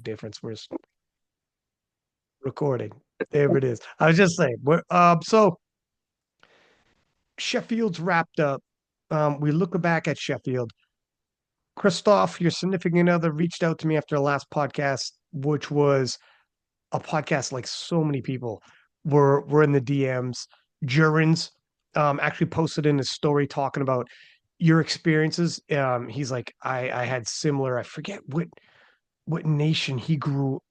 difference. We're recording. There it is. I was just saying. So Sheffield's wrapped up. We look back at Sheffield. Christoph, your significant other, reached out to me after the last podcast, which was a podcast like so many people were in the DMs. Jurens actually posted in his story talking about your experiences. He's like, I had similar. I forget what nation he grew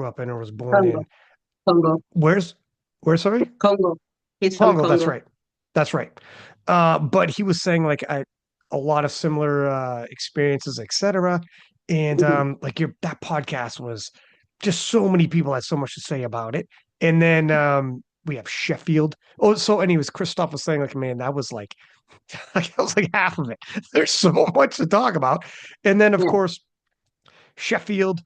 up in or was born Congo, in. Congo, Where's where? Sorry, Congo. He's from Congo. That's Congo. right. That's right. But he was saying like a lot of similar experiences, etc. And Mhm. like your that podcast was just so many people had so much to say about it. And then we have Sheffield. Oh, so anyways, Christoph was saying like, man, that was like that was like half of it. There's so much to talk about. And then of Yeah. course Sheffield,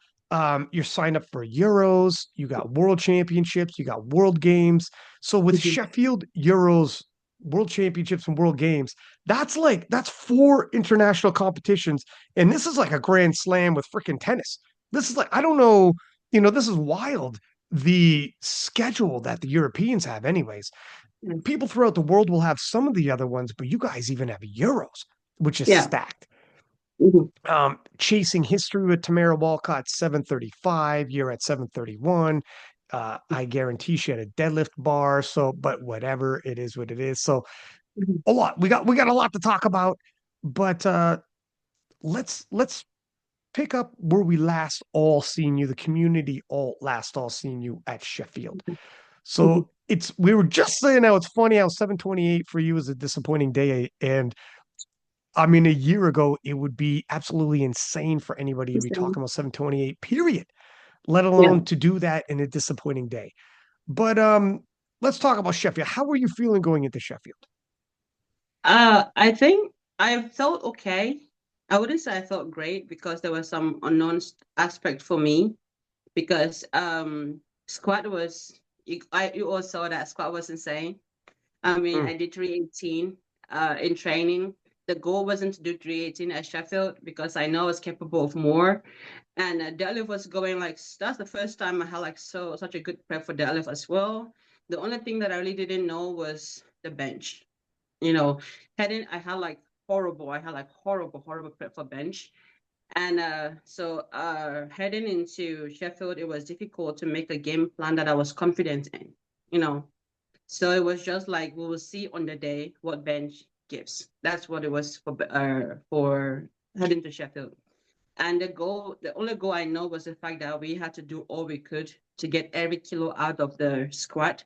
you're signed up for Euros, you got World Championships, you got World Games. So with Mhm. Sheffield, Euros, World Championships, and World Games, that's four international competitions, and this is like a Grand Slam with freaking tennis. This is like I don't know, this is wild. The schedule that the Europeans have, anyways. Yeah. People throughout the world will have some of the other ones, but you guys even have Euros, which is Yeah. stacked. Mhm. Chasing history with Tamara Walcott, 735. You're at 731. I guarantee she had a deadlift bar. So, but whatever, it is what it is. So Mhm. a lot. We got a lot to talk about, but let's pick up where we last all seen you, the community all seen you at Sheffield. Mhm. So we were just saying how it's funny how 728 for you is a disappointing day, and I mean, a year ago, it would be absolutely insane for anybody to be So, talking about 728, period, let yeah. alone to do that in a disappointing day. But let's talk about Sheffield. How are you feeling going into Sheffield? I think I felt okay. I wouldn't say I felt great because there was some unknown aspect for me because squat was you all saw that squat was insane. I mean, Mm. I did 318 in training. The goal wasn't to do 318 at Sheffield because I know I was capable of more. And deadlift was going like that's the first time I had like such a good prep for deadlift as well. The only thing that I really didn't know was the bench. You know, heading I had like horrible. I had like horrible prep for bench. And heading into Sheffield, it was difficult to make a game plan that I was confident in. You know, so it was just like we will see on the day what bench gives. That's what it was for heading to Sheffield. And the only goal I know was the fact that we had to do all we could to get every kilo out of the squat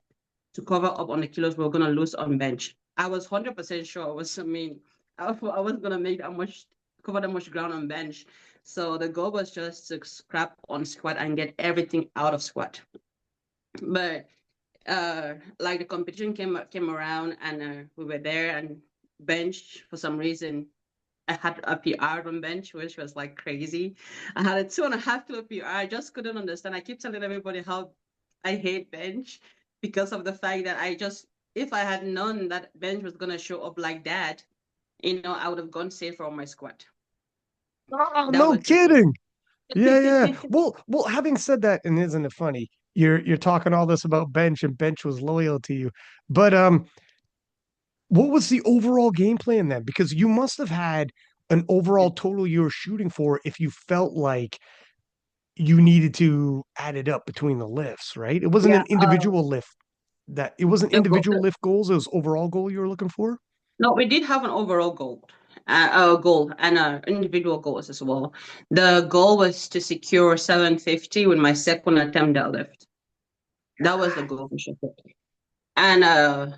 to cover up on the kilos we were gonna lose on bench. I was 100% sure. I wasn't gonna make that much cover that much ground on bench. So the goal was just to scrap on squat and get everything out of squat. But like the competition came around and we were there and bench for some reason I had a PR on bench, which was like crazy. I had a 2.5 kilo PR. I just couldn't understand. I keep telling everybody how I hate bench because of the fact that if I had known that bench was gonna show up like that, I would have gone safer on my squat. Oh, That no was the kidding. Yeah, yeah. thing. Well, having said that, and isn't it funny? You're talking all this about bench and bench was loyal to you. But what was the overall game plan then? Because you must have had an overall total you were shooting for if you felt like you needed to add it up between the lifts, right? It wasn't Yeah. an individual lift that it wasn't The goal, individual lift goals, it was overall goal you were looking for. no, we did have an overall goal and individual goals as well. The goal was to secure 750 with my second attempt deadlift. That was the goal for sure. And That's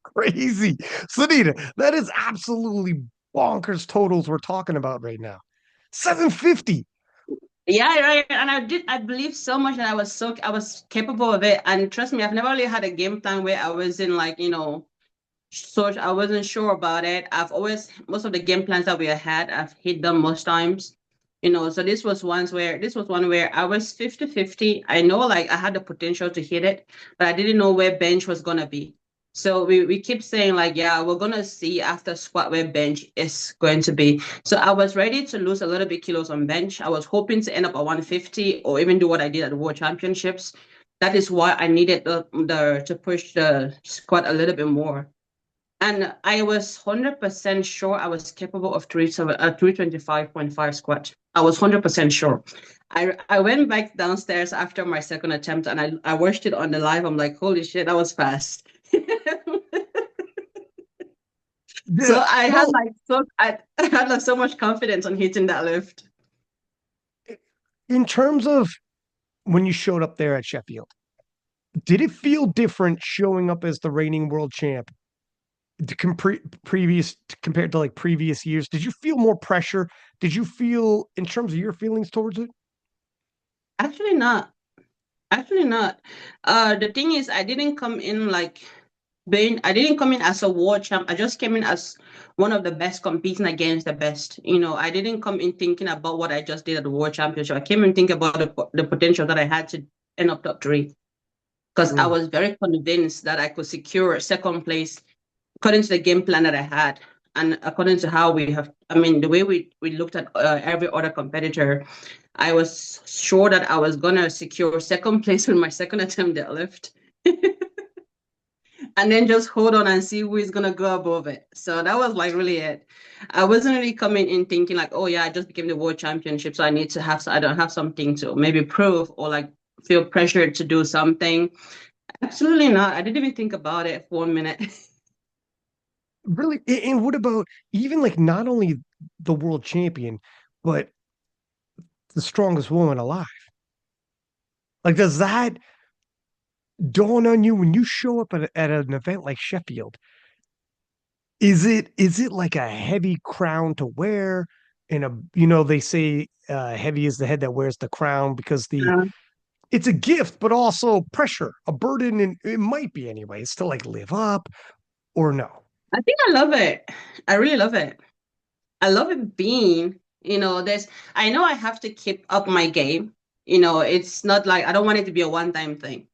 crazy. Sunita, that is absolutely bonkers totals we're talking about right now. 750. yeah, right. And I believe so much that I was capable of it. And trust me, I've never really had a game plan where I was in like, so I wasn't sure about it. Most of the game plans that we had, I've hit them most times. So this was one where I was 50-50. I know like I had the potential to hit it, but I didn't know where bench was gonna be. So we keep saying like, yeah, we're gonna see after squat where bench is going to be. So I was ready to lose a little bit kilos on bench. I was hoping to end up at 150 or even do what I did at the World Championships. That is why I needed the to push the squat a little bit more. And I was 100% sure I was capable of 325.5 squat. I was 100% sure. I went back downstairs after my second attempt and I watched it on the live. I'm like, holy shit, that was fast. So Yeah. I had Well, like I had like so much confidence on hitting that lift. in terms of when you showed up there at Sheffield, did it feel different showing up as the reigning world champ previous compared to like previous years? Did you feel more pressure? Did you feel in terms of your feelings towards it? Actually not. Actually not. The thing is I didn't come in like being I didn't come in as a war champ. I just came in as one of the best competing against the best. I didn't come in thinking about what I just did at the world championship. I came in thinking about the potential that I had to end up top three because I Mm. was very convinced that I could secure second place according to the game plan that I had. And according to how we have, I mean, the way we looked at every other competitor, I was sure that I was going to secure second place with my second attempt deadlift. And then just hold on and see who is gonna go above it. So that was like really it. I wasn't really coming in thinking like, oh yeah, I just became the world championship, so I need to have, I don't have something to maybe prove or like feel pressured to do something. Absolutely not. I didn't even think about it for 1 minute. Really? And what about even like not only the world champion, but the strongest woman alive? Like, does that dawn on you when you show up at an event like Sheffield? Is it like a heavy crown to wear? And they say heavy is the head that wears the crown because the Uh, it's a gift, but also pressure, a burden, and it might be anyways to like live up or no. I think I love it. I really love it. I love it being, I know I have to keep up my game. It's not like I don't want it to be a one-time thing.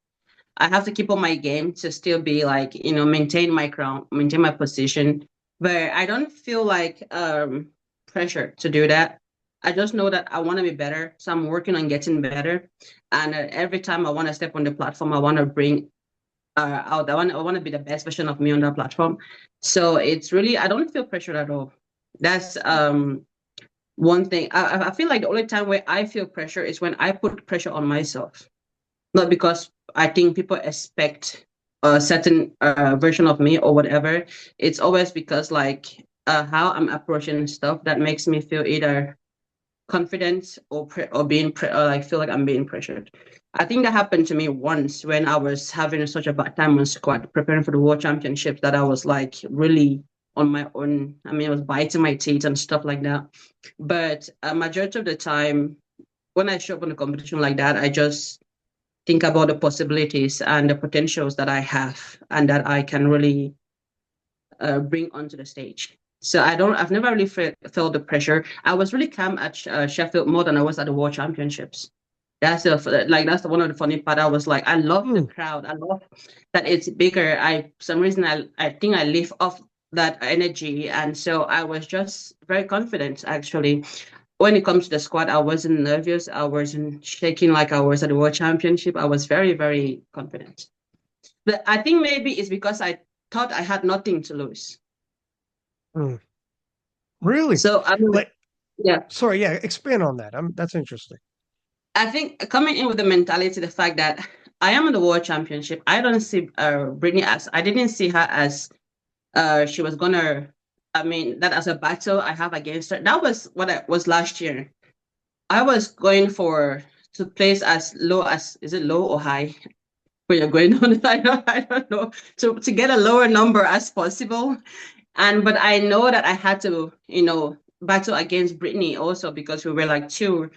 I have to keep on my game to still be like, maintain my crown, maintain my position. But I don't feel like pressure to do that. I just know that I want to be better. So I'm working on getting better. And every time I want to step on the platform, I want to bring out, I want to be the best version of me on that platform. So it's really, I don't feel pressured at all. That's one thing. I feel like the only time where I feel pressure is when I put pressure on myself, not because I think people expect a certain version of me or whatever. It's always because like how I'm approaching stuff that makes me feel either confident or or like feel like I'm being pressured. I think that happened to me once when I was having such a bad time on squad preparing for the world championships that I was like really on my own. I mean, I was biting my teeth and stuff like that. But a majority of the time, when I show up in a competition like that, I just think about the possibilities and the potentials that I have and that I can really bring onto the stage. So I've never really felt the pressure. I was really calm at Sheffield more than I was at the World Championships. That's one of the funny part. I was like, I love the Hmm. crowd. I love that it's bigger. For some reason I think I live off that energy, and so I was just very confident actually. When it comes to the squad, I wasn't nervous. I wasn't shaking like I was at the World Championship. I was very, very confident. But I think maybe it's because I thought I had nothing to lose. Hmm. Really? So I mean, Like, yeah, sorry, yeah, expand on that. That's interesting. I think coming in with the mentality, the fact that I am in the World Championship, I don't see Brittany as I didn't see her as she was gonna. I mean, that as a battle I have against her. That was what I was last year. I was going for to place as low as is it low or high? Where you're going on. I don't know. To get a lower number as possible. But I know that I had to, battle against Brittany also because we were like two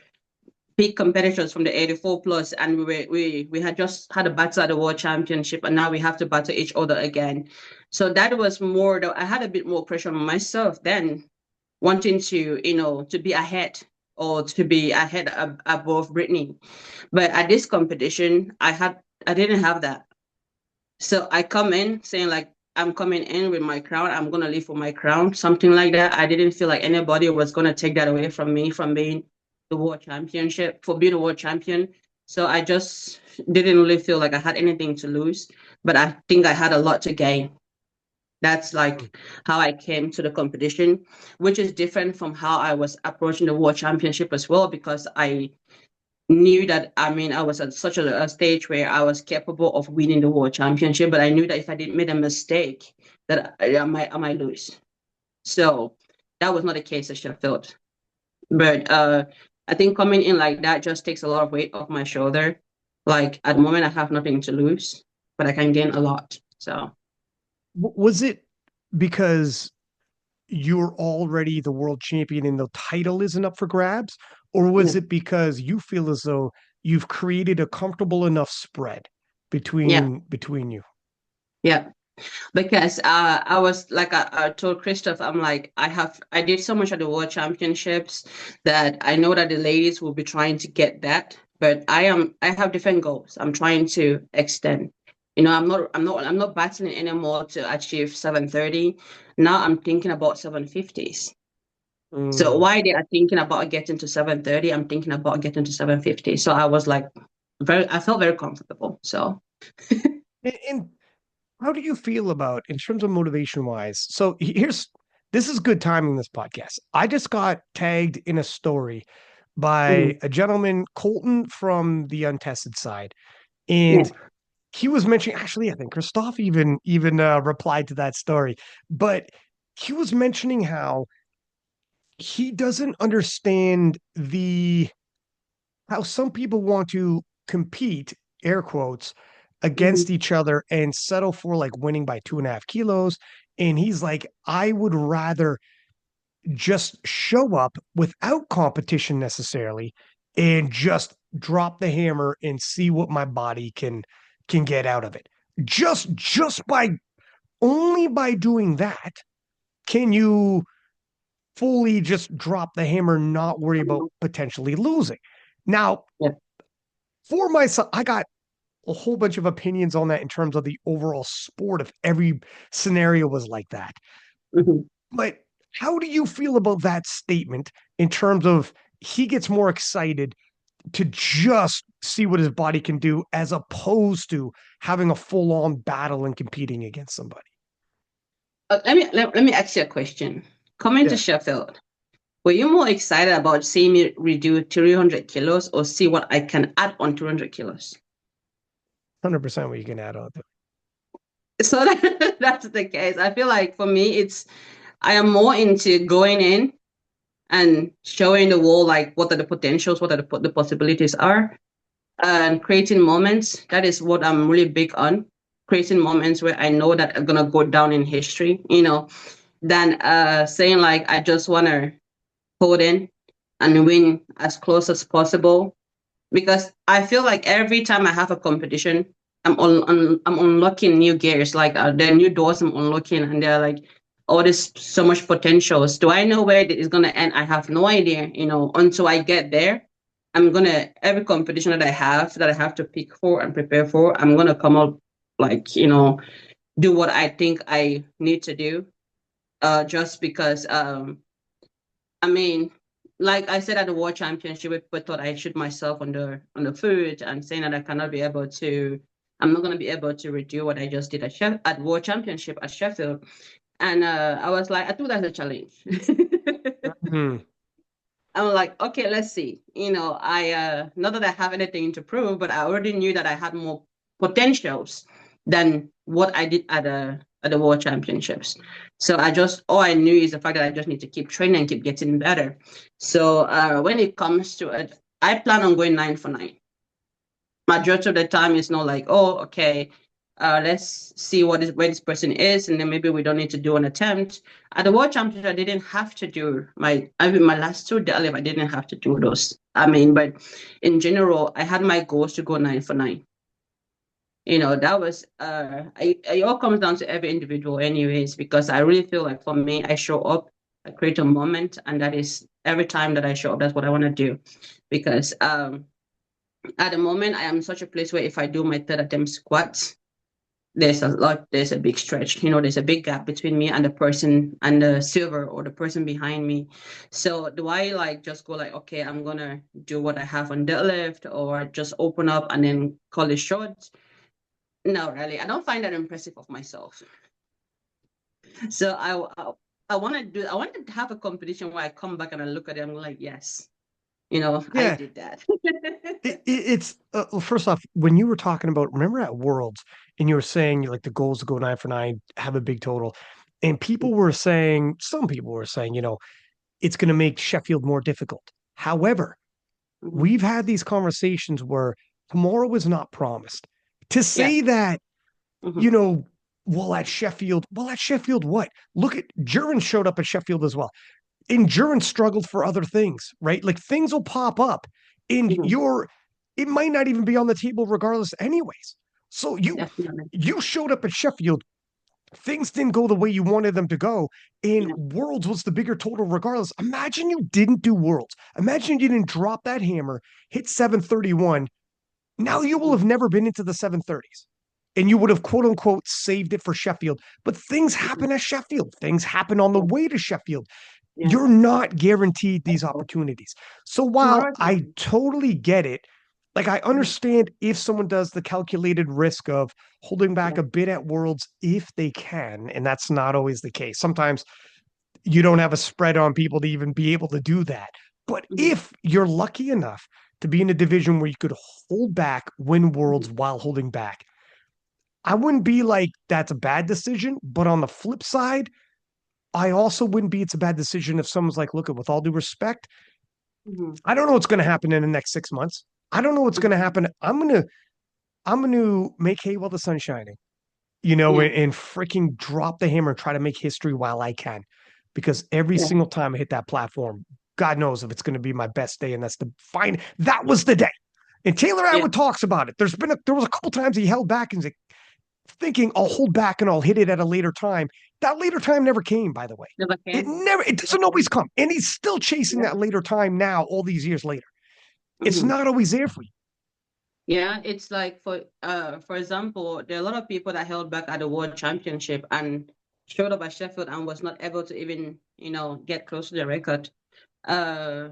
big competitors from the 84 plus and we had just had a battle at the world championship and now we have to battle each other again. So that was more though I had a bit more pressure on myself then wanting to, to be ahead or to be ahead above Brittany. But at this competition, I didn't have that. So I come in saying like, I'm coming in with my crown. I'm gonna leave with my crown, something like that. I didn't feel like anybody was gonna take that away from me from being the world championship for being a world champion. So I just didn't really feel like I had anything to lose, but I think I had a lot to gain. That's Mm. like how I came to the competition, which is different from how I was approaching the world championship as well, because I knew that, I mean, I was at such a stage where I was capable of winning the world championship, but I knew that if I did make a mistake, that I might lose. So that was not the case at Sheffield. But I think coming in like that just takes a lot of weight off my shoulder. Like at the moment, I have nothing to lose, but I can gain a lot. So Was it because you're already the world champion and the title isn't up for grabs? Or was yeah, it because you feel as though you've created a comfortable enough spread yeah, between you? yeah. Because I was like I told Christoph, I'm like I did so much at the World Championships that I know that the ladies will be trying to get that, but I have different goals. I'm trying to extend. I'm not battling anymore to achieve 730. Now I'm thinking about 750s. So Mm. why they are thinking about getting to 730, I'm thinking about getting to 750. So I was like I felt very comfortable. So And how do you feel about in terms of motivation wise? So here's this is good timing this podcast. I just got tagged in a story by mhm, a gentleman, Colton from the untested side. yeah. And he was mentioning actually, I think Christoph even replied to that story, but he was mentioning how he doesn't understand the how some people want to compete, air quotes, Mhm. against each other and settle for like winning by 2.5 kilos. And he's like, I would rather just show up without competition necessarily and just drop the hammer and see what my body can get out of it. Just by only by doing that can you fully just drop the hammer, not worry about potentially losing. Now, Yeah. for myself, I got a whole bunch of opinions on that in terms of the overall sport if every scenario was like that. Mhm. But how do you feel about that statement in terms of he gets more excited to just see what his body can do as opposed to having a full on battle and competing against somebody? Let me ask you a question. Coming to Yeah, Sheffield, were you more excited about seeing me reduce 300 kilos or see what I can add on 300 kilos? 100% what you can add on to. So that's the case. I feel like for me, I am more into going in and showing the world like what are the potentials, what are the possibilities are, and creating moments. That is what I'm really big on. Creating moments where I know that are gonna go down in history, than saying like I just wanna hold in and win as close as possible. Because I feel like every time I have a competition, I'm unlocking new gears, like there are new doors I'm unlocking, and they're like, oh, there's so much potentials. Do I know where it is gonna end? I have no idea. Until I get there, every competition that I have to pick for and prepare for, I'm gonna come up like do what I think I need to do. Just because I mean, like I said at the World Championship, people thought I shoot myself on the foot and saying that I'm not gonna be able to redo what I just did at World Championship at Sheffield. And I was like, I took that as a challenge. Hmm. I'm like, okay, let's see. I not that I have anything to prove, but I already knew that I had more potentials than what I did at the World Championships. So all I knew is the fact that I just need to keep training and keep getting better. So when it comes to it, I plan on going 9 for 9. Majority of the time, it's not like, oh, okay, let's see where this person is, and then maybe we don't need to do an attempt. At the World Championship, I didn't have to do my last two deadlift. I didn't have to do those. I mean, but in general, I had my goals to go 9 for 9. That was it all comes down to every individual, anyways, because I really feel like for me, I show up, I create a moment, and that is every time that I show up, that's what I want to do, because at the moment, I am in such a place where if I do my third attempt squats, there's a big stretch, there's a big gap between me and the person and the silver or the person behind me. So do I like just go like, okay, I'm gonna do what I have on deadlift or just open up and then call it short? No, really, I don't find that impressive of myself. So I want to have a competition where I come back and I look at it, I'm like, yes, I Yeah, did that. it's well, first off, when you were talking about, remember at Worlds, and you were saying like the goals to go 9 for 9, have a big total, and some people were saying, it's going to make Sheffield more difficult. However, Mhm. we've had these conversations where tomorrow is not promised. To Yes. say that, Hmm. you know, well, at Sheffield, what? Look at Duran showed up at Sheffield as well. Endurance struggled for other things, right? Like things will pop up and Hmm. it might not even be on the table regardless, anyways. So Definitely. you showed up at Sheffield, things didn't go the way you wanted them to go, and Yeah. Worlds was the bigger total regardless. Imagine you didn't do Worlds. Imagine you didn't drop that hammer, hit 731. Now you will Mhm. have never been into the 730s. And you would have quote unquote saved it for Sheffield. But things Mhm. happen at Sheffield. Things happen on the Yeah. way to Sheffield. Yeah. You're not guaranteed these opportunities. So while Tomorrow is I mine. totally get it, like I Mhm. understand if someone does the calculated risk of holding back Yeah. a bit at Worlds if they can, and that's not always the case. Sometimes you don't have a spread on people to even be able to do that. But Mhm. if you're lucky enough to be in a division where you could hold back, win Mhm. Worlds while holding back, I wouldn't be like that's a bad decision. But on the flip side, I also wouldn't be it's a bad decision if someone's like, look, with all due respect, Mhm. I don't know what's going to happen in the next 6 months. I don't know what's going to Mhm. happen. I'm gonna make hay while the sun's shining, Yeah. and freaking drop the hammer and try to make history while I can. Because every Yeah. single time I hit that platform, God knows if it's going to be my best day, and that's the fine. That was the day. And Taylor Yeah. Atwood talks about it. There was a couple times he held back and was like, thinking I'll hold back and I'll hit it at a later time. That later time never came, by the way. Never can. It Never doesn't always can. come. And he's still chasing Yeah. that later time now, all these years later. It's Mhm. not always there for you. Yeah, it's like for example, there are a lot of people that held back at the World Championship and showed up at Sheffield and was not able to even, get close to the record. Uh,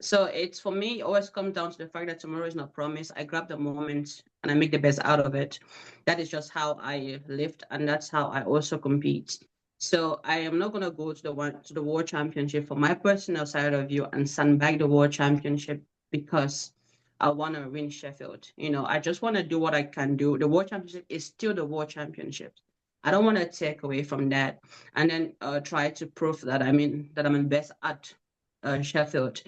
so it's for me, it always comes down to the fact that tomorrow is not promised. I grab the moment and I make the best out of it. That is just how I lift, and that's how I also compete. So I am not gonna go to the World Championship for my personal side of view and sandbag the World Championship because I want to win Sheffield. I just want to do what I can do. The World Championship is still the World Championship. I don't want to take away from that and then try to prove that I'm in best at Sheffield.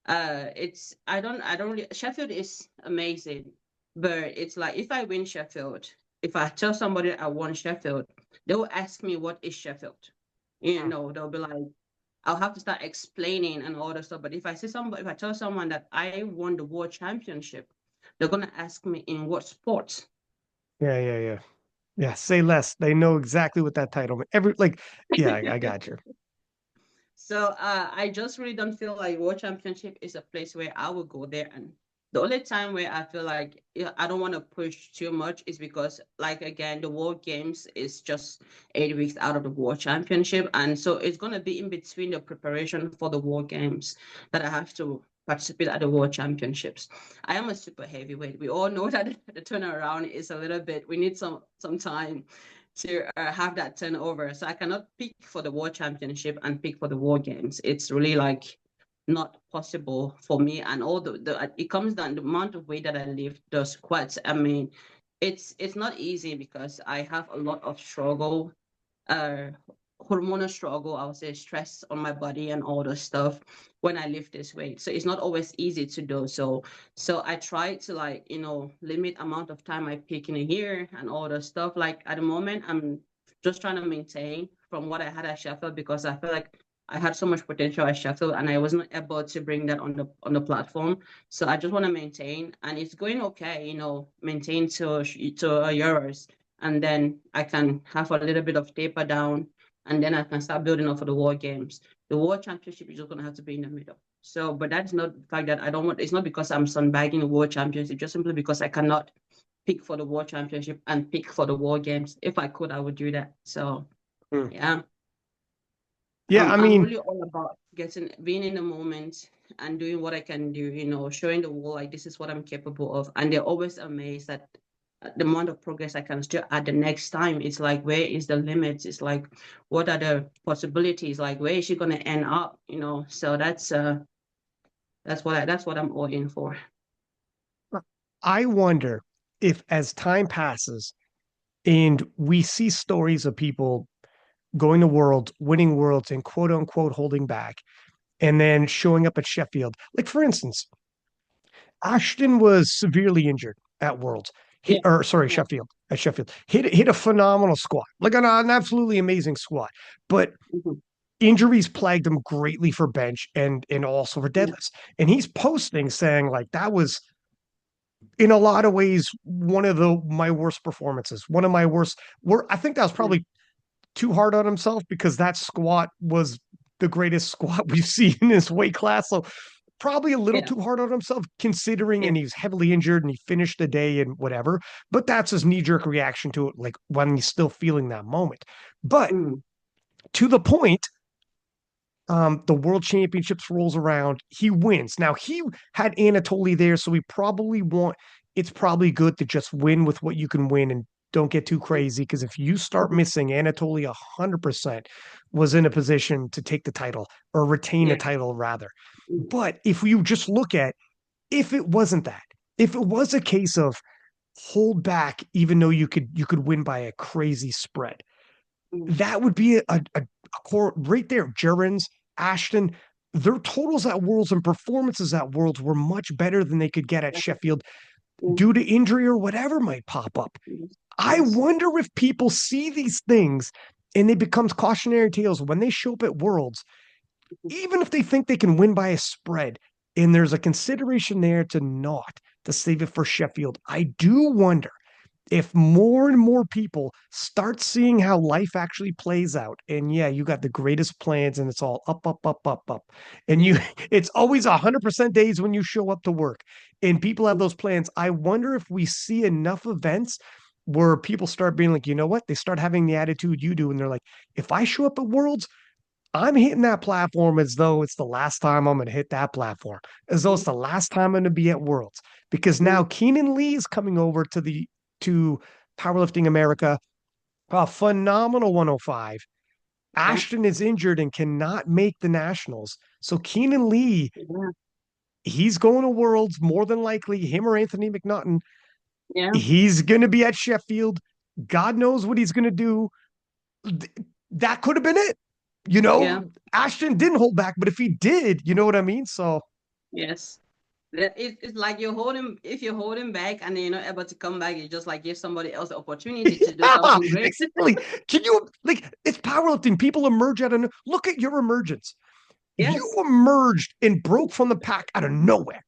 It's I don't really, Sheffield is amazing, but it's like if I win Sheffield, if I tell somebody I won Sheffield, they will ask me what is Sheffield. They'll be like, I'll have to start explaining and all that stuff. But if I tell someone that I won the world championship, they're gonna ask me in what sport. Yeah, yeah, yeah. Yeah, say less. They know exactly what that title means. Yeah, I got you. So I just really don't feel like World Championship is a place where I will go there. And the only time where I feel like I don't want to push too much is because, like again, the World Games is just 8 weeks out of the World Championship, and so it's gonna be in between the preparation for the World Games that I have to participate at the World Championships. I am a super heavyweight. We all know that the turnaround is a little bit. We need some time to have that turnover. So I cannot pick for the World Championship and pick for the World Games. It's really like not possible for me. And all the it comes down the amount of weight that I lift, the squats. I mean, it's not easy because I have a lot of struggle, uh, hormonal struggle. I would say stress on my body and all the stuff when I lift this weight. So it's not always easy to do. So I try to like, limit amount of time I pick in a year and all the stuff. Like at the moment, I'm just trying to maintain from what I had at Sheffield because I feel like I had so much potential at Sheffield and I wasn't able to bring that on the platform. So I just want to maintain and it's going okay, maintain to Euros. And then I can have a little bit of taper down and then I can start building up for the World Games. The World Championship is just going to have to be in the middle. So, but that's not the fact that I don't want, it's not because I'm sunbagging the World Championship, just simply because I cannot pick for the world championship and pick for the world games. If I could, I would do that. So Hmm. yeah, Yeah, I I'm mean, really all about being in the moment and doing what I can do, showing the world like this is what I'm capable of. And they're always amazed at the amount of progress I can still add the next time. It's like, where is the limits? It's like, what are the possibilities? Like, where is she gonna end up? So that's what I'm all in for. I wonder if as time passes and we see stories of people going to worlds, winning worlds, and quote unquote holding back, and then showing up at Sheffield. Like, for instance, Ashton was severely injured at Worlds. Yeah, Or sorry, yeah, Sheffield at Sheffield. Hit a phenomenal squat, like an absolutely amazing squat. But mhm, injuries plagued him greatly for bench and also for yeah, deadlifts. And he's posting saying like that was in a lot of ways one of the my worst performances. One of my worst. I think that was yeah, probably too hard on himself because that squat was the greatest squat we've seen in his weight class. So probably a little yeah, too hard on himself considering, yeah, and he's heavily injured and he finished the day and whatever. But that's his knee jerk reaction to it, like when he's still feeling that moment. But mm, to the point, the world championships rolls around, he wins. Now he had Anatoly there, so it's probably good to just win with what you can win and don't get too yeah, crazy. Because if you start mhm, missing, Anatoly 100% was in a position to take the title or retain a yeah, title rather. mm, But if you just look at if it wasn't that, if it was a case of hold back, even though you could win by a crazy spread, mm, that would be a core right there. Gerrans, Ashton, their totals at Worlds and performances at Worlds were much better than they could get at yeah, Sheffield yeah, due to injury or whatever might pop up. yes, I yes, wonder if people see these things and it becomes cautionary tales when they show up at Worlds, mhm, even if they think they can win by a spread, and there's a consideration there to not to save it for Sheffield. I do wonder if more and more people start seeing how life actually plays out, and yeah, you got the greatest plans and it's all up, up, up, up, up. And yeah, it's always 100% days when you show up to work and people have mm, those plans. I wonder if we see enough events where people start being like, you know what? They start having the attitude you do. And they're like, if I show up at Worlds, I'm hitting that platform as though it's the last time I'm going to hit that platform, as though it's mm, the last time I'm going to be at Worlds. Because now mm, Keenan Lee is coming over to Powerlifting America, a phenomenal 105. yeah, Ashton is injured and cannot make the nationals. So Keenan Lee, yeah, he's going to Worlds more than likely. Him or Anthony McNaughton, yeah, he's going to be at Sheffield. God knows what he's going to do. That could have been it. You yeah, know, Ashton didn't hold back, but if he did, you know what I mean? So yes. It's like if you hold him back and then you're not able to come back, you just like give somebody else the opportunity to do yeah, something great. exactly. Can you like it's powerlifting? People emerge out of look at your emergence. You Yes, emerged and broke from the pack out of nowhere.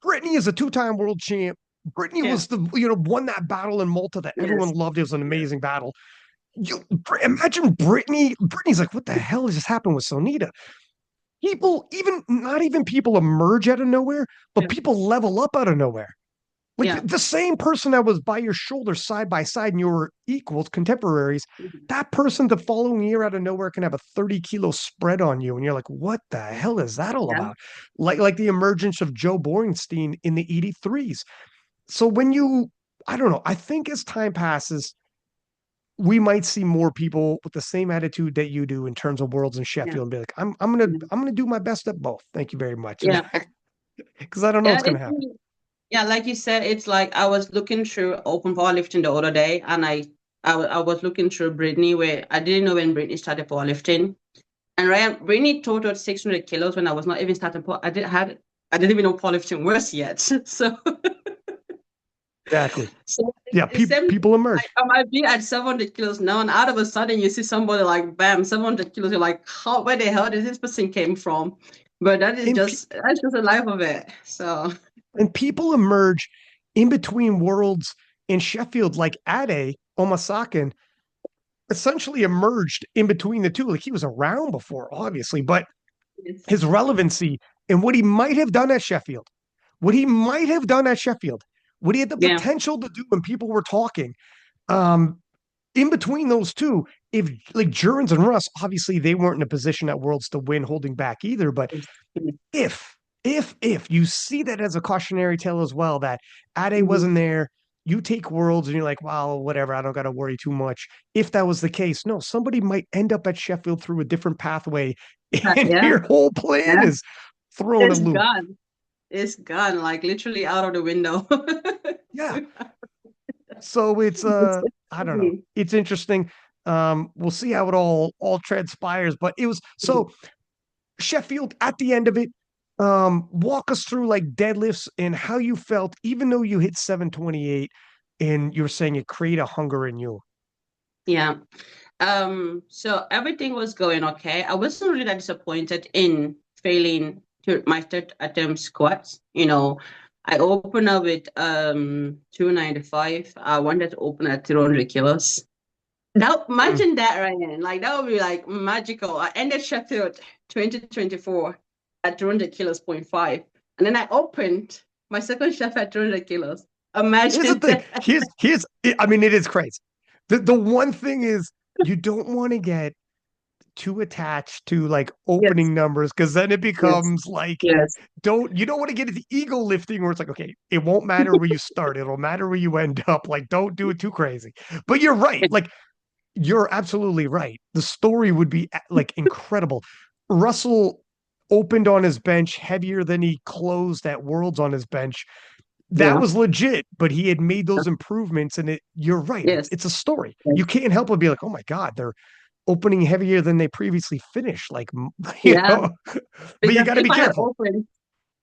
Brittany is a two-time world champ. Brittany yeah, was won that battle in Malta that everyone yes, loved. It was an yes, amazing battle. You imagine Brittany. Brittany's like, what the hell just happened with Sonita? People, even not even people emerge out of nowhere, but yeah, people level up out of nowhere. Like yeah, the same person that was by your shoulder side by side and you were equals, contemporaries, mhm, that person the following year out of nowhere can have a 30-kilo spread on you. And you're like, what the hell is that all yeah, about? Like the emergence of Joe Borenstein in the 83s. So I don't know, I think as time passes, we might see more people with the same attitude that you do in terms of Worlds and yeah, Sheffield and be like, I'm gonna yeah, I'm gonna do my best at both. Thank you very much. And yeah, because I don't know yeah. what's gonna happen. Yeah, like you said, it's like I was looking through open powerlifting the other day, and I was looking through Brittany where I didn't know when Brittany started powerlifting, and Ryan Brittany totaled 600 kilos when I was not even starting. I didn't even know powerlifting was yet. So Exactly. so Yeah, it's same. people Like emerge. I might be at 700 kilos now, and out of a sudden you see somebody like bam, 700 kilos. You're like, how? Where the hell did this person came from? But And that's just the life of it. So and people emerge in between Worlds in Sheffield, like Ade Omasakin essentially emerged in between the two. Like he was around before, obviously, but it's his relevancy and what he might have done at Sheffield, what he might have done at Sheffield what he had the Yeah. potential to do when people were talking. Um, in between those two, if like Jurgens and Russ, obviously they weren't in a position at Worlds to win holding back either, but if if you see that as a cautionary tale as well, that Ade Mhm. wasn't there, you take Worlds and you're like, well, whatever, I don't got to worry too much. If that was the case, no, somebody might end up at Sheffield through a different pathway, and Yeah. your whole plan Yeah. is thrown a It's loop. gone. It's gone, like literally out of the window. Yeah. So it's It's I don't know. crazy. It's interesting. We'll see how it all transpires, but it was so Sheffield at the end of it. Walk us through like deadlifts and how you felt, even though you hit 728 and you were saying it created a hunger in you. Yeah. So everything was going okay. I wasn't really that disappointed in failing to my third attempt squats. I opened up with 295. I wanted to open at 300 kilos. Now Mm. imagine that right then. Like that would be like magical. I ended Sheffield 2024 at 200 kilos point five. And then I opened my second chef at 200 kilos. Here's the Imagine thing. that. Here's I mean, it is crazy. The one thing is you don't want to get too attached to like Yes, opening numbers because then it yes, becomes like yes. don't want to get into ego lifting where it's like, okay, it won't matter where you start, it'll matter where you end up. Like, don't do it too crazy. But you're right. Like, you're absolutely right. The story would be like incredible. Russell opened on his bench heavier than he closed at Worlds on his bench. That Yeah. was legit, but he had made those improvements, and you're right. Yes. It's a story. You Yes. can't help but be like, oh my God, they're opening heavier than they previously finished. Like, Yeah. but you Because got to be careful.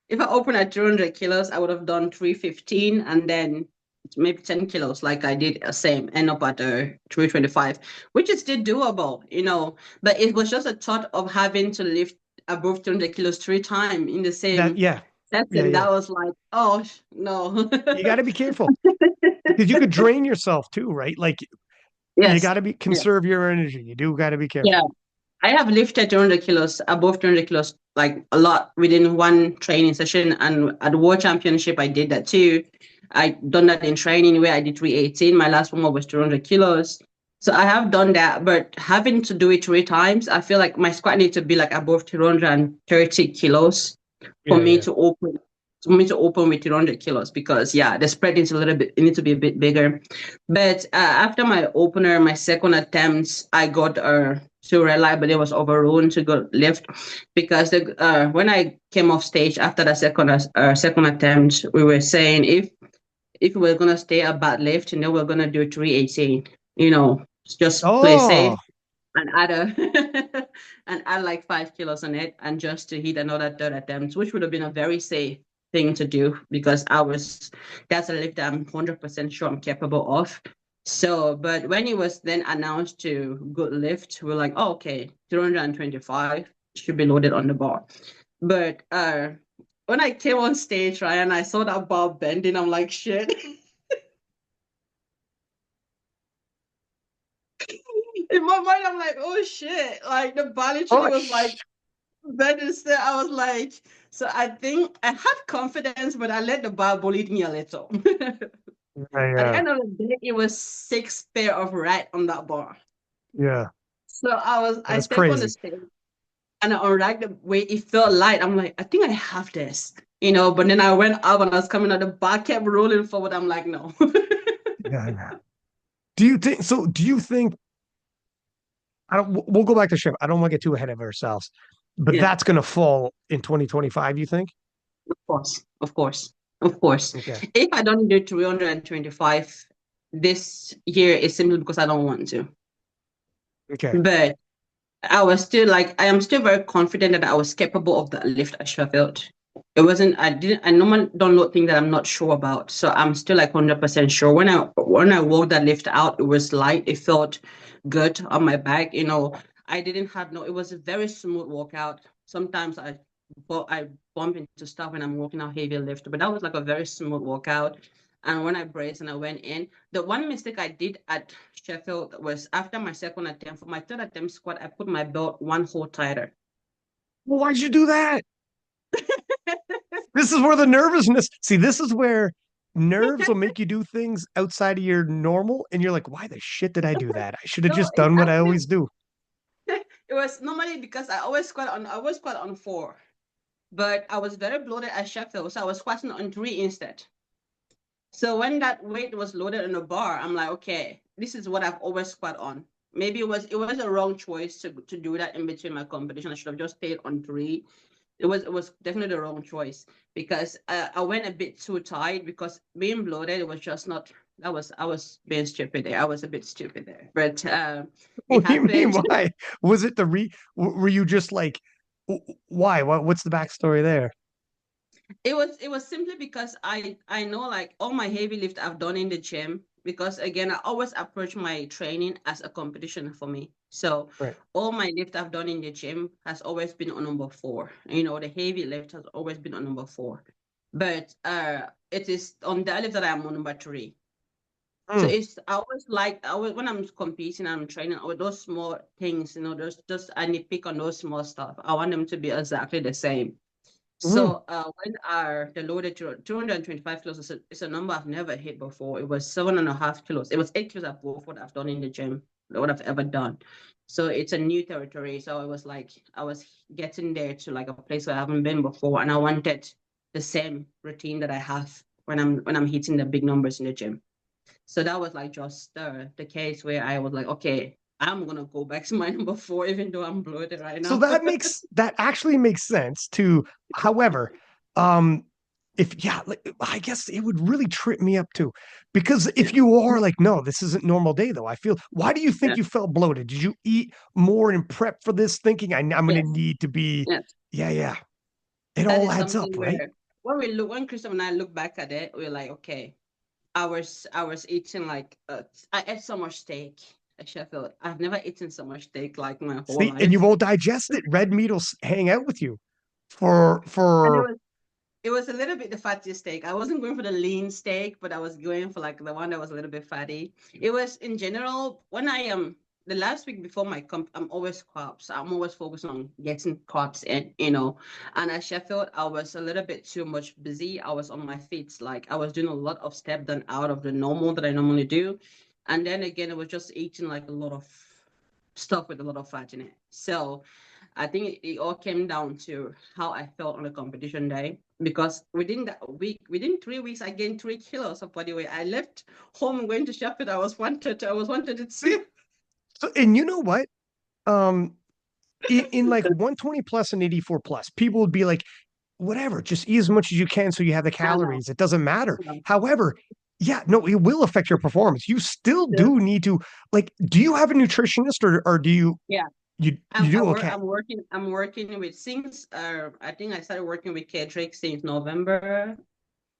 if I opened at 200 kilos, I would have done 315 and then maybe 10 kilos, like I did same, end up at 325, which is still doable. But it was just a thought of having to lift above 200 kilos three times in the That, same yeah, yeah, session. yeah. That was like, oh, no. You got to be careful because you could drain yourself too, right? Like, you Yes. got to be Yeah. conserve your energy. You do got to be Yeah. careful. I have lifted 200 kilos, above 200 kilos, like a lot within one training session. And at the World Championship, I did that too. I done that in training where I did 318. My last one was 200 kilos. So I have done that, but having to do it three times, I feel like my squat needs to be like above 230 kilos for Yeah, me yeah. to open. For me to open with 200 kilos because yeah, the spread is a little bit. It needs to be a bit bigger. But after my opener, my second attempts, I got to rely, but it was overruled to go lift because when I came off stage after the second attempt, we were saying if we're gonna stay at bad lift, and then we're gonna do 318. Just play safe Oh, and add and add like 5 kilos on it, and just to hit another third attempt, which would have been a very safe thing to do because that's a lift that I'm 100% sure I'm capable of. So, but when it was then announced to good lift, we're like, oh, okay, 325 should be loaded on the bar. But when I came on stage, right, and I saw that bar bending, I'm like, shit. In my mind, I'm like, oh shit. Like the bar literally oh, was like but instead, I was like, so I think I had confidence, but I let the bar bully me a little. yeah, At the yeah, end of the day, it was six pair of rat on that bar. yeah. So I That's stepped on the crazy. stage and I unracked the way it felt light. I'm like, I think I have this. But then I went up and I was coming out, the bar kept rolling forward. I'm like, no. Yeah, yeah. Do you think so? Do you think I don't we'll go back to ship. I don't want to get too ahead of ourselves, but Yeah, that's gonna fall in 2025, you think? of course, of course, of course. Okay. If I don't do 325 this year, it's simply because I don't want to. Okay. But I was still like, I am still very confident that I was capable of that lift at Sheffield. It wasn't, I normally don't know things that I'm not sure about. So I'm still like 100% sure. When I walked that lift out, it was light. It felt good on my back. I didn't have it was a very smooth walkout. Sometimes I bump into stuff when I'm walking out heavy lift, but that was like a very smooth walkout. And when I braced and I went in, the one mistake I did at Sheffield was after my second attempt, for my third attempt squat, I put my belt one hole tighter. Well, why'd you do that? This is where the nervousness. See, this is where nerves will make you do things outside of your normal, and you're like, why the shit did I do that? I should have No, just it's done what I actually always do. it was normally because I always squat on four, but I was very bloated at Sheffield, so I was squatting on three instead. So when that weight was loaded on the bar, I'm like, okay, this is what I've always squat on. Maybe it was a wrong choice to do that in between my competition. I should have just stayed on three. It was definitely the wrong choice because I went a bit too tight because being bloated, it was just not. I was being stupid there. I was a bit stupid there, but it What do you mean? happened. Why? Was it were you just like, why? What's the backstory there? It was simply because I know like all my heavy lift I've done in the gym because again I always approach my training as a competition for me. So Right. all my lift I've done in the gym has always been on number four. You know, the heavy lift has always been on number four. But it is on the lift that I'm on number three. So Mm. it's I always like I always when I'm competing, I'm training with those small things, those just I nitpick on those small stuff. I want them to be exactly the same. Mm. So when the loaded 225 kilos is a number I've never hit before. It was 7.5 kilos. It was 8 kilos above what I've done in the gym, what I've ever done. So it's a new territory. So it was like I was getting there to like a place where I haven't been before, and I wanted the same routine that I have when I'm hitting the big numbers in the gym. So that was like just the case where I was like, okay, I'm gonna go back to my number four, even though I'm bloated right So now. that actually makes sense too. However, um, if yeah, like, I guess it would really trip me up too, because if you are like, no, this isn't normal day though. I feel. Why do you think Yeah. you felt bloated? Did you eat more and prep for this, thinking I'm going to Yes. need to be? Yes. Yeah, yeah. It That all is adds up, something right? where when Christopher and I look back at it, we're like, okay, I was eating like I ate so much steak at Sheffield. I've never eaten so much steak like my whole See, and you life. won't digest it. Red meat will hang out with you And it for was it was a little bit the fatty steak. I wasn't going for the lean steak, but I was going for like the one that was a little bit fatty. It was in general when I am the last week before my comp, I'm always carbs. I'm always focused on getting carbs in. And at Sheffield, I was a little bit too much busy. I was on my feet, like I was doing a lot of step done out of the normal that I normally do. And then again, it was just eating like a lot of stuff with a lot of fat in it. So I think it all came down to how I felt on the competition day because within that week, within 3 weeks, I gained 3 kilos of body weight. I left home going to Sheffield. I was wanted to see. see. So, and you know what? Um, in like 120 plus and 84 plus, people would be like, whatever, just eat as much as you can so you have the I know. calories. It doesn't matter. I know. However, yeah, no, it will affect your performance. You still Yeah. do need to like, do you have a nutritionist or do Yeah. you do okay? I'm working with since I think I started working with Kedrick since November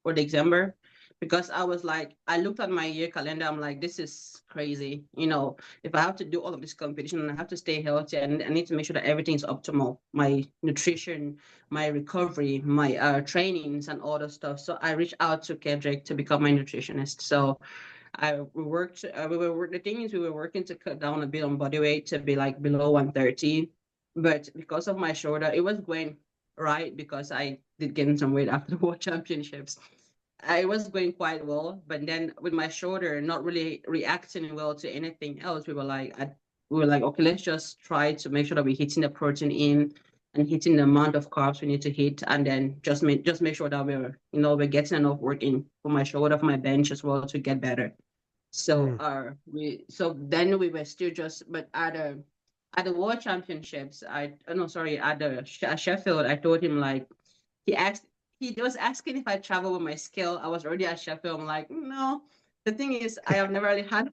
or December because I was like, I looked at my year calendar. I'm like, this is crazy. If I have to do all of this competition and I have to stay healthy, and I need to make sure that everything's optimal, my nutrition, my recovery, my trainings, and all the stuff. So I reached out to Kedrick to become my nutritionist. So we worked. The thing is, we were working to cut down a bit on body weight to be like below 130, but because of my shoulder, it was going right because I did gain some weight after the World Championships. I was going quite well, but then with my shoulder not really reacting well to anything else, we were like, okay, let's just try to make sure that we're hitting the protein in and hitting the amount of carbs we need to hit, and then just make sure that we're getting enough work in for my shoulder, for my bench as well to get better. So Mm, then we were still just but at the World Championships, no, sorry, at Sheffield, I told him like he asked he was asking if I travel with my scale. I was already at Sheffield. I'm like, no. The thing is, I have never really had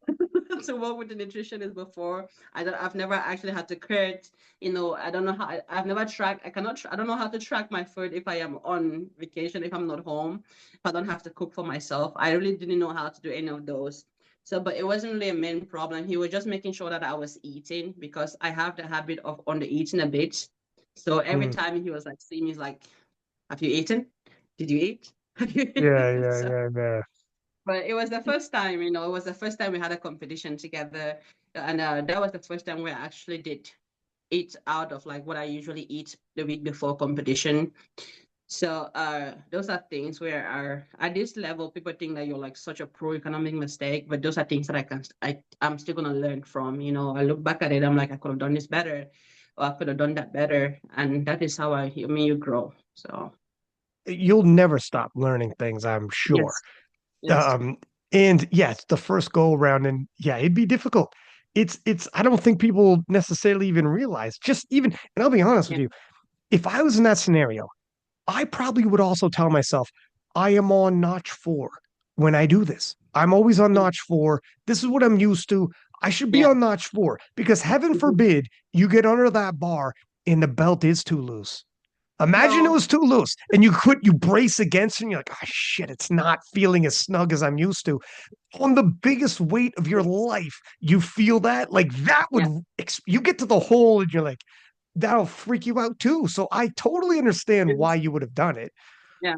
to work with the nutritionist before. I've never actually had to cut. I don't know how. I've never tracked. I cannot. I don't know how to track my food if I am on vacation. If I'm not home, if I don't have to cook for myself. I really didn't know how to do any of those. So, but it wasn't really a main problem. He was just making sure that I was eating because I have the habit of on the eating a bit. So every mm. time he was like, see me, he's like, have you eaten? Did you eat? Have you Yeah, eaten? yeah, yeah, yeah. But it was the first time, it was the first time we had a competition together. And that was the first time we actually did eat out of like what I usually eat the week before competition. So those are things where at this level people think that you're like such a pro, you cannot make mistake, but those are things that I'm still gonna learn from. I look back at it, I'm like I could have done this better, or I could have done that better, and that is how I mean you grow. So You'll never stop learning things, I'm sure. yes, yes, Um, and yeah, it's the first go around, and yeah, it'd be difficult. It's I don't think people necessarily even realize, just even, and I'll be honest with yeah, you, if I was in that scenario, I probably would also tell myself, I am on notch 4 when I do this. I'm always on mm, notch 4. This is what I'm used to. I should be yeah, on notch 4, because heaven mhm. forbid you get under that bar and the belt is too loose. Imagine it No, was too loose and you brace against it and you're like, oh shit, it's not feeling as snug as I'm used to. On the biggest weight of your yes, life, you feel that, like that yeah, would, you get to the hole and you're like, that'll freak you out too. So I totally understand why yes, you would have done it. yeah.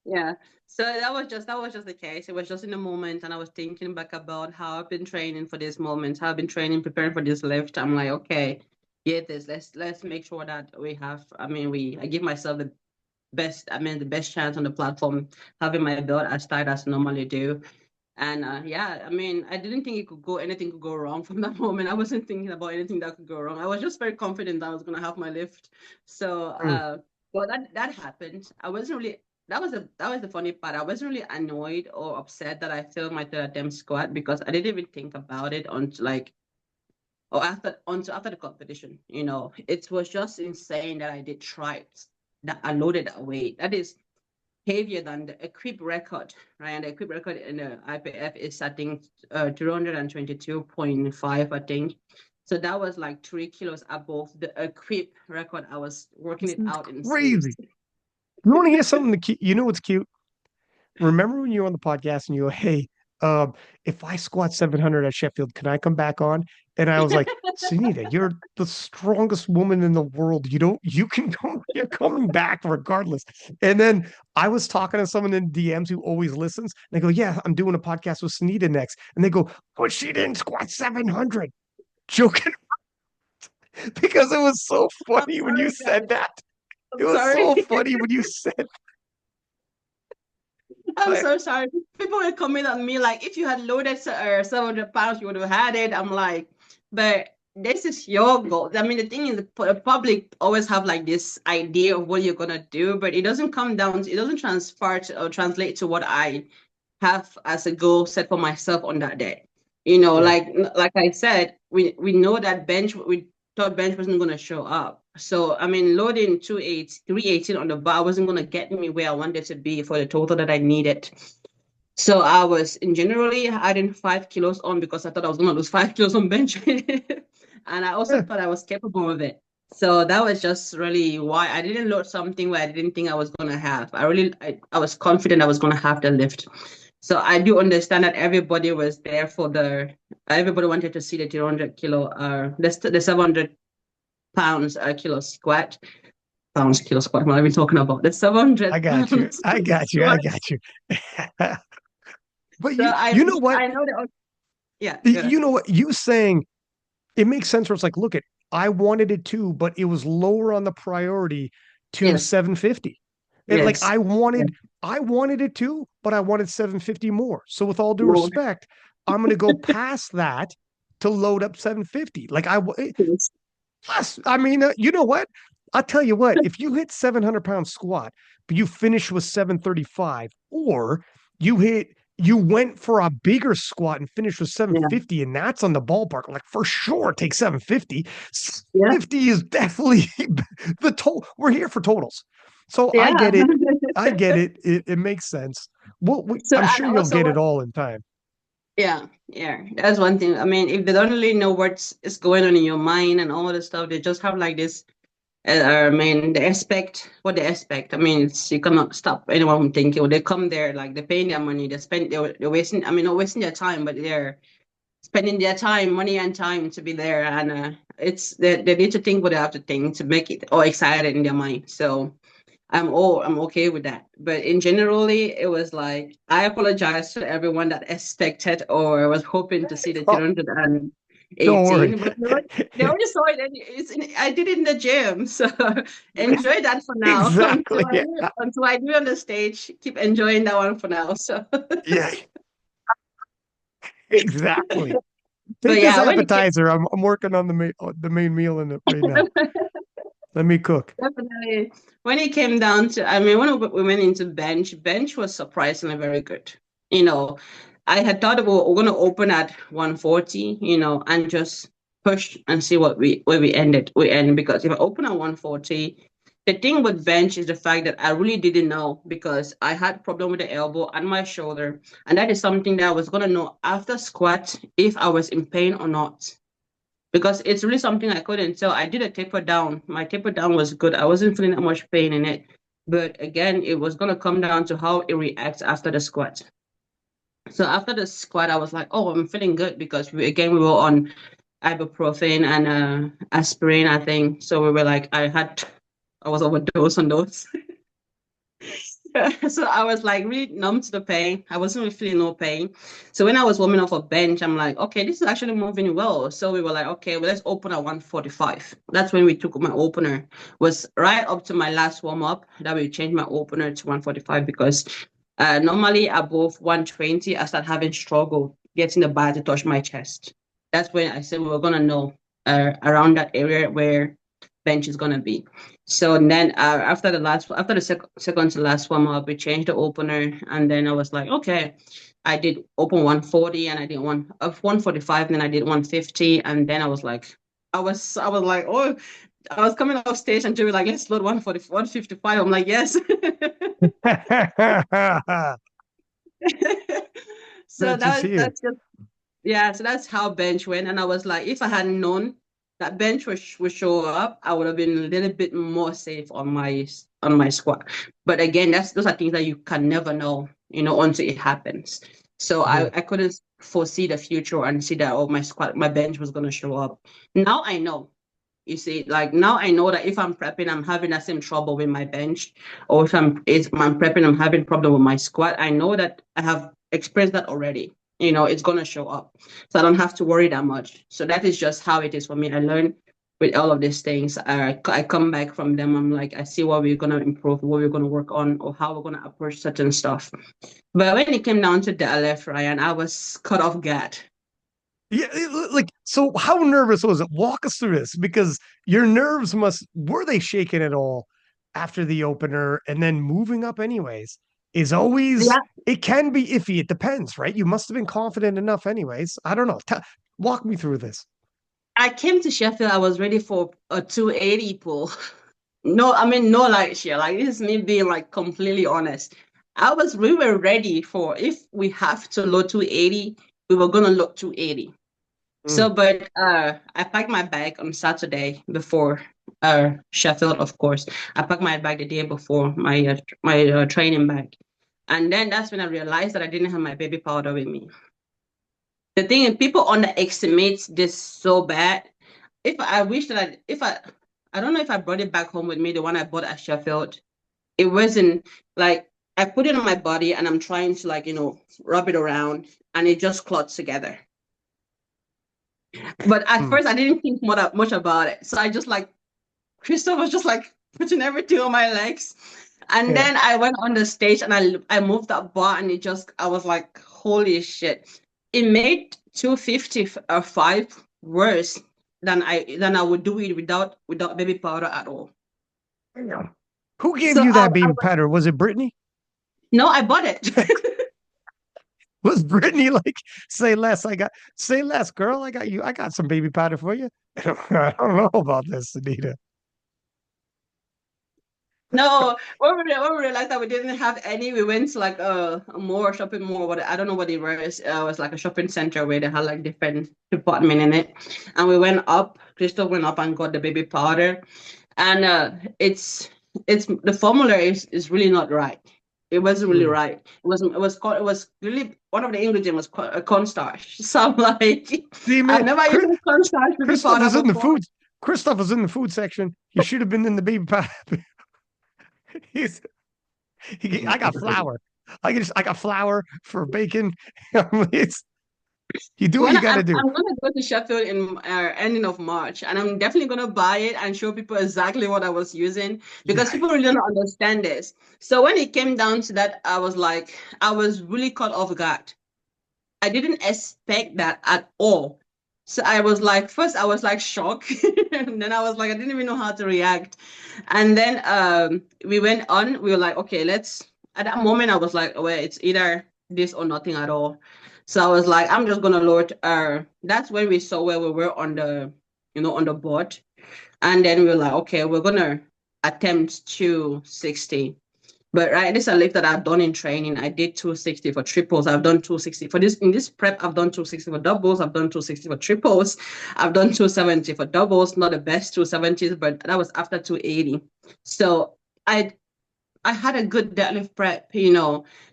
Yeah. So that was just the case. It was just in the moment, and I was thinking back about how I've been training for this moment, how I've been training, preparing for this lift. I'm like, okay, get this. Let's make sure that we have. I mean, I give myself the best. I mean, the best chance on the platform, having my belt as tight as I normally do. And yeah, I mean, I didn't think anything could go wrong from that moment. I wasn't thinking about anything that could go wrong. I was just very confident that I was gonna have my lift. So, Mm. well, that happened. I wasn't really. That was the funny part. I wasn't really annoyed or upset that I failed my third attempt squat because I didn't even think about it until like or after the competition. It was just insane that I did try it. That I loaded that weight. That is heavier than the equip record, right? And the equip record in the IPF is, I think, 222.5, I think. So that was like 3 kilos above the equip record. I was working This it is out in sleeves. crazy. You want to hear something cute? You know what's cute? Remember when you were on the podcast and you go, hey, um, if I squat 700 at Sheffield, can I come back on? And I was like, Sunita, you're the strongest woman in the world. You can come, you're coming back regardless. And then I was talking to someone in DMs who always listens. And they go, yeah, I'm doing a podcast with Sunita next. And they go, but she didn't squat 700. Joking, because it was so I'm funny when you sorry, said guys. that. It I'm was sorry. so funny when you said I'm that. so sorry. People will comment on me like, if you had loaded 700 pounds, you would have had it. I'm like, but this is your goal. I mean, the thing is, the public always have like this idea of what you're gonna do, but it doesn't come down to, it doesn't transfer to, or translate to what I have as a goal set for myself on that day. Yeah. Like I said, we know that we thought bench wasn't gonna show up. So I mean, loading 318 on the bar wasn't gonna get me where I wanted to be for the total that I needed. So I was in generally adding 5 kilos on because I thought I was gonna lose 5 kilos on bench, and I also Yeah. thought I was capable of it. So that was just really why I didn't load something where I didn't think I was gonna have. I was confident I was gonna have the lift. So I do understand that everybody wanted to see the 200 kilo, the 700 pounds kilo squat, pounds kilo squat. What am I even talking about? The I 700 got you. pounds I got you. I squat. got you. But So you know what? I know that. Yeah, You good. know what? You saying it makes sense where it's like, look at, I wanted it too, but it was lower on the priority to Yes, 750. It, like yes, yes. I wanted it too, but I wanted 750 more. So with all due More. respect, I'm going to go past that to load up 750. Yes, Plus, I mean, you know what? I'll tell you what, if you hit 700-pound squat, but you finish with 735, or you went for a bigger squat and finished with yeah, 750, and that's on the ballpark, like for sure, take 750. yeah, 50 is definitely the total. We're here for totals. So I yeah. get it. I get it. It makes sense. So I'm and sure you'll also get it all in time. yeah, yeah, that's one thing. I mean, if they don't really know what's is going on in your mind and all this stuff, they just have like this. I mean, what they expect. I mean, you cannot stop anyone from thinking. When they come there, like they're paying their money, they're wasting. I mean, not wasting their time, but they're spending their time, money and time to be there, and they need to think what they have to think to make it all excited in their mind. So I'm okay with that. But in generally, it was like I apologize to everyone that expected or was hoping to see the Oh, 300, and Don't worry. 18, but they already saw it. And I did it in the gym, so enjoy that for now Exactly. Yeah. until I do it on the stage. Keep enjoying that one for now. So, Yeah. Exactly. but Take this yeah, when it came, appetizer. I'm working on the main meal in it right now. Let me cook. definitely when it came down to, I mean, when we went into bench was surprisingly very good. You know, I had thought we're going to open at 140, and just push and see where we ended. We end because if I open at 140, the thing with bench is the fact that I really didn't know because I had problem with the elbow and my shoulder, and that is something that I was going to know after squat if I was in pain or not because it's really something I couldn't tell. I did a taper down. My taper down was good. I wasn't feeling that much pain in it. But again, it was going to come down to how it reacts after the squat. So after the squat, I was like, oh, I'm feeling good because we were on ibuprofen and aspirin, I think. So we were like, I was overdosed on those. So I was like really numb to the pain. I wasn't really feeling no pain. So when I was warming up a bench, I'm like, okay, this is actually moving well. So we were like, okay, well, let's open at 145. That's when we took my opener. Was right up to my last warm up that we changed my opener to 145 because normally above 120, I start having struggle getting the bar to touch my chest. That's when I said we were gonna know around that area where bench is gonna be. So then after the second to last warm up, we changed the opener, and then I was like, okay, I did open 140, and I did 145, and then I did 150, and then I was like, oh, I was coming off stage, and Joey was like, let's load 140, 155. I'm like, yes. So Bench is here. that's just yeah, so that's how bench went. And I was like, if I had known that bench would show up, I would have been a little bit more safe on my squat. But again, those are things that you can never know, until it happens. So Yeah. I couldn't foresee the future and see that my bench was gonna show up. Now I know. You see, like now I know that if I'm prepping, I'm having that same trouble with my bench, or if I'm prepping, I'm having problem with my squat. I know that I have experienced that already. It's gonna show up, so I don't have to worry that much. So that is just how it is for me. I learn with all of these things. I come back from them. I'm like, I see what we're gonna improve, what we're gonna work on, or how we're gonna approach certain stuff. But when it came down to the LF, Ryan, I was caught off guard. Yeah, like so how nervous was it? Walk us through this because your nerves were they shaking at all after the opener and then moving up anyways is always it can be iffy. It depends, right? You must have been confident enough anyways. I don't know. Walk me through this. I came to Sheffield, I was ready for a 280 pull. No, I mean, no, like, shit. Like, this is me being like completely honest. We were ready for if we have to load 280, we were gonna load 280. Mm. So, but I packed my bag on Saturday before Sheffield, of course. I packed my bag the day before my training bag, and then that's when I realized that I didn't have my baby powder with me. The thing is, people underestimate this so bad. If I wish that I don't know if I brought it back home with me, the one I bought at Sheffield. It wasn't like I put it on my body and I'm trying to like, rub it around and it just clots together. But at Mm. first I didn't think much about it. So I just like Christoph was just like putting everything on my legs. And Yeah. then I went on the stage and I moved that bar and I was like, holy shit. It made 255 worse than I would do it without baby powder at all. Yeah. Who gave So you that I baby powder? Was it Brittany? no, I bought it. Was Brittany like, say less, girl? I got some baby powder for you. I don't know about this, Anita. No, when we realized that we didn't have any, we went to like a more shopping mall. What I don't know what it was. It was like a shopping center where they had like different department in it, and we went up. Crystal went up and got the baby powder, and it's the formula is really not right. It wasn't really Mm. right. It was really one of the ingredients was cornstarch. So I'm like, See, I've man, never used cornstarch baby Christoph powder was in the before. food. Christoph was in the food section. You should have been in the baby powder. He's, I got flour. I got flour for bacon. It's, You do what When you I, got I'm to do. I'm gonna go to Sheffield in ending of March, and I'm definitely gonna buy it and show people exactly what I was using Yeah. because people really don't understand this. So when it came down to that, I was like, I was really caught off guard. I didn't expect that at all. So I was like, first I was like shocked, and then I was like, I didn't even know how to react. And then we went on. We were like, okay, let's. At that moment, I was like, oh, well, it's either this or nothing at all. So I was like, I'm just gonna load. That's when we saw where we were on the, on the board, and then we were like, okay, we're gonna attempt 260. But right, this is a lift that I've done in training. I did 260 for triples. I've done 260 for this in this prep. I've done 260 for doubles. I've done 260 for triples. I've done 270 for doubles. Not the best 270s, but that was after 280. So I had a good deadlift prep.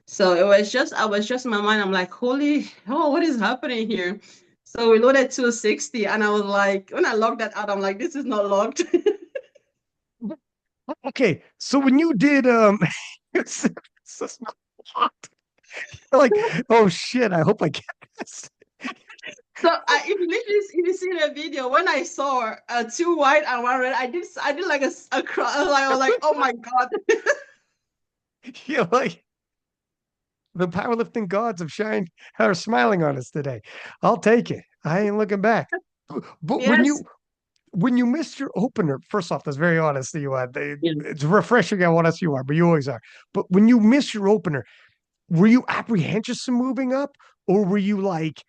So I was just in my mind. I'm like, holy hell, what is happening here? So we loaded 260, and I was like, when I logged that out, I'm like, this is not logged. Okay, so when you did it's just not what? Like, oh shit, I hope I get this. So if you see the video, when I saw two white and one red, I did like a cry. I was like, oh my god. Yeah, like the powerlifting gods have shined are smiling on us today. I'll take it. I ain't looking back. But Yes. when you missed your opener, first off, that's very honest that you are. Yeah. It's refreshing how honest you are, but you always are. But when you miss your opener, were you apprehensive to moving up, or were you like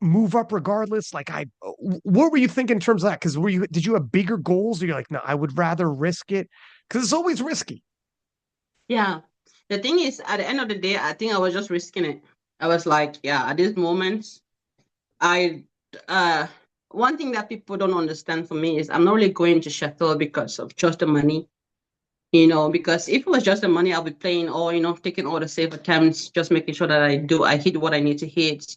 move up regardless? Like what were you thinking in terms of that? Because did you have bigger goals, or you're like, no, I would rather risk it because it's always risky. Yeah. The thing is, at the end of the day, I think I was just risking it. I was like, yeah, at this moment, I uh one thing that people don't understand for me is I'm not really going to Sheffield because of just the money. Because if it was just the money, I'll be playing or, taking all the safe attempts, just making sure that I hit what I need to hit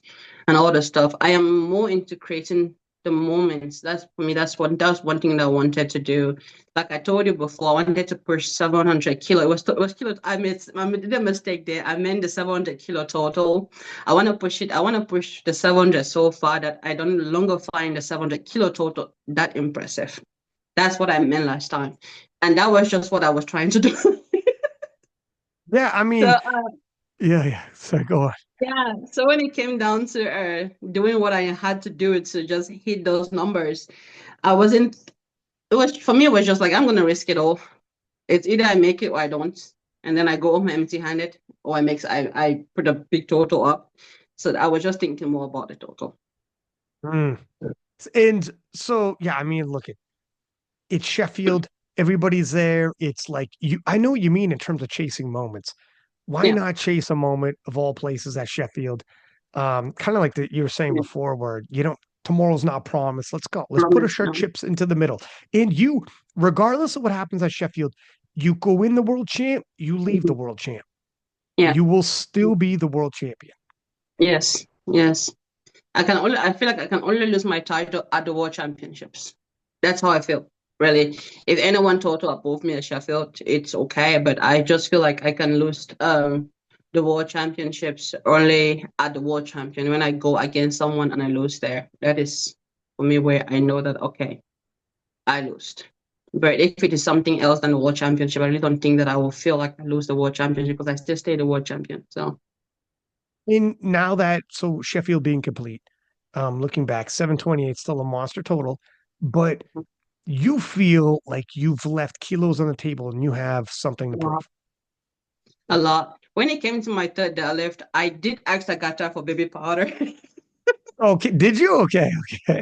and all the stuff. I am more into creating the moments. That's for me, that's one thing that I wanted to do. Like I told you before, I wanted to push 700 kilo. It was kilo. Did a mistake there. I meant the 700 kilo total. I want to push it. I want to push the 700 so far that I don't longer find the 700 kilo total that impressive. That's what I meant last time. And that was just what I was trying to do. Yeah, I So mean, yeah. So go on. yeah, so when it came down to doing what I had to do to just hit those numbers, I wasn't. It was for me. It was just like I'm gonna risk it all. It's either I make it or I don't, and then I go home empty-handed, or I put a big total up. So I was just thinking more about the total. Mm. And so, yeah, I mean, look, it's Sheffield. Everybody's there. It's like I know what you mean in terms of chasing moments. Why Yeah. not chase a moment of all places at Sheffield? Kind of like you were saying Yeah. before, where you don't, tomorrow's not promised. Let's go. Let's put Promise, our chips into the middle. And you, regardless of what happens at Sheffield, you go in the world champ, you leave the Mhm. world champ. Yeah. You will still be the world champion. Yes. Yes. I feel like I can only lose my title at the World Championships. That's how I feel, really. If anyone total above me at Sheffield, it's okay, but I just feel like I can lose the World Championships only at the World Champion when I go against someone and I lose there. That is for me where I know that okay, I lost. But if it is something else than the World Championship, I really don't think that I will feel like I lose the World Championship because I still stay the World Champion. So And now that, so Sheffield being complete, looking back, 728 still a monster total, but you feel like you've left kilos on the table and you have something to prove. a lot. When it came to my third deadlift, I did ask Agatha for baby powder. Okay, did you? Okay, okay.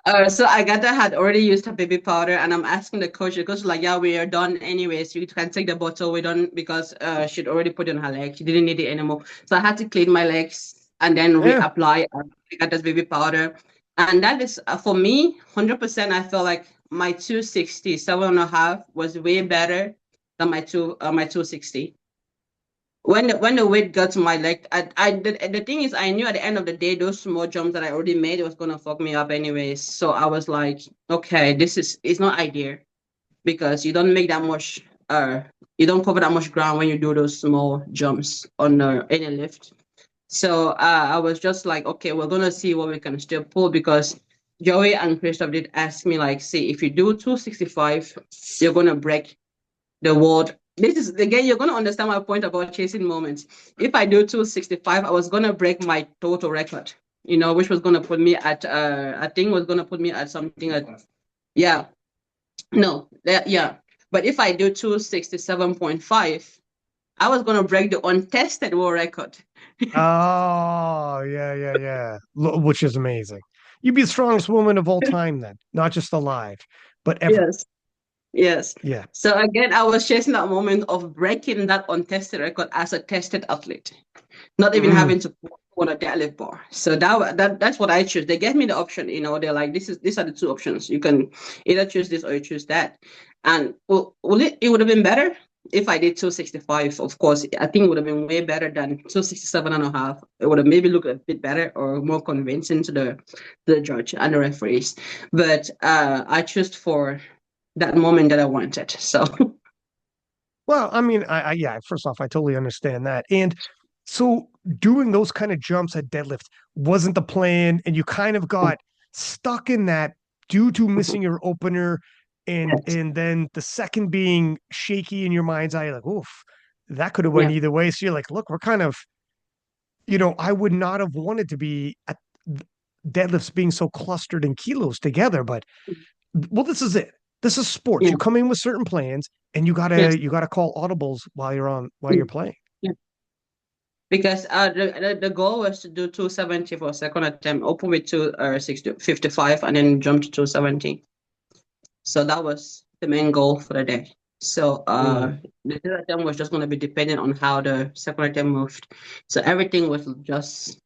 Yes. So Agatha had already used her baby powder, and I'm asking the coach like, yeah, we are done anyways. You can take the bottle. We're done because she'd already put it on her leg. She didn't need it anymore. So I had to clean my legs and then Yeah. reapply Agatha's baby powder. And that is, for me, 100%, I feel like my 260, 7.5 was way better than my 260. When the weight got to my leg, the thing is, I knew at the end of the day, those small jumps that I already made, it was gonna fuck me up anyways. So I was like, okay, it's not ideal because you don't make that much, you don't cover that much ground when you do those small jumps on any lift. So I was just like, okay, we're gonna see what we can still pull because Joey and Christoph did ask me like, see, if you do 265, you're gonna break the world. This is again, you're gonna understand my point about chasing moments. If I do 265, I was gonna break my total record, which was gonna put me at I think was gonna put me at something at yeah, no, yeah. But if I do 267.5, I was gonna break the untested world record. Oh, yeah, yeah, yeah. Which is amazing. You'd be the strongest woman of all time then, not just alive, but ever. Yes. Yes. Yeah. So again, I was chasing that moment of breaking that untested record as a tested athlete, not even Mm. having to put on a deadlift bar. So that's what I choose. They gave me the option. They're like, these are the two options. You can either choose this or you choose that. And it would have been better if I did 265. Of course, I think it would have been way better than 267 and a half. It would have maybe looked a bit better or more convincing to the judge and the referees. But I chose for that moment that I wanted. So Well, I mean, yeah, first off, I totally understand that. And so doing those kind of jumps at deadlift wasn't the plan, and you kind of got stuck in that due to missing your opener and yes, and then the second being shaky in your mind's eye, like, oof, that could have went yeah, either way. So you're like, look, we're kind of, I would not have wanted to be at deadlifts being so clustered in kilos together, but well, this is it. This is sports. yeah, You come in with certain plans and you yes, gotta you gotta call audibles while you're playing. yeah. Because the goal was to do 270 for a second attempt, open with 255, and then jump to 270. So that was the main goal for the day. So Mm. the third attempt was just going to be dependent on how the second attempt moved. So everything was just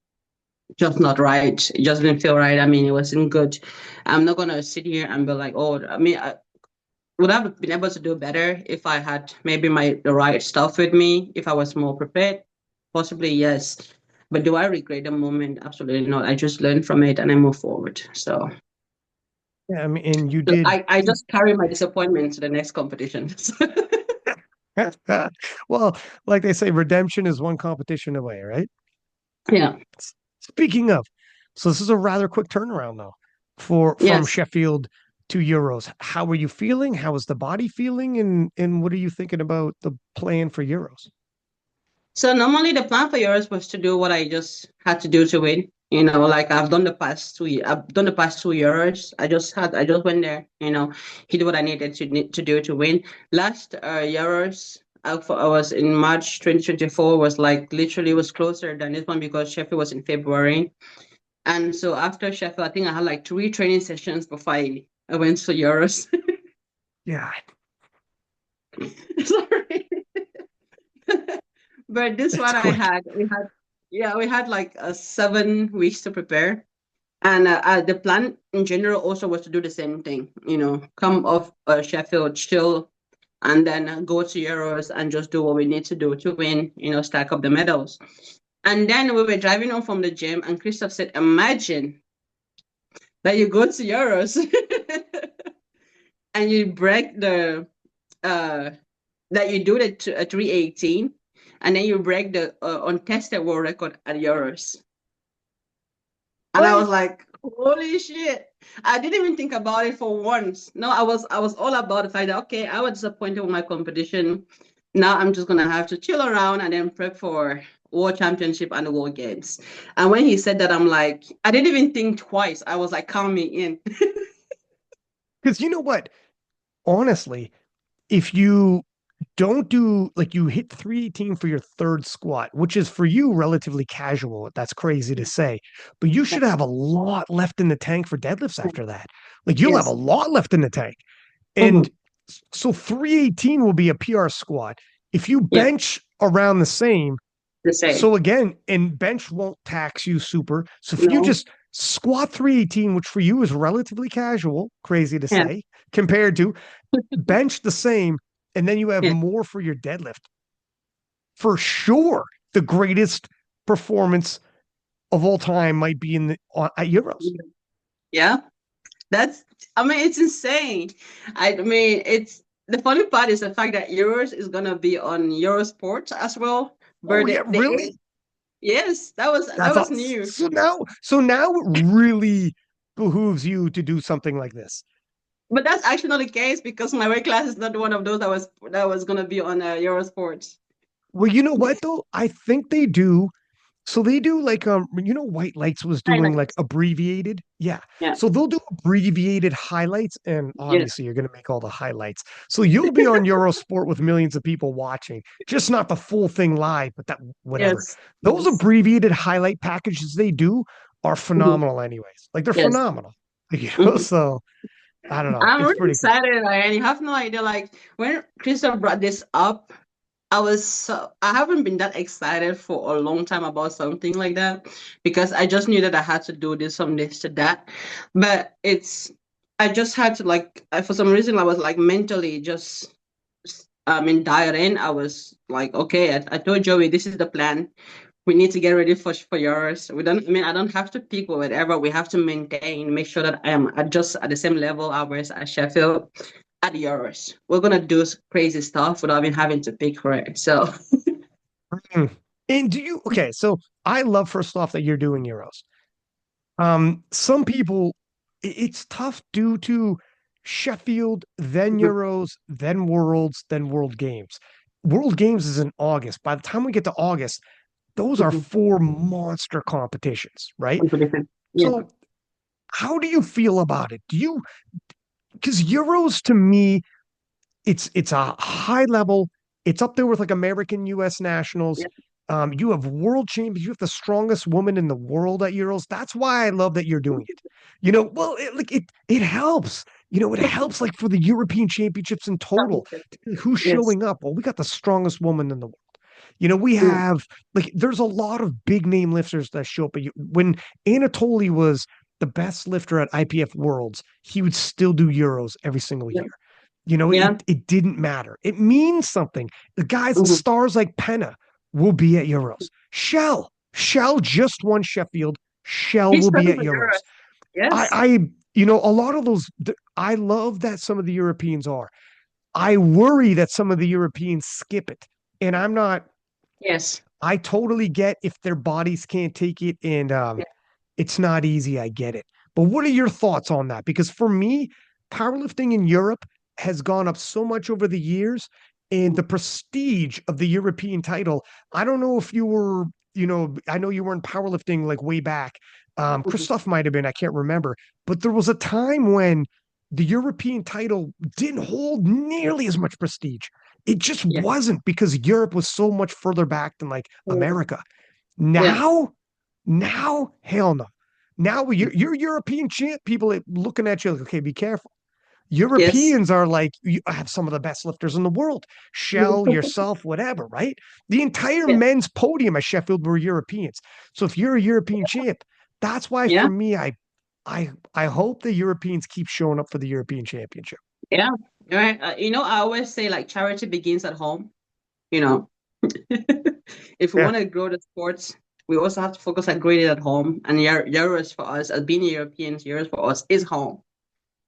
not right. It just didn't feel right. I mean, it wasn't good. I'm not gonna sit here and be like, oh, I mean, would I have been able to do better if I had maybe the right stuff with me, if I was more prepared? Possibly, yes. But do I regret the moment? Absolutely not. I just learned from it and I move forward. So, Yeah, I mean, and you so did. I just carry my disappointment to the next competition. Well, like they say, redemption is one competition away, right? Yeah. Speaking of, so this is a rather quick turnaround though, for from Yes. Sheffield to Euros. How are you feeling? How is the body feeling? And what are you thinking about the plan for Euros? So normally the plan for yours was to do what I just had to do to win. Like I've done the past 2 years. I've done the past 2 years. I just went there. He did what I needed to do to win. Last Euros, I was in March 2024. Was like literally was closer than this one because Sheffield was in February. And so after Sheffield, I think I had like 3 training sessions before I went to Euros. Yeah. Sorry. But this It's one quick. we had like 7 weeks to prepare. And the plan in general also was to do the same thing, come off Sheffield, chill, and then go to Euros and just do what we need to do to win, stack up the medals. And then we were driving home from the gym, and Christoph said, imagine that you go to Euros and you break uh, that you do the 318 and then you break the untested world record at Euros. And I What? was like, holy shit. I didn't even think about it for once. No, I was all about the fact that okay, I was disappointed with my competition. Now I'm just gonna have to chill around and then prep for World Championship and the World Games. And when he said that, I'm like, I didn't even think twice. I was like, count me in. Because you know what? Honestly, if you don't do like you hit 318 for your third squat, which is for you relatively casual. That's crazy to say, but you should have a lot left in the tank for deadlifts after that. Like you'll have a Yes. lot left in the tank. And Mhm. so 318 will be a PR squat. If you Yeah, bench around the same, the same. so again, and bench won't tax you super. So if you No. just squat 318, which for you is relatively casual, crazy to Yeah. say, compared to bench the same, and then you have Yeah. more for your deadlift, for sure the greatest performance of all time might be in the at Euros. Yeah. That's, I mean, it's insane. I mean, it's the funny part is the fact that Euros is gonna be on Eurosport as well. Oh But yeah, really? Yes, that That's was all. new. So now it really behooves you to do something like this. But that's actually not the case because my weight class is not one of those that was gonna be on Eurosport. Well, you know what though? I think they do. So they do like White Lights was doing like Highlights. abbreviated. Yeah. Yeah. So they'll do abbreviated highlights and Yes. obviously you're going to make all the highlights. So you'll be on Eurosport with millions of people watching, just not the full thing live, but that whatever. Yes. Those Yes. abbreviated highlight packages they do are Mhm. phenomenal anyways. Like they're Yes. phenomenal. Mhm. So I don't know. I'm It's really pretty cool. excited, and you have no idea. Like when Crystal brought this up, I haven't been that excited for a long time about something like that because I just knew that I had to do this from this to that. But I just had to like, for some reason, I was like mentally just, in dialed in. I was like, okay, I told Joey, this is the plan. We need to get ready for yours. I don't have to pick or whatever. We have to maintain, make sure that I am just at the same level hours as Sheffield at yours. We're gonna do crazy stuff without even having to pick for it. So Mm. And do you okay? So I love first off that you're doing Euros. Some people, it's tough due to Sheffield, then mhm, Euros, then Worlds, then World Games. World Games is in August. By the time we get to August, those are mhm, four monster competitions, right? competition. Yeah. So, how do you feel about it? Do you, because Euros to me, it's a high level. It's up there with like American U.S. nationals. Yeah. You have world champions. You have the strongest woman in the world at Euros. That's why I love that you're doing it. Well, it helps. It helps like for the European Championships in total. Championship. Who's Yes. showing up? Well, we got the strongest woman in the world. We Mm. have like there's a lot of big name lifters that show up. When Anatoly was the best lifter at IPF Worlds, he would still do Euros every single Yeah. year. Yeah. It didn't matter. It means something. The guys, Mhm. stars like Penna will be at Euros. Shell just won Sheffield. Shell He's will be starting at for Euros. Euros. Yes. I a lot of those. I love that some of the Europeans are. I worry that some of the Europeans skip it, and I'm not. Yes. I totally get if their bodies can't take it, and Yeah. it's not easy. I get it. But what are your thoughts on that? Because for me, powerlifting in Europe has gone up so much over the years, and Mm. the prestige of the European title. I don't know if you were, I know you weren't powerlifting like way back. Mhm. Christoph might have been, I can't remember. But there was a time when the European title didn't hold nearly as much prestige. It just Yeah. wasn't because Europe was so much further back than like Mm. America. Yeah. Now, hell no. Now you're European champ. People are looking at you like, okay, be careful. Yes. Europeans are like, you have some of the best lifters in the world. Shell, yourself, whatever, right? The entire Yeah. men's podium at Sheffield were Europeans. So if you're a European champ, that's why for Yeah. me, I hope the Europeans keep showing up for the European Championship. Yeah. Right. I always say like charity begins at home. You know, if we Yeah. want to grow the sports, we also have to focus on growing it at home. And Euros for us, as being Europeans, Euros for us is home.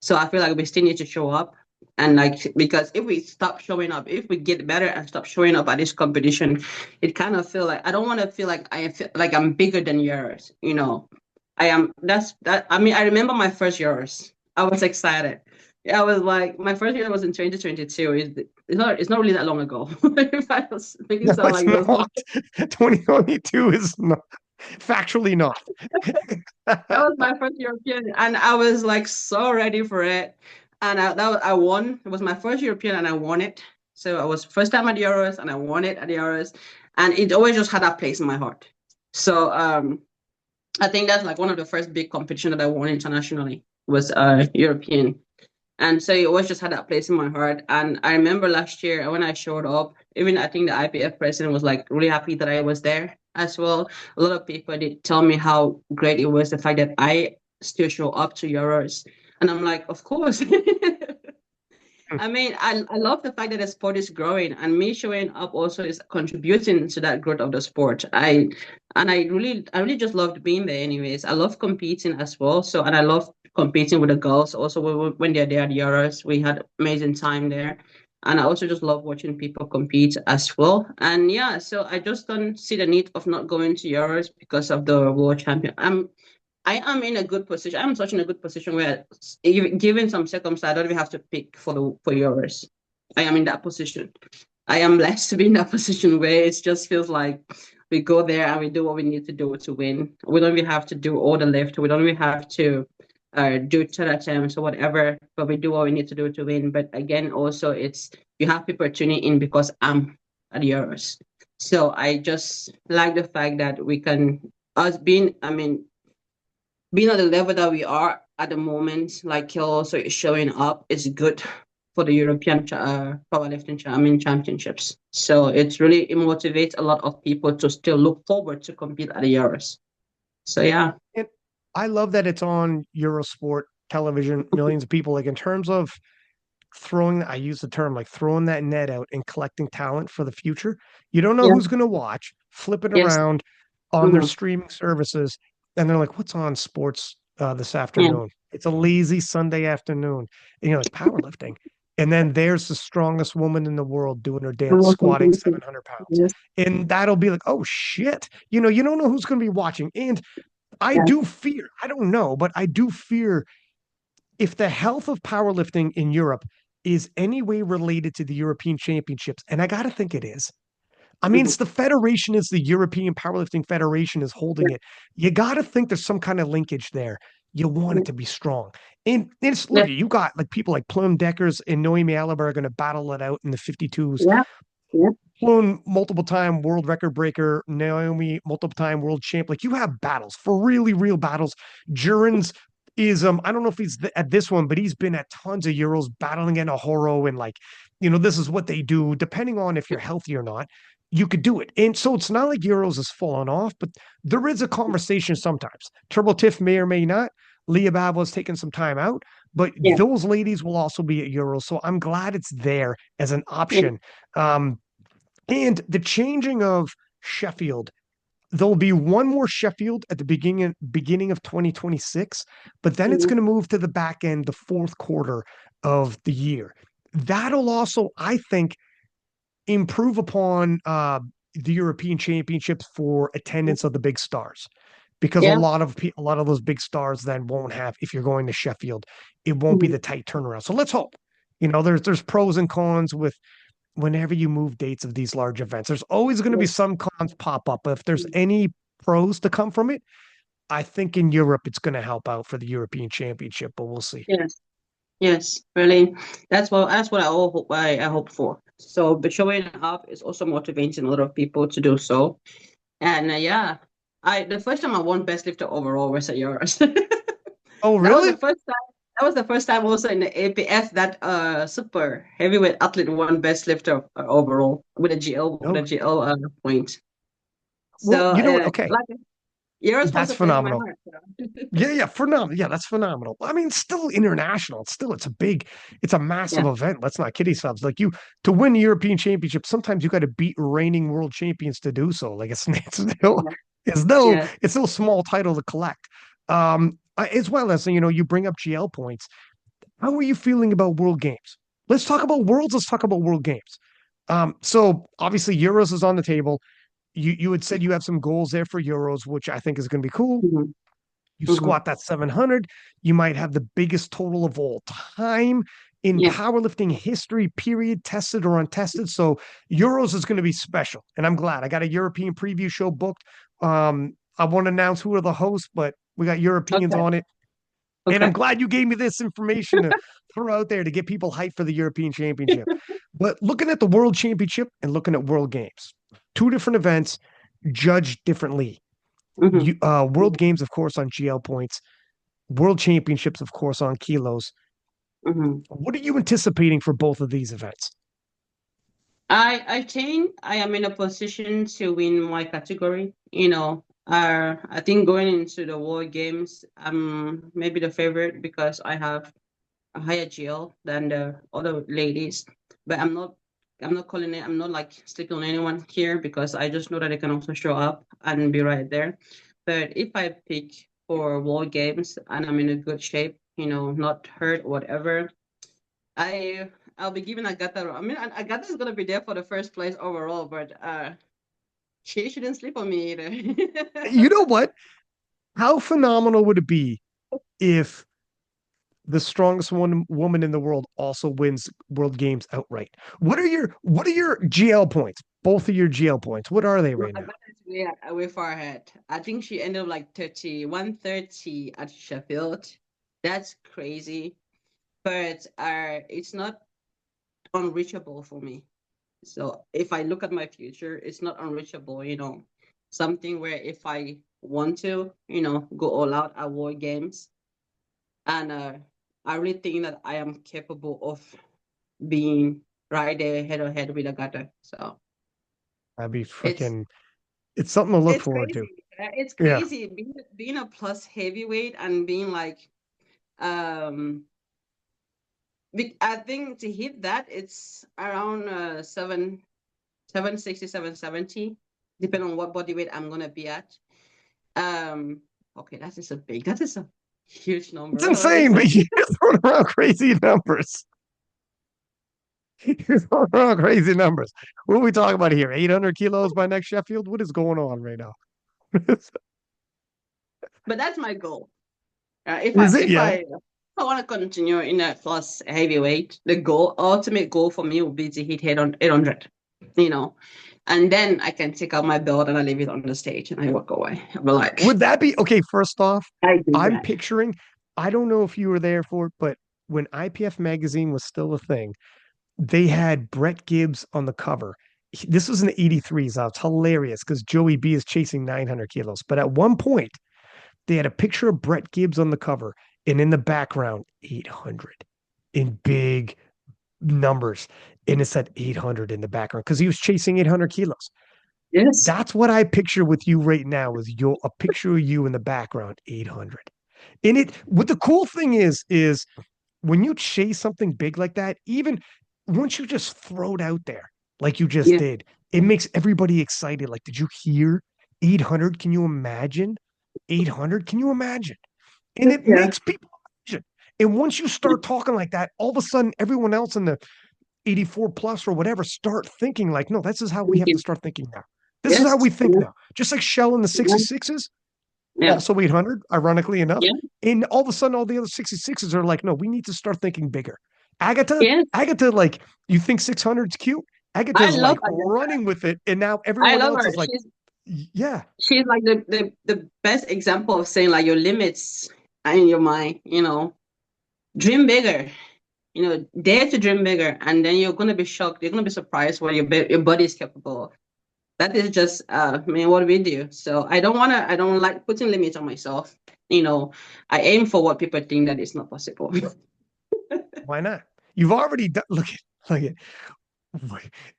So I feel like we still need to show up. And like, because if we stop showing up, if we get better and stop showing up at this competition, it kind of feel like I don't want to feel like I feel like I'm bigger than yours. I am. That's that. I mean, I remember my first years. I was excited. I was like, my first year was in 2022. It's not really that long ago. If I was making No, sound it's like it was long. not. 2022 is not factually not. That was my first European, and I was like so ready for it. And I won. It was my first European, and I won it. So I was first time at the Euros, and I won it at the Euros, and it always just had that place in my heart. So I think that's like one of the first big competition that I won internationally was European. And so it always just had that place in my heart. And I remember last year when I showed up, even I think the IPF president was like really happy that I was there as well. A lot of people did tell me how great it was the fact that I still show up to Euros. And I'm like, of course. I mean, I love the fact that the sport is growing and me showing up also is contributing to that growth of the sport. I really just loved being there anyways. I love competing as well. So, and I love competing with the girls also when they're there at the Euros. We had amazing time there. And I also just love watching people compete as well. And yeah, so I just don't see the need of not going to Euros because of the world champion. I am in a good position. I'm such in a good position where, even given some circumstance, I don't even have to pick for Euros. I am in that position. I am blessed to be in that position where it just feels like we go there and we do what we need to do to win. We don't even have to do all the lift. We don't even have to do 10 attempts or whatever, but we do what we need to do to win. But again, also it's you have people tuning in because I'm at Euros. So I just like the fact that we can us being I mean being at the level that we are at the moment, like Kill also is showing up, is good for the European powerlifting championships. So it's really it motivates a lot of people to still look forward to compete at the Euros. So yeah. And I love that it's on Eurosport television, millions of people. Like in terms of throwing, I use the term like throwing that net out and collecting talent for the future. You don't know Yeah. who's going to watch, flip it Yes. around on their Hmm. streaming services, and they're like, what's on sports this Yeah. afternoon? It's a lazy Sunday afternoon. And you're like, powerlifting. And then there's the strongest woman in the world doing her dance, squatting 700 pounds. Yes. And that'll be like, oh shit. You don't know who's going to be watching. And I Yeah. do fear, I don't know, but I do fear if the health of powerlifting in Europe is any way related to the European Championships, and I got to think it is. I mean, Hmm. it's the federation, is the European Powerlifting Federation is holding it. You got to think there's some kind of linkage there. You want it to be strong. And it's Yeah. look, you got like people like Plum Deckers and Noemi Alaba are going to battle it out in the 52s. Yeah. Yeah. Plum, multiple time world record breaker, Naomi, multiple time world champ. Like you have battles for really real battles. Jurens is I don't know if he's at this one, but he's been at tons of Euros battling in a horo and like, this is what they do. Depending on if you're healthy or not, you could do it. And so it's not like Euros is falling off, but there is a conversation sometimes. Turbo Tiff may or may not. Leah Bab was taking some time out, but Yeah. those ladies will also be at Euros. So I'm glad it's there as an Yeah. option. And the changing of Sheffield, there'll be one more Sheffield at the beginning of 2026, but then it's Mhm. going to move to the back end, the fourth quarter of the year. That'll also, I think, improve upon the European Championships for attendance of the big stars, because Yeah. a lot of those big stars then won't have. If you're going to Sheffield, it won't be Mhm. the tight turnaround. So let's hope. There's pros and cons with whenever you move dates of these large events. There's always going to be Yes. some cons pop up, but if there's any pros to come from it, I think in Europe it's going to help out for the European Championship, but we'll see. Yes. Yes, really. That's what I hope for. So, but showing up is also motivating a lot of people to do so. And yeah, I the first time I won best lifter overall was at yours. Oh, That was the really? first time. That was the first time also in the APF that super heavyweight athlete won best lifter overall with a No. GL point. Well, So you know what? Okay, like yours was that's a place in my phenomenal. heart. So. Yeah, phenomenal. Yeah, that's phenomenal. I mean, still international. It's a Yeah. massive event. Let's not kid ourselves. Like to win the European Championship, sometimes you got to beat reigning world champions to do so. Like Yeah. Yeah. it's still a small title to collect. As well as you bring up GL points. How are you feeling about World Games? Let's talk about Worlds. Let's talk about World Games. So obviously Euros is on the table. You had said you have some goals there for Euros, which I think is going to be cool. Hmm. You Hmm. squat that 700, you might have the biggest total of all time in Yeah. powerlifting history, period, tested or untested. So Euros is going to be special. And I'm glad I got a European preview show booked. I won't announce who are the hosts, but we got Europeans Okay. on it. And I'm Okay. glad you gave me this information to throw out there to get people hyped for the European Championship. But looking at the World Championship and looking at World Games, two different events judged differently. Hmm. World Games, of course, on GL points. World Championships, of course, on kilos. Hmm. What are you anticipating for both of these events? I think I am in a position to win my category. I think going into the World Games, I'm maybe the favorite because I have a higher GL than the other ladies. But I'm not calling it. I'm not like sleeping on anyone here because I just know that they can also show up and be right there. But if I pick for World Games and I'm in a good shape, not hurt, whatever, I'll be giving Agatha. I mean, Agatha's gonna be there for the first place overall, but she shouldn't sleep on me either. You know what? How phenomenal would it be if the strongest woman in the world also wins world games outright? What are your GL points? Both of your GL points. What are they No, right now? Agatha's way far ahead. I think she ended up like 130 at Sheffield. That's crazy, but it's not unreachable for me. So if I look at my future, it's not unreachable, something where if I want to, go all out at war games. And I really think that I am capable of being right there head to head with Agatha. So That'd be it's freaking. It's something to look it's forward to. crazy. It's Yeah. crazy being a plus heavyweight and being like um I think to hit that it's around 760, 770, depending on what body weight I'm gonna be at. Um, okay, that is a huge It's number. Hold on, insane, it's a but you're throwing around crazy numbers. You're throwing around crazy numbers. What are we talking about here? 800 kilos by next Sheffield? What is going on right now? but that's my goal. If I Is it? if Yeah. I if I want to continue in that plus heavyweight, the ultimate goal for me would be to hit head on 800, you know, and then I can take out my belt and I leave it on the stage and I walk away. I'll be like, Would that be okay? First off, I did I'm that. picturing, I don't know if you were there for it, but when IPF magazine was still a thing, they had Brett Gibbs on the cover. This was in the 83s. Now it's hilarious because Joey B is chasing 900 kilos. But at one point, they had a picture of Brett Gibbs on the cover, and in the background, 800 in big numbers. And it said 800 in the background because he was chasing 800 kilos. Yes. That's what I picture with you right now is a picture of you in the background, 800. And what the cool thing is when you chase something big like that, even once you just throw it out there, like you just Yeah. did, it makes everybody excited. Like, did you hear 800? Can you imagine? 800? Can you imagine? And it Yeah. makes people imagine. And once you start talking like that, all of a sudden, everyone else in the 84 plus or whatever start thinking like, no, this is how we Thank have to you. start thinking now. This is how Yes. we think Yeah. now. Just like Shell in the Yeah. 66s, Yeah. also 800, ironically enough. Yeah. And all of a sudden, all the other 66s are like, no, we need to start thinking bigger. Agatha, Yes. Agatha, like, you think 600 is cute? I Agatha's love like Agatha. running with it. And now I everyone love else her. is like, yeah, She's like the best example of saying like your limits are in your mind, dream bigger, dare to dream bigger, and then you're gonna be shocked, you're gonna be surprised what your body is capable of. That is just I mean what we do. So I don't like putting limits on myself. I aim for what people think that is not possible. why not? You've already done, look at,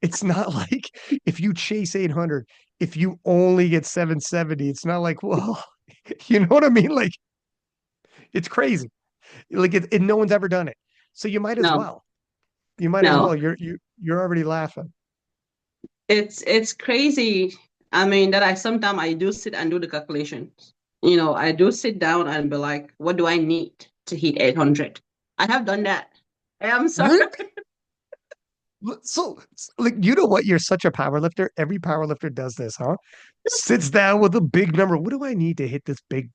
it's not like if you chase 800, if you only get 770, it's not like, well, you know what I mean? Like, it's crazy. Like, no one's ever done it. So you might as No, well. You might as no. well. You're already laughing. It's crazy. I mean that I sometimes I do sit and do the calculations. I do sit down and be like, what do I need to hit 800? I have done that. I am sorry. Really? So, like, you know what? You're such a power lifter. Every power lifter does this, huh? Sits down with a big number. What do I need to hit this big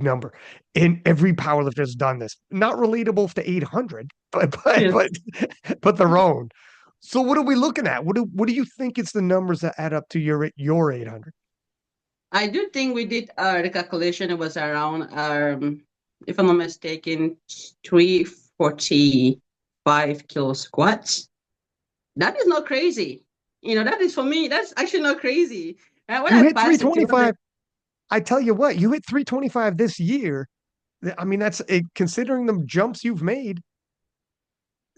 number? And every power lifter has done this. Not relatable to 800, but but Yes. but but their own. So what are we looking at? What do you think it's the numbers that add up to your 800? I do think we did the calculation. It was around if I'm not mistaken, 345 kilo squats. That is not crazy. That is for me, that's actually not crazy. And when You I hit passed it, 325. I tell you what, you hit 325 this year. I mean, considering the jumps you've made.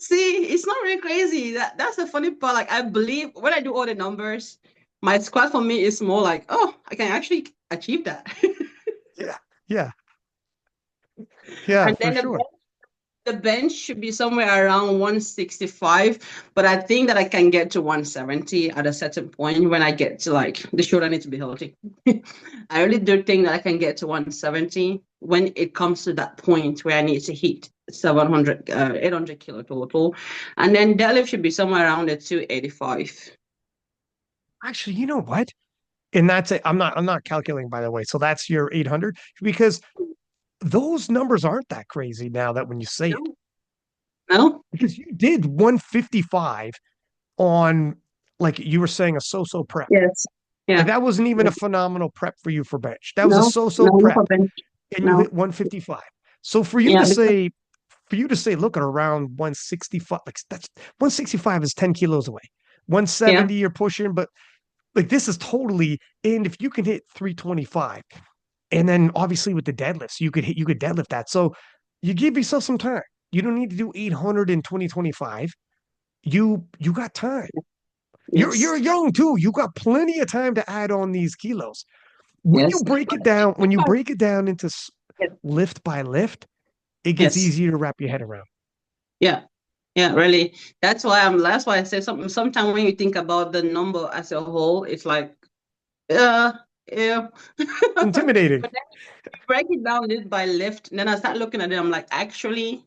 see, it's not really crazy. That's the funny part. Like I believe when I do all the numbers, my squat for me is more like, oh, I can actually achieve that. Yeah, yeah, yeah, And for then the sure. bench, the bench should be somewhere around 165, but I think that I can get to 170 at a certain point when I get to like the shoulder needs to be healthy. I really do think that I can get to 170 when it comes to that point where I need to hit 700, 800 kilo total. And then deadlift should be somewhere around the 285. Actually, you know what? And that's it. I'm not calculating, by the way. So that's your 800, because those numbers aren't that crazy now that when you say it, No, no, because you did 155 on, like you were saying, a so-so prep. yes, Like yeah, that wasn't even a phenomenal prep for you for bench. That was a no, so-so no, no for prep, bench, and you no, hit 155. So yeah, because for you to say, look at around 165, like that's 165 is 10 kilos away. yeah, 170 you're pushing, but like this is totally, and if you can hit 325, and then obviously with the deadlifts, you could deadlift that. So you give yourself some time. You don't need to do 800 in 2025. You got time. You're yes, young too. You got plenty of time to add on these kilos. yes, When you break it down into yes, lift by lift, it gets yes. easier to wrap your head around. Yeah, yeah, really. That's why I say something. Sometimes when you think about the number as a whole, it's like, uh, yeah. Intimidating. But then you break it down lift by lift, and then I start looking at it, I'm like, actually,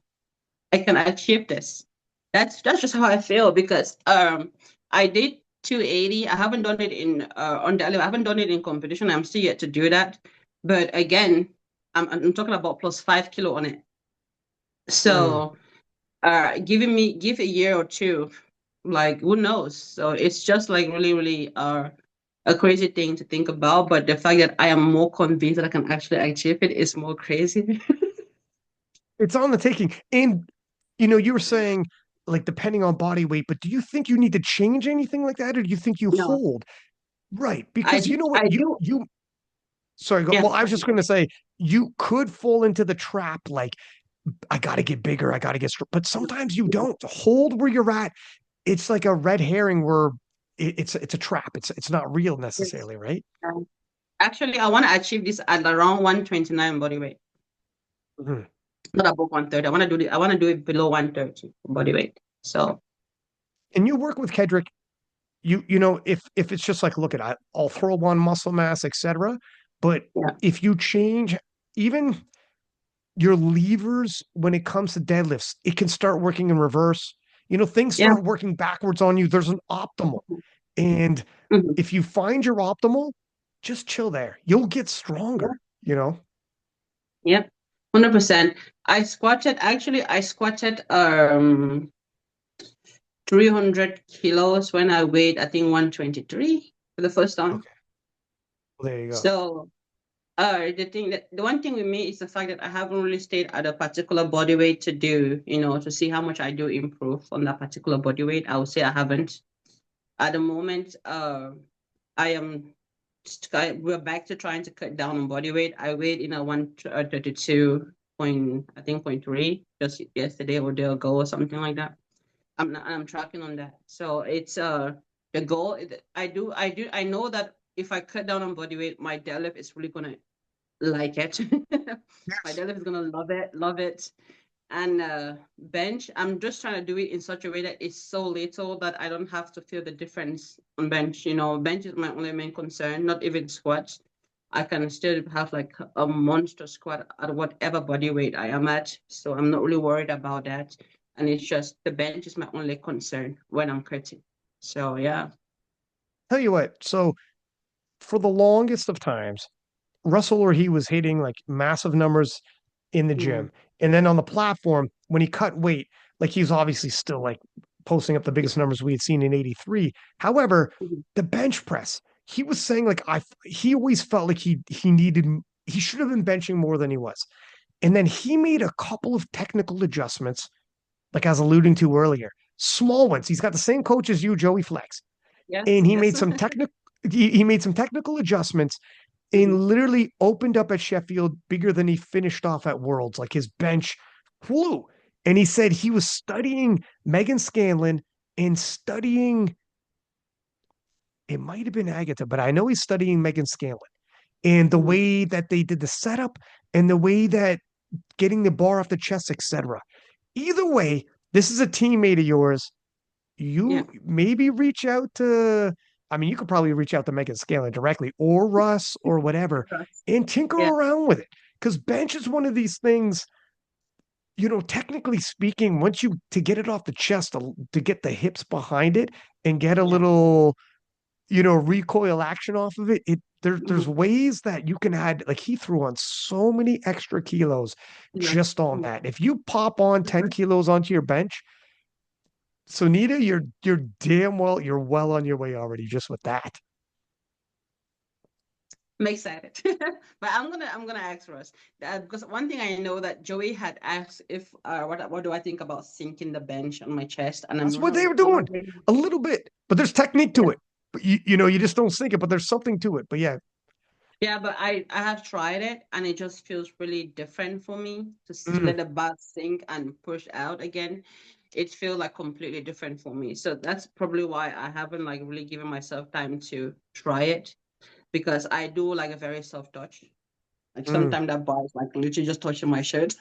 I can achieve this. That's just how I feel because I did 280. I haven't done it in on the level. I haven't done it in competition. I'm still yet to do that. But again, I'm talking about plus 5 kilo on it. Mm. So give a year or two, like who knows? So it's just like really, really a crazy thing to think about. But the fact that I am more convinced that I can actually achieve it is more crazy. It's on the taking. And you were saying like depending on body weight, but do you think you need to change anything like that, or do you think you No, hold? Right. Because you know what? I do. You sorry, Yeah, well, I was just gonna say you could fall into the trap like I gotta get bigger, I gotta get but sometimes you don't. Hold where you're at. It's like a red herring where it's a trap. It's not real yes. necessarily, right? Actually, I want to achieve this at around 129 body weight, Mhm. not above 130. I want to do it below 130 body weight. So And you work with Kedrick, you know, if it's just like, look at I'll throw on muscle mass, etc. But yeah, if you change even your levers when it comes to deadlifts, it can start working in reverse. Things yeah. start working backwards on you. There's an optimal. And Mhm. if you find your optimal, just chill there. You'll get Yeah, stronger, you know? yeah, 100%. I squatted 300 kilos when I weighed, I think, 123 for the first time. Okay. Well, there you go. So, the one thing with me is the fact that I haven't really stayed at a particular body weight to do, to see how much I do improve on that particular body weight. I would say I haven't. At the moment, I am, we're back to trying to cut down on body weight. I weighed in a 132 point, I think, point three just yesterday or day ago or something like that. I'm tracking on that. So it's the goal. I know that if I cut down on body weight, my deadlift is really gonna like it. My Yes. deadlift is gonna love it. And bench, I'm just trying to do it in such a way that it's so little that I don't have to feel the difference on bench. Bench is my only main concern, not even squats. I can still have like a monster squat at whatever body weight I am at. So I'm not really worried about that. And it's just the bench is my only concern when I'm cutting. So yeah. Tell you what, so for the longest of times, Russell or he was hitting like massive numbers in the Mm-hmm. gym. And then on the platform, when he cut weight, like he was obviously still like posting up the biggest numbers we had seen in 83. However, the bench press, he was saying like he always felt like he should have been benching more than he was. And then he made a couple of technical adjustments, like I was alluding to earlier, small ones. He's got the same coach as you, Joey Flex, Yes, and yes. he made some technical adjustments Mhm. and literally opened up at Sheffield bigger than he finished off at Worlds. Like his bench flew. And he said he was studying Megan Scanlon and studying, it might have been Agatha, but I know he's studying Megan Scanlon and the Mhm. way that they did the setup and the way that getting the bar off the chest, etc. Either way, this is a teammate of yours. Yeah. You maybe reach out to, I mean, you could probably reach out to Megan Scaler directly or Russ or whatever Trust. and tinker Yeah. around with it. Because bench is one of these things, technically speaking, once you to get it off the chest, to get the hips behind it and get a Yeah. little, recoil action off of it, there's Mhm. ways that you can add, like he threw on so many extra kilos Yeah. just on Mhm. that. If you pop on 10 Mhm. kilos onto your bench, Sonita, you're well on your way already just with that. I'm excited. But I'm gonna ask Russ because one thing I know that Joey had asked if what do I think about sinking the bench on my chest, and That's I'm what not they were I'm doing not really. a little bit, but there's technique Yeah. to it. But you just don't sink it, but there's something to it. But yeah. Yeah, but I have tried it and it just feels really different for me to Mm, let the bar sink and push out again. It feels like completely different for me. So that's probably why I haven't like really given myself time to try it because I do like a very soft touch. Like mm. sometimes that bar is like literally just touching my shirt.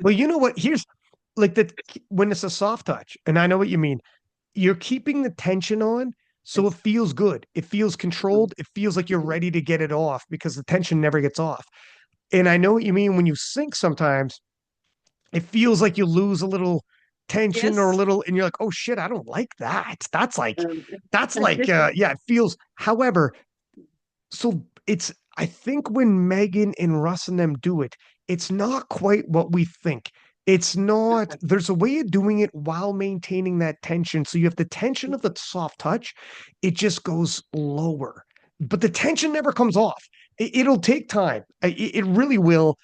Well, you know what? Here's like the when it's a soft touch, and I know what you mean. You're keeping the tension on, so it Yes. feels good. It feels Mhm. controlled. It feels like you're Mhm. ready to get it off because the tension never gets off. And I know what you mean when you sink sometimes, it feels like you lose a little tension or a Yes. little, and you're like, oh shit, I don't like that. Um, Yeah, it feels, however, so it's, I think when Megan and Russ and them do it, it's not quite what we think. It's not, okay. there's a way of doing it while maintaining that tension. So you have the tension of the soft touch, it just goes lower, but the tension never comes off. It'll take time. It really will.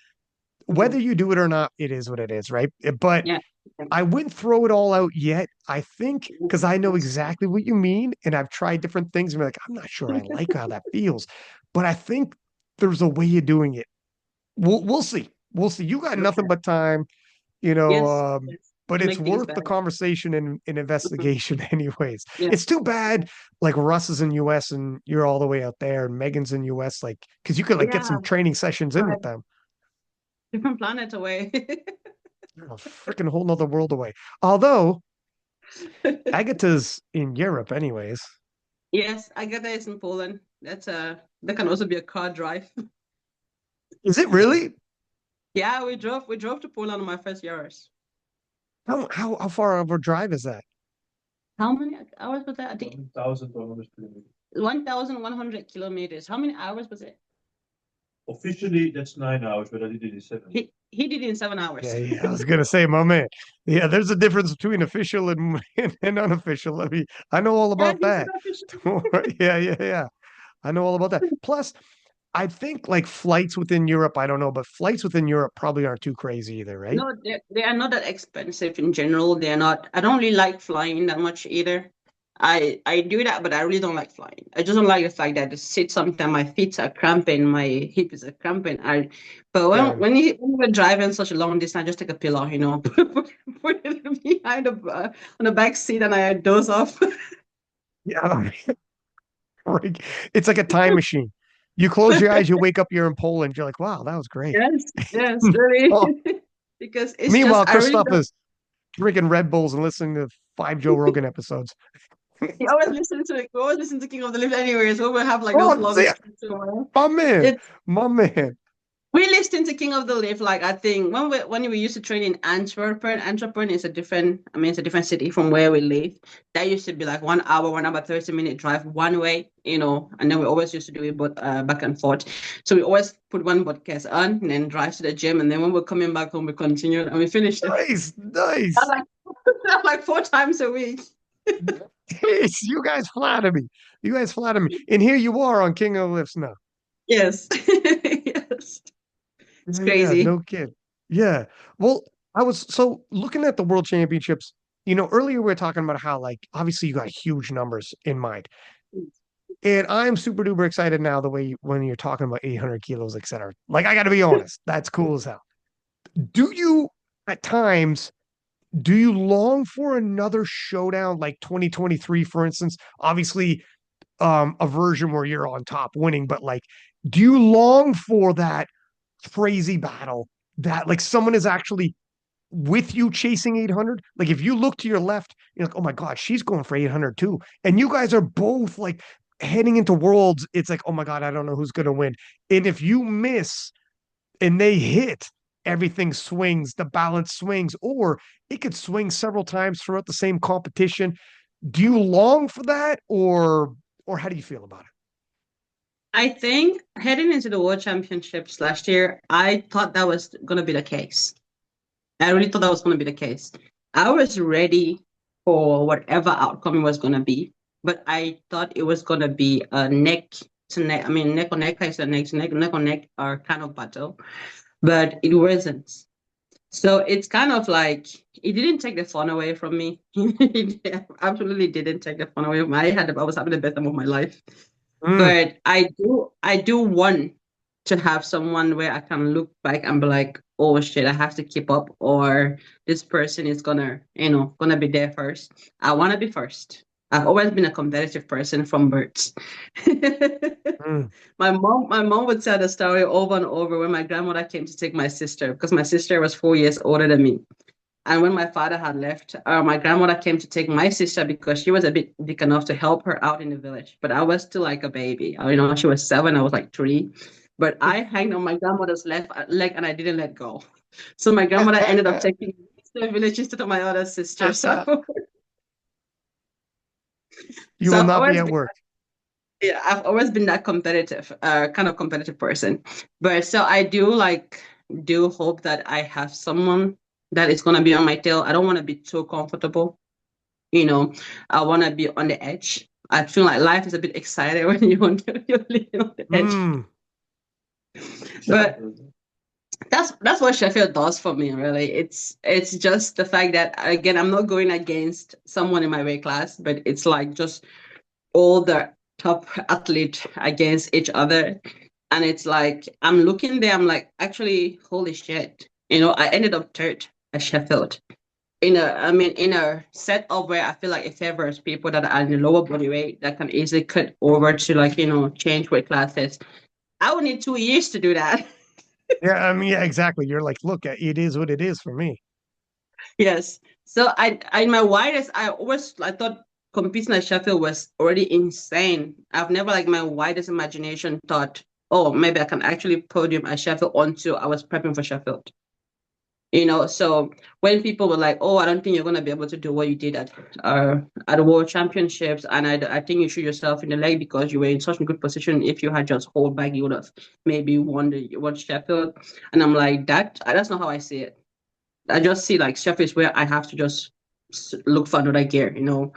Whether Mhm. you do it or not, it is what it is, right? But Yeah. Okay. I wouldn't throw it all out yet. I think because I know Yes. exactly what you mean, and I've tried different things, and be like, I'm not sure I like how that feels, but I think there's a way of doing it. We'll see. We'll see. You got nothing Okay. but time, Yes. Yes. but To it's make things worth the better. conversation and Mhm. investigation, anyways. Yeah. It's too bad, like Russ is in US and you're all the way out there, and Megan's in US, like because you could like get Yeah. some training sessions in with Right. them. Different planet away. A freaking whole nother world away. Although Agata's in Europe, anyways. Yes, I get that it's in Poland. That can also be a car drive. Is it really? Yeah, we drove to Poland on my first years. How far of a drive is that? How many hours was that? I think 1,100 kilometers. 1,100 kilometers. How many hours was it? Officially, that's 9 hours, but I did it in seven. He did it in seven Yeah, hours. yeah. I was gonna say, my man. Yeah, there's a difference between official and and unofficial. I know all Yeah, about he said that. official. Yeah, yeah, yeah. I know all about that. Plus, I think like flights within Europe, I don't know, but flights within Europe probably aren't too crazy either, right? No, they are not that expensive in general. They're not. I don't really like flying that much either. I do that, but I really don't like flying. I just don't like the fact that the seat sometimes my feet are cramping, my hips are cramping. But when Same. when we're driving such a long distance, I just take a pillow, put it behind on the back seat, and I doze off. Yeah. Like, it's like a time machine. You close your eyes, you wake up, you're in Poland. You're like, wow, that was great. Yes, yes, really, Oh, because it's just meanwhile, I really Christoph don't. is drinking Red Bulls and listening to 5 Joe Rogan episodes. We always listen to King of the Lift anyways. When we have like those Oh, long see, streets. my man, It's my man. We listened to King of the Lift, like I think when we used to train in Antwerp. Antwerp is a different, I mean, it's a different city from where we live. That used to be like 1 hour, 1 hour, 30-minute drive one way, and then we always used to do it but back and forth. So we always put one podcast on and then drive to the gym, and then when we're coming back home, we continued and we finished it. Nice, That's nice. like that's like 4 times a week. Jeez, you guys flatter me. You guys flatter me. And here you are on King of the Lifts now. Yes. Yes. It's Yeah, yeah, crazy. no kid. Yeah. Well, I was so looking at the world championships, earlier we were talking about how like obviously you got huge numbers in mind. And I'm super duper excited now the way when you're talking about 800 kilos, et cetera. Like I gotta be honest, that's cool as hell. Do you at times do you long for another showdown like 2023, for instance? Obviously, a version where you're on top winning, but like, do you long for that crazy battle that like someone is actually with you chasing 800? Like if you look to your left, you're like, oh my God, she's going for 800 too. And you guys are both like heading into worlds. It's like, oh my God, I don't know who's going to win. And if you miss and they hit, everything swings, the balance swings, or it could swing several times throughout the same competition. Do you long for that or how do you feel about it? I think heading into the World Championships last year, I thought that was going to be the case. I really thought that was going to be the case. I was ready for whatever outcome it was going to be, but I thought it was going to be a neck to neck. I mean, neck on neck, I said neck to neck, neck on neck, or kind of battle, but it wasn't. So it's kind of like it didn't take the fun away from me. It absolutely didn't take the fun away from me. I was having the best time of my life. Mm, But I do want to have someone where I can look back and be like, oh shit, I have to keep up, or this person is gonna be there first. I wanna be first. I've always been a competitive person from birth. mm. My mom would tell the story over and over when my grandmother came to take my sister, because my sister was 4 years older than me. And when my father had left, my grandmother came to take my sister because she was a bit big enough to help her out in the village. But I was still like a baby. She was 7, I was like 3. But I hanged on my grandmother's left leg and I didn't let go. So my grandmother ended up taking me to the village instead of my other sister. So, You so will I've not be always at been, work. yeah, I've always been that competitive, kind of competitive person. But so I do hope that I have someone that is gonna be on my tail. I don't want to be too comfortable. You know, I want to be on the edge. I feel like life is a bit exciting when you're living on the edge. Mm. But that's what Sheffield does for me, really. It's just the fact that again, I'm not going against someone in my weight class, but it's like just all the top athletes against each other. And it's like I'm looking there, I'm like, actually, holy shit. I ended up third at Sheffield in a setup where I feel like it favors people that are in the lower body weight that can easily cut over to change weight classes. I would need 2 years to do that. Yeah, I mean, yeah, exactly. You're like, look, it is what it is for me. Yes. So I in my widest, I thought competing at Sheffield was already insane. I've never like my widest imagination thought, oh, maybe I can actually podium at Sheffield until I was prepping for Sheffield. So when people were like, oh, I don't think you're going to be able to do what you did at the world championships, and I think you shoot yourself in the leg because you were in such a good position. If you had just hold back, you would have maybe won Sheffield. And I'm like, that's not how I see it. I just see like Sheffield is where I have to just look for another gear, and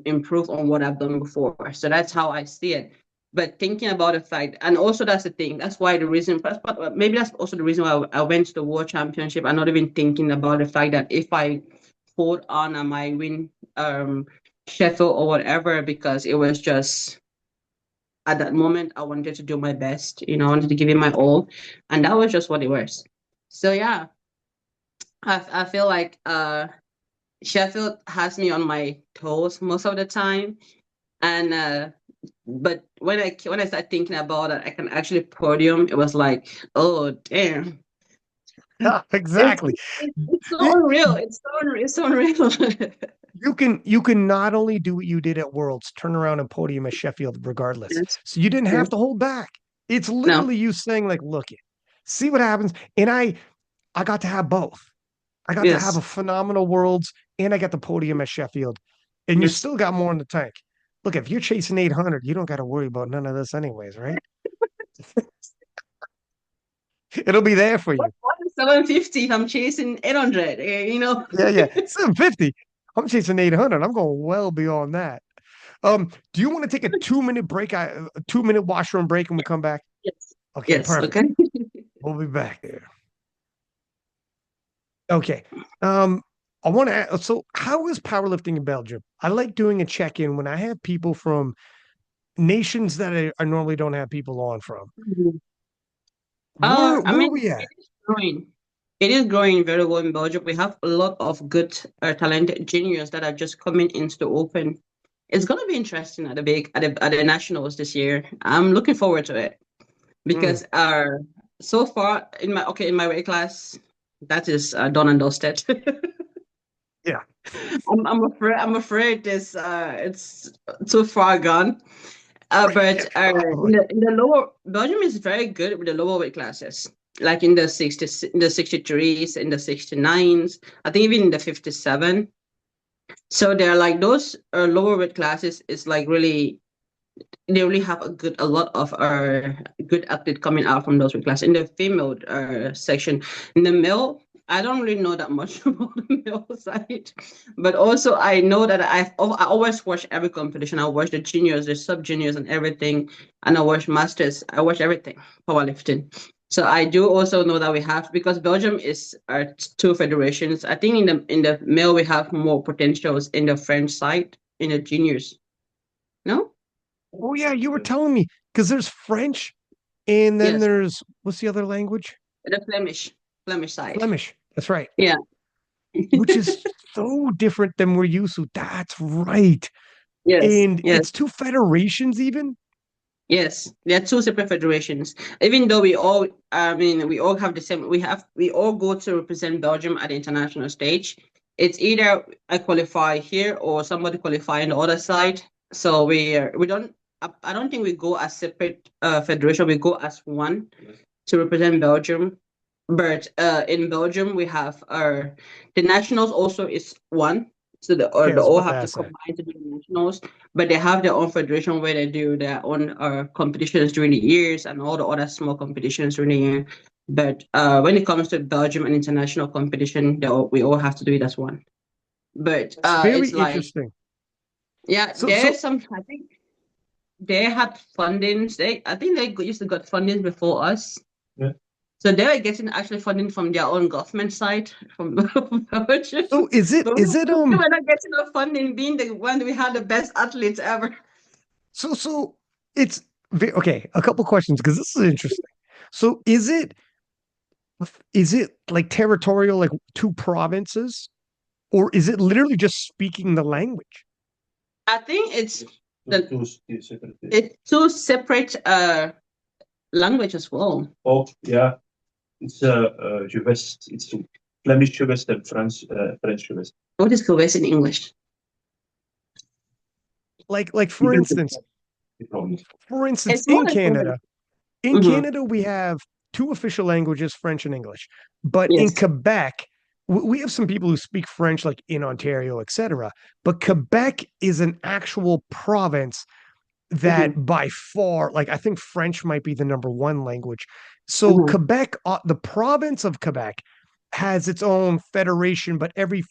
improve on what I've done before. So that's how I see it. But thinking about the fact, and also that's the thing. That's why the reason. Maybe that's also the reason why I went to the World Championship. I'm not even thinking about the fact that if I hold on, I might win Sheffield or whatever, because it was just at that moment I wanted to do my best. I wanted to give it my all, and that was just what it was. So yeah, I feel like Sheffield has me on my toes most of the time, and but when I start thinking about it, I can actually podium. It was like, oh damn, Yeah, it's exactly. it's so It- unreal. It's so unreal. you can not only do what you did at Worlds, turn around and podium at Sheffield regardless. Yes, So you didn't have yes, to hold back. It's no, literally you saying like, look it, see what happens. And I got to have both. I got to have a yes, phenomenal Worlds and I got the podium at Sheffield. And you yes. still got more in the tank. Look, if you're chasing 800, you don't got to worry about none of this anyways, right? It'll be there for you. What is 750 if I'm chasing 800? Yeah, yeah. 750. I'm chasing 800. I'm going well beyond that. Do you want to take a 2 minute break? A 2 minute washroom break and we come back? Yes, Okay, yes, perfect. okay. We'll be back there. Okay. Um, I want to so how is powerlifting in Belgium? I like doing a check-in when I have people from nations that I normally don't have people on from. I Where are mean, we it at? is growing. It is growing very well in Belgium. We have a lot of good, talented juniors that are just coming into the open. It's gonna be interesting at the nationals this year. I'm looking forward to it Mm, because so far in my weight class, That is done and dusted. Yeah. I'm afraid it's too far gone. But Probably. in the lower Belgium is very good with the lower weight classes, like in the 60s, in the 63s, in the 69s. I think even in the 57. So they're like those lower weight classes is like really they really have a lot of good athlete coming out from those weight classes. In the female section, in the male, I don't really know that much about the male side, but also I know that I always watch every competition. I watch the juniors, the sub juniors, and everything, and I watch masters. I watch everything powerlifting. So I do also know that we have, because Belgium is two federations. I think in the male we have more potentials in the French side in the juniors. No. Oh yeah, you were telling me because there's French and then Yes. there's what's the other language? The Flemish side. Flemish. That's right. Yeah. Which is so different than we're used to. That's right. Yes. And Yes. it's two federations even. Yes. They're two separate federations. Even though we all have the same. We all go to represent Belgium at the international stage. It's either I qualify here or somebody qualify on the other side. So we don't. I don't think we go as separate federation. We go as one to represent Belgium. But in Belgium, we have the nationals also is one. So Okay, I the was all about to have to ask that. combine to do the nationals, but they have their own federation where they do their own competitions during the years and all the other small competitions during the year. But when it comes to Belgium and international competition, we all have to do it as one. But It's very it's like, interesting. yeah, So there's so some. I think they had fundings. I think they used to got fundings before us. Yeah. So they were getting actually funding from their own government side, from Belgium. so is it But is it we were not getting enough funding, being the one we had the best athletes ever. so it's okay, a couple questions because this is interesting. So is it like territorial like two provinces or is it literally just speaking the language? I think it's Those the two separate things. it's two separate language as well. Oh, yeah. It's Gewest. It's Flemish Gewest and French Gewest. What is Kuwait in English? Like You can check that. No problem. for instance It's more in like Kuwait. Canada. In Mm-hmm. Canada, we have two official languages, French and English. But in Yes. Quebec, we have some people who speak French, like in Ontario, etc. But Quebec is an actual province that Mm-hmm. by far, like I think French might be the number one language. So Mm-hmm. Quebec, the province of Quebec has its own federation, but every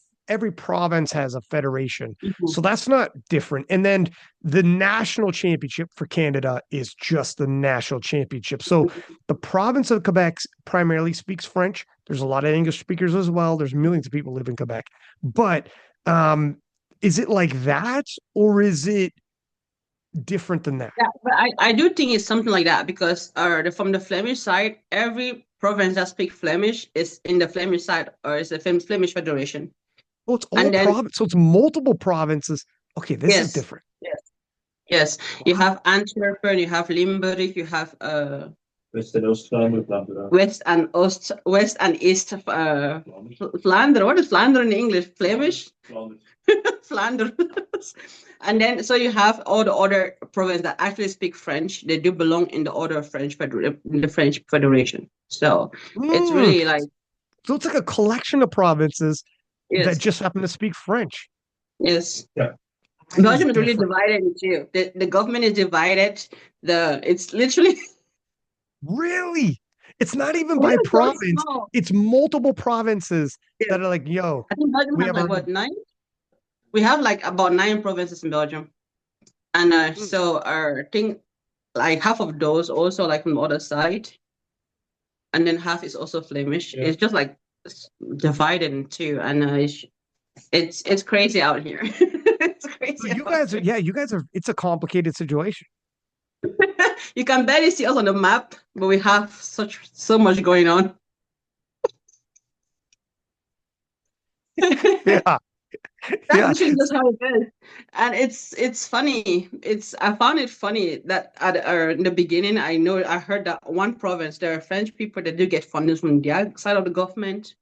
province has a federation. Mm-hmm. So that's not different. And then the national championship for Canada is just the national championship. So the province of Quebec primarily speaks French. There's a lot of English speakers as well. There's millions of people live in Quebec. But is it like that or is it different than that? Yeah, but I do think it's something like that because from the Flemish side, every province that speaks Flemish is in the Flemish side or is the Flemish Federation. Well, it's all And then province. So it's multiple provinces. Okay, this is yes, different. yes, yes. You have Antwerpen, you have Limburg, you have West and Oost-Vlaanderen, Vlaanderen. West and East Flanders. What is Flanders in English? Flemish? Vlaanderen. Flanders. And then so you have all the other provinces that actually speak French. They do belong in the other in the French Federation. So it's Mm, really like so it's like a collection of provinces that yes, just happen to speak French. yes. Yeah. That is Belgium is really different. divided in two. The government is divided. It's literally Really? It's not even by really so province. small. It's multiple provinces Yes. that are like, yo, I think Belgium we has have like our what, nine? We have like about nine provinces in Belgium. And Mm. so I think like half of those also like from the other side, and then half is also Flemish. Yeah. It's just like divided in two, and it's crazy out here. It's So crazy you out guys are, here. yeah, you guys are, it's a complicated situation. You can barely see us on the map, but we have so much going on. Yeah. That's Yeah. literally just how it is. And it's funny. I found it funny that in the beginning I heard that one province there are French people that do get funding from their side of the government,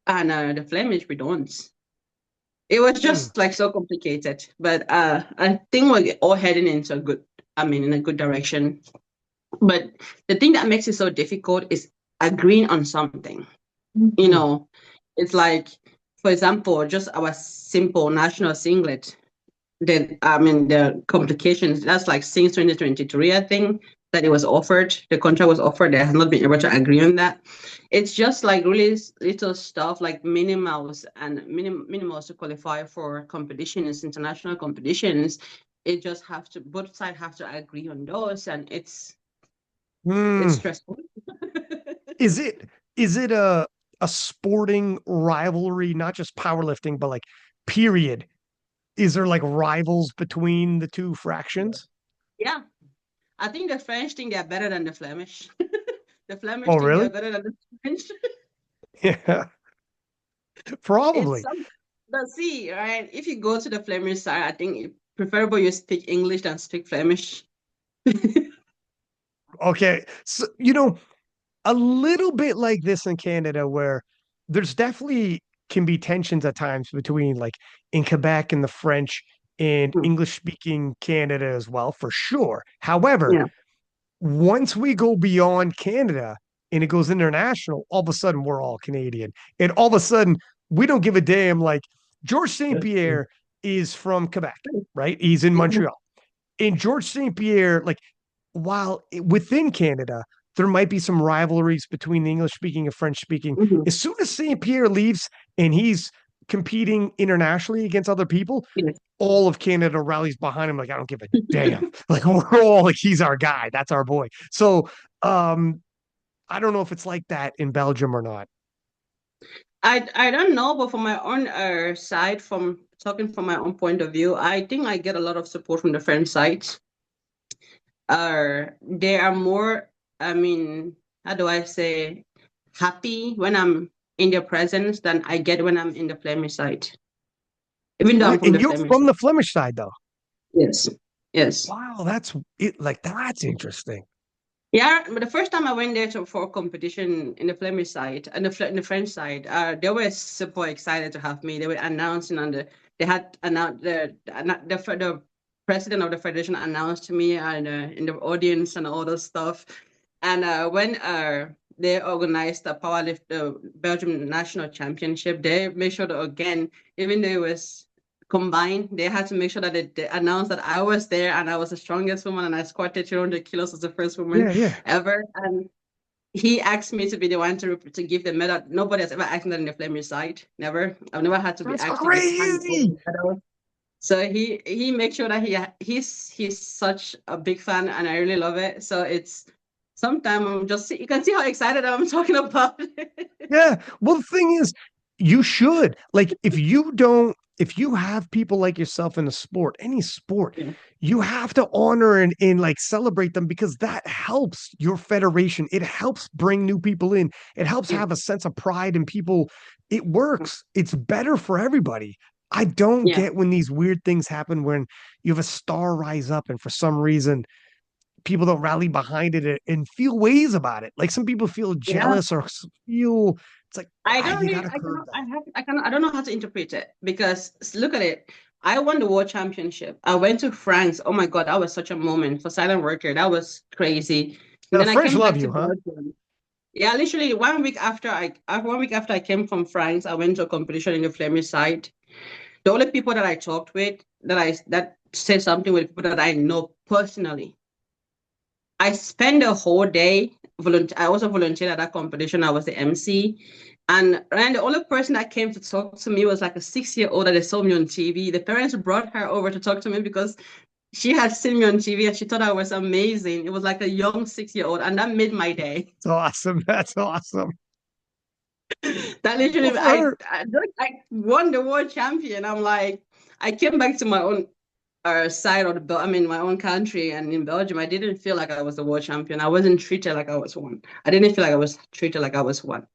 And the Flemish, we don't. It was Hmm. just like so complicated. But I think we're all heading into a good, I mean, in a good direction. But the thing that makes it so difficult is agreeing on something. You Hmm. know, it's like, for example, just our simple national singlet. The I mean the complications. That's like since 2023, I think that it was offered. The contract was offered. They have not been able to agree on that. It's just like really little stuff like minimals and minimals to qualify for competitions, international competitions. It just have to both sides have to agree on those, and it's Hmm. stressful. Is it a sporting rivalry, not just powerlifting, but like period? Is there like rivals between the two fractions? Yeah, I think the French think they're better than the Flemish. The Flemish Oh, think they're really? better than the French. Yeah, It's probably. some, but see, right? If you go to the Flemish side, I think it's preferable you speak English than speak Flemish. Okay. So, a little bit like this in Canada, where there's definitely can be tensions at times between like in Quebec and the French and Mm, English speaking Canada as well, for sure. However, yeah. once we go beyond Canada and it goes international, all of a sudden we're all Canadian. And all of a sudden we don't give a damn. Like George St. Yes. Pierre is from Quebec, right? He's in Montreal. And George St. Pierre, like, while within Canada, there might be some rivalries between the English speaking and French speaking. Mhm. As soon as St. Pierre leaves and he's competing internationally against other people, Yes. all of Canada rallies behind him. Like, I don't give a damn. Like, we're all like, he's our guy. That's our boy. So, I don't know if it's like that in Belgium or not. I don't know, but from my own side, from talking from my own point of view, I think I get a lot of support from the French side. They are more, I mean, how do I say, happy when I'm in their presence than I get when I'm in the Flemish side. Even though I'm from And the you're Flemish from side. the Flemish side, though. Yes. Yes. Wow, that's it. Like, that's interesting. Yeah, but the first time I went there for a competition in the Flemish side and in the French side, they were super excited to have me. They were announcing they had announced the president of the federation announced to me and in the audience and all those stuff. And when they organized the powerlift, the Belgium national championship, they made sure that again, even though it was combined, they had to make sure that they announced that I was there and I was the strongest woman and I squatted 200 kilos as the first woman Yeah, yeah. ever. And he asked me to be the one to give the medal. Nobody has ever asked me that in the Flemish side. Never. I've never had to be That's asked to give hand over crazy. the medal. So he makes sure that he's such a big fan and I really love it. So it's sometimes I'm just you can see how excited I'm talking about it. Yeah. Well, the thing is, you should. Like, if you have people like yourself in a sport, any sport, Yeah. you have to honor and like celebrate them because that helps your federation. It helps bring new people in. It helps Yeah. have a sense of pride in people. It works. It's better for everybody. I don't Yeah. get when these weird things happen when you have a star rise up and for some reason people don't rally behind it and feel ways about it. Like some people feel Yeah. jealous or feel it's like, I don't you really, gotta curb that. I don't know how to interpret it because look at it. I won the world championship. I went to France. Oh my God, that was such a moment for silent worker. That was crazy. And The then I French came love back to you, huh? Belgium. Yeah, literally 1 week after one week after I came from France, I went to a competition in the Flemish side. The only people that I talked with that said something with people that I know personally. I spent the whole day volunteer. I was a volunteer at that competition. I was the MC. And the only person that came to talk to me was like a 6 year old that they saw me on TV. The parents brought her over to talk to me because she had seen me on TV and she thought I was amazing. It was like a young 6 year old, and that made my day. It's awesome. That's awesome. That Well, literally, for her, I won the world champion. I'm like, I came back to my own side of I mean, my own country, and in Belgium, I didn't feel like I was the world champion. I wasn't treated like I was one. I didn't feel like I was treated like I was one.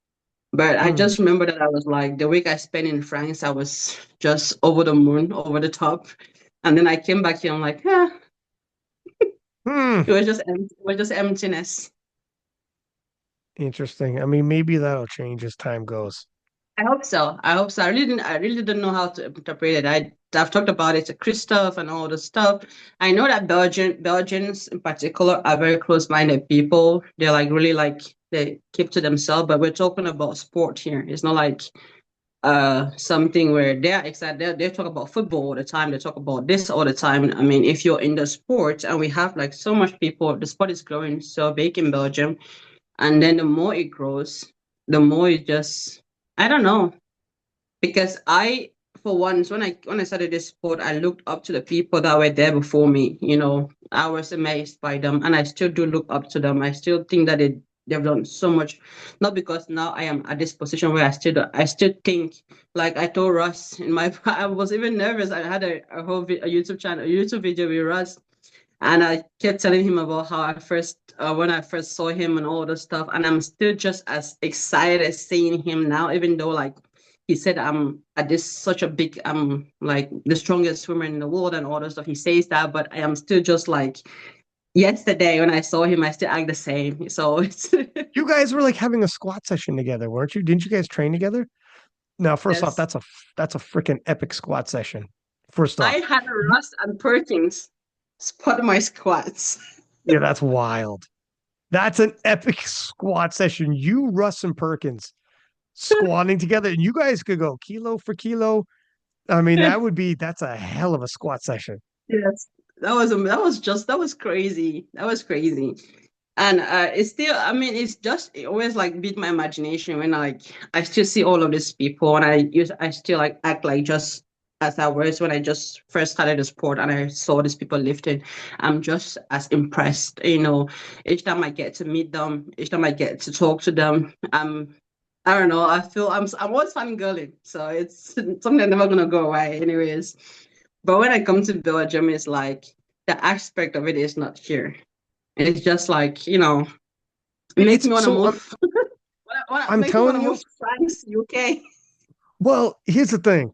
But I hmm, just remember that I was like the week I spent in France, I was just over the moon, over the top. And then I came back here, I'm like, yeah, hmm, it was just emptiness. interesting. I mean, maybe that'll change as time goes. I hope so. I hope so. I really didn't know how to interpret it. I've talked about it to Christoph and all the stuff. I know that Belgians in particular are very close-minded people. They're like really like they keep to themselves, but we're talking about sport here. It's not like something where they're excited. They talk about football all the time. They talk about this all the time. I mean, if you're in the sport and we have like so much people, the sport is growing so big in Belgium, and then the more it grows, the more it just I don't know. Because I, for once, when I started this sport, I looked up to the people that were there before me. You know, I was amazed by them, and I still do look up to them. I still think that they've done so much. Not because now I am at this position where I still think like I told Russ in my I was even nervous. I had a YouTube channel, a YouTube video with Russ, and I kept telling him about how when I first saw him and all the stuff. And I'm still just as excited as seeing him now, even though like he said I'm at this such a big, I'm like the strongest swimmer in the world and all that stuff. He says that, but I am still just like yesterday when I saw him, I still act the same. So it's You guys were like having a squat session together, weren't you? Didn't you guys train together? Now, first off, yes. that's a freaking epic squat session. First I off, had a Russ and Perkins spot my squats. yeah, that's wild. That's an epic squat session. You, Russ, and Perkins squatting together, and you guys could go kilo for kilo. I mean, that's a hell of a squat session. Yes, that was crazy. That was crazy. And it's still, I mean, it always like beat my imagination when I still see all of these people and I still like act like just as I was when I just first started the sport and I saw these people lifting. I'm just as impressed, you know, each time I get to meet them, each time I get to talk to them, I don't know, I'm always fangirling. So it's something that's never gonna go away anyways. But when I come to Belgium, it's like the aspect of it is not here. It's just like, you know, it makes It's me want to so move. I'm Makes me want telling to move you. to France, UK. Well, here's the thing: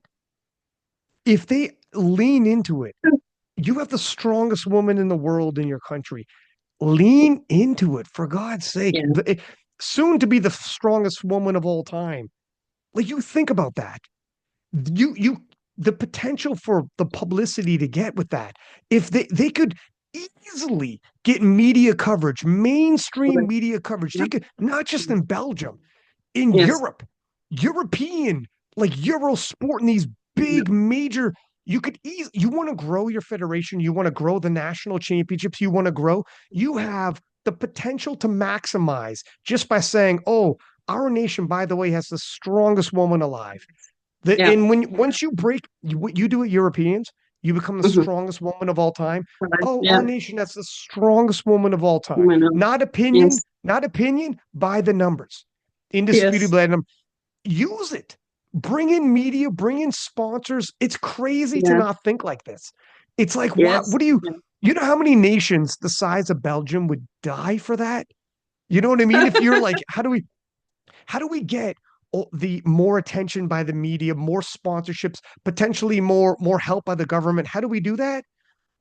if they lean into it, you have the strongest woman in the world in your country. Lean into it, for God's sake. Yeah, Soon to be the strongest woman of all time. Like you think about that. You the potential for the publicity to get with that. If they could easily get media coverage, mainstream right. media coverage. Yeah. They could not just in Belgium, in Yes. Europe, European, like Euro sport in these Yeah. big major. You want to grow your federation, you want to grow the national championships, you want to grow, you have the potential to maximize just by saying, oh, our nation, by the way, has the strongest woman alive. Yeah. And once you break what you do with Europeans, you become the Mm-hmm. strongest woman of all time. Right. Oh, Yeah. our nation, that's the strongest woman of all time. I know. Yes. Not opinion, by the numbers. Yes. Indisputably, use it. Bring in media, bring in sponsors. It's crazy to Yes. not think like this. It's like, Yes. what do Yeah. you know how many nations the size of Belgium would die for that? You know what I mean? If you're like, how do we get the more attention by the media, more sponsorships, potentially more help by the government? How do we do that?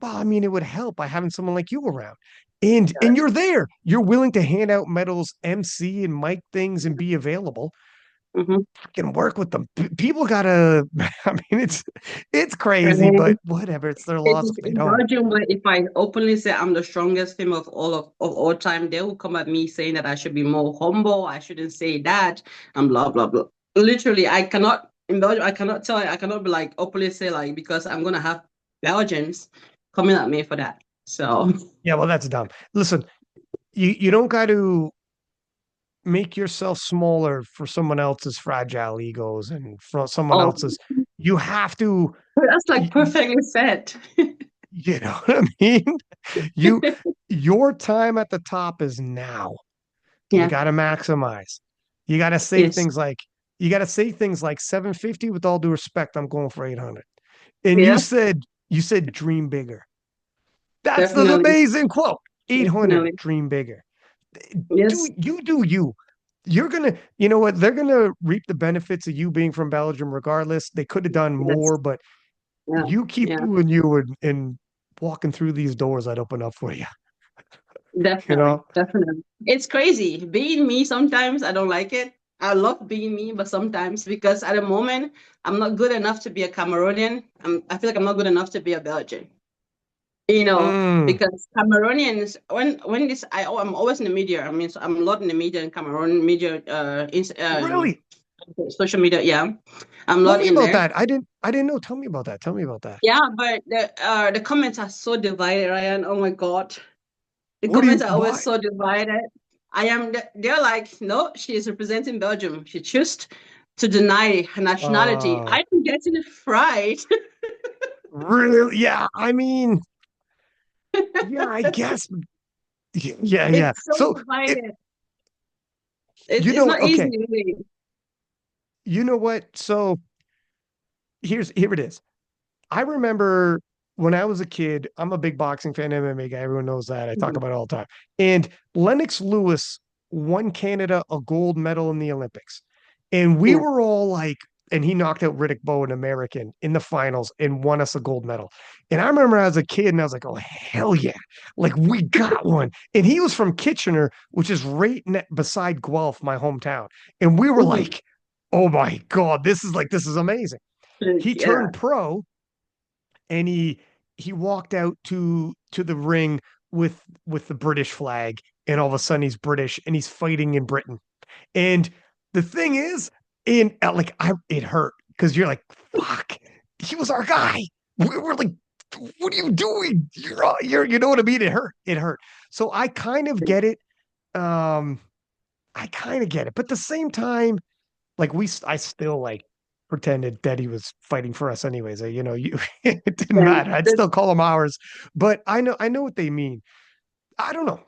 Well, I mean, it would help by having someone like you around. And Yes. you're there. You're willing to hand out medals, MC and mic things and be available. Mm-hmm. Can work with them. People gotta I mean it's crazy, Right. but whatever. It's their It loss is if they in don't. Belgium where if I openly say I'm the strongest female of all time, they will come at me saying that I should be more humble. I shouldn't say that and blah blah blah. Literally, I cannot in Belgium. I cannot be like openly say like because I'm gonna have Belgians coming at me for that. So Yeah, well, that's dumb. Listen, you don't got to make yourself smaller for someone else's fragile egos and for someone oh, else's. You have to, that's like y- perfectly said. you know what I mean? You, your time at the top is now. You Yeah. got to maximize. You got to say Yes. things like, you got to say things like 750 with all due respect, I'm going for 800. And Yeah. you said dream bigger. That's the Definitely. amazing quote. 800, Definitely. dream bigger. Yes. Do you. You're gonna, you know what? They're gonna reap the benefits of you being from Belgium, regardless. They could have done Yes. more, but Yeah. you keep Yeah. doing you and walking through these doors I'd open up for you. You Definitely, know, definitely. It's crazy. Being me, sometimes I don't like it. I love being me, but sometimes because at the moment I'm not good enough to be a Cameroonian. I feel like I'm not good enough to be a Belgian. Mm, Because Cameroonians, when this, I'm always in the media. I mean, so I'm a lot in the media in Cameroon media, really? social media. Yeah, I'm a Tell lot me in about there. that. I didn't know. Tell me about that. Tell me about that. Yeah, but the comments are so divided, Ryan. Oh my God, the What do comments you? are always Why? so divided. They're like, no, she is representing Belgium. She chose to deny her nationality. Uh, I'm getting fried. really? Yeah. I mean, yeah. I guess. Yeah. Yeah. It's so So, divided. It's not easy, okay. really. You know what? So here it is. I remember when I was a kid, I'm a big boxing fan, MMA guy. Everyone knows that. I talk Mhm. about it all the time. And Lennox Lewis won Canada a gold medal in the Olympics. And we Yeah. were all like, and he knocked out Riddick Bowe, an American, in the finals and won us a gold medal. And I remember as a kid, and I was like, oh, hell yeah. Like, we got one. And he was from Kitchener, which is right beside Guelph, my hometown. And we were Mhm. like, oh my God, this is amazing. He Yeah. turned pro and he walked out to the ring with the British flag, and all of a sudden he's British and he's fighting in Britain. And the thing is, and like it hurt because you're like, fuck, he was our guy. We were like, what are you doing? You know what I mean? It hurt. It hurt. So I kind of get it. Um, I kind of get it, but at the same time, like I still like pretended that he was fighting for us anyways. It didn't Yeah. matter. I'd The, still call him ours, but I know what they mean. I don't know.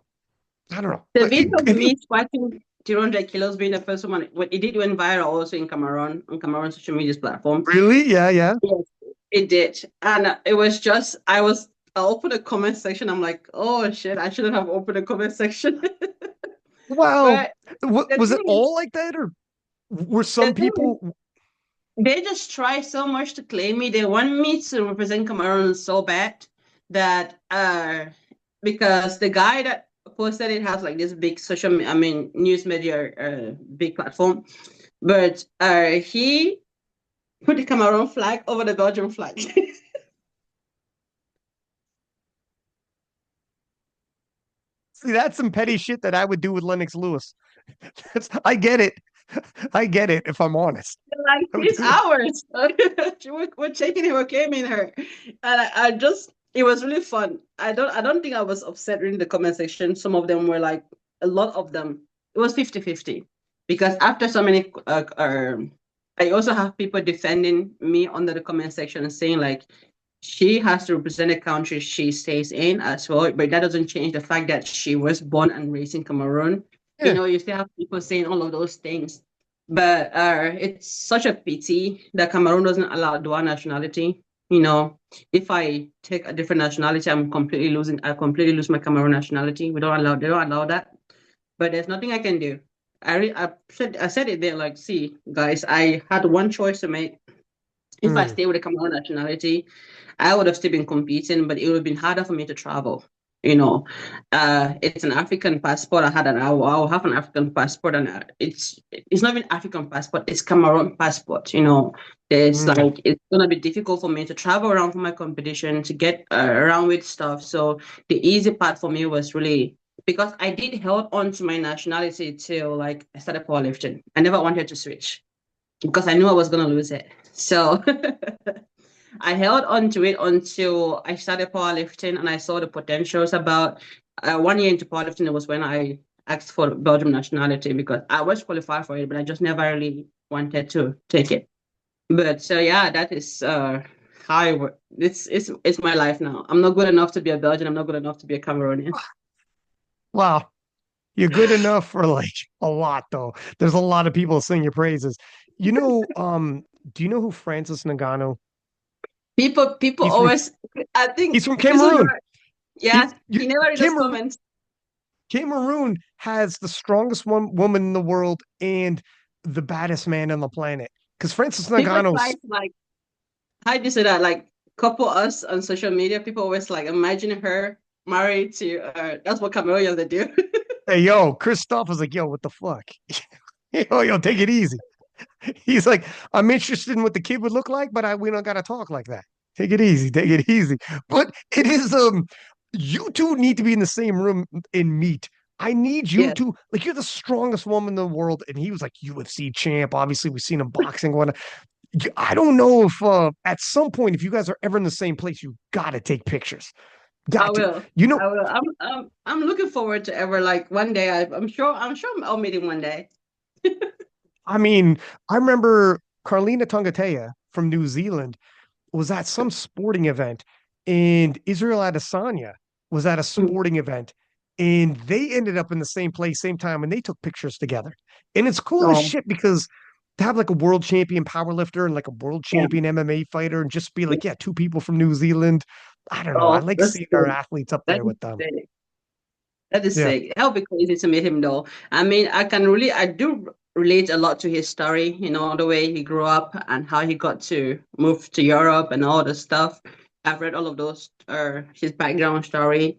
I don't know. the video of Have you me squatting 200 kilos being the first one, it did went viral also in Cameroon, on Cameroon social media platform. really? Yeah, yeah. Yes, it did. And it was just, I opened the comment section. I'm like, oh shit, I shouldn't have opened the comment section. Well, But the was it thing is, all like that, or were the some thing is, people? they just try so much to claim me. They want me to represent Cameroon so bad that because the guy that posted it has like this big I mean news media big platform, but he put the Cameroon flag over the Belgian flag. See, that's some petty shit that I would do with Lennox Lewis. I get it. I get it. If I'm honest, Like I would he's do that. ours. We're taking him, we're claiming her. And I just it was really fun. I don't think I was upset reading the comment section. Some of them were like a lot of them. It was 50-50. Because after so many I also have people defending me under the comment section and saying like she has to represent the country she stays in as well, but that doesn't change the fact that she was born and raised in Cameroon. Yeah. You still have people saying all of those things. But it's such a pity that Cameroon doesn't allow dual nationality. If I take a different nationality, I completely lose my Cameroon nationality. They don't allow that. But there's nothing I can do. I said it there, like, see, guys, I had one choice to make. If I Mm. stay with the Cameroon nationality, I would have still been competing, but it would have been harder for me to travel. You know, it's an African passport. I'll have an African passport, and it's not even African passport. It's Cameroon passport. There's Mm. like it's gonna be difficult for me to travel around for my competition to get around with stuff. So the easy part for me was really because I did hold on to my nationality till like I started powerlifting. I never wanted to switch because I knew I was gonna lose it. So I held on to it until I started powerlifting and I saw the potentials. About 1 year into powerlifting, it was when I asked for Belgium nationality because I was qualified for it, but I just never really wanted to take it. But so yeah, that is how I work. It's my life now. I'm not good enough to be a Belgian. I'm not good enough to be a Cameroonian. Wow. You're good enough for like a lot, though. There's a lot of people sing your praises. You know, do you know who Francis Ngannou? People He's from always. I think he's from this is Cameroon. yeah. You He never read those Cameroon comments. Cameroon has the strongest woman in the world and the baddest man on the planet. Because Francis People try Ngannou's to like how do you say that? Like couple us on social media, people always like imagine her married to that's what Cameroonians they do. hey yo, Christoph was like, yo, what the fuck? yo, take it easy. He's like, I'm interested in what the kid would look like, but we don't got to talk like that. Take it easy, take it easy. But it is you two need to be in the same room and meet. I need you Yes. to like you're the strongest woman in the world, and he was like UFC champ. Obviously, we've seen him boxing. What I don't know if at some point, if you guys are ever in the same place, you got to take pictures. I Got to. will. You know, I will. I'm looking forward to ever like one day. I'm sure I'll meet him one day. I mean, I remember Carlina Tongatea from New Zealand was at some sporting event, and Israel Adesanya was at a Mm. sporting event, and they ended up in the same place, same time, and they took pictures together. And it's cool as Oh, shit because to have like a world champion powerlifter and like a world yeah. champion MMA fighter and just be Yeah. like, yeah, two people from New Zealand. I don't know. I Oh, like that's seeing our sick. athletes up That there is with them. sick. That is Yeah. sick. That'll be crazy to meet him though. I mean, I do relate a lot to his story, the way he grew up and how he got to move to Europe and all the stuff. I've read all of those, his background story.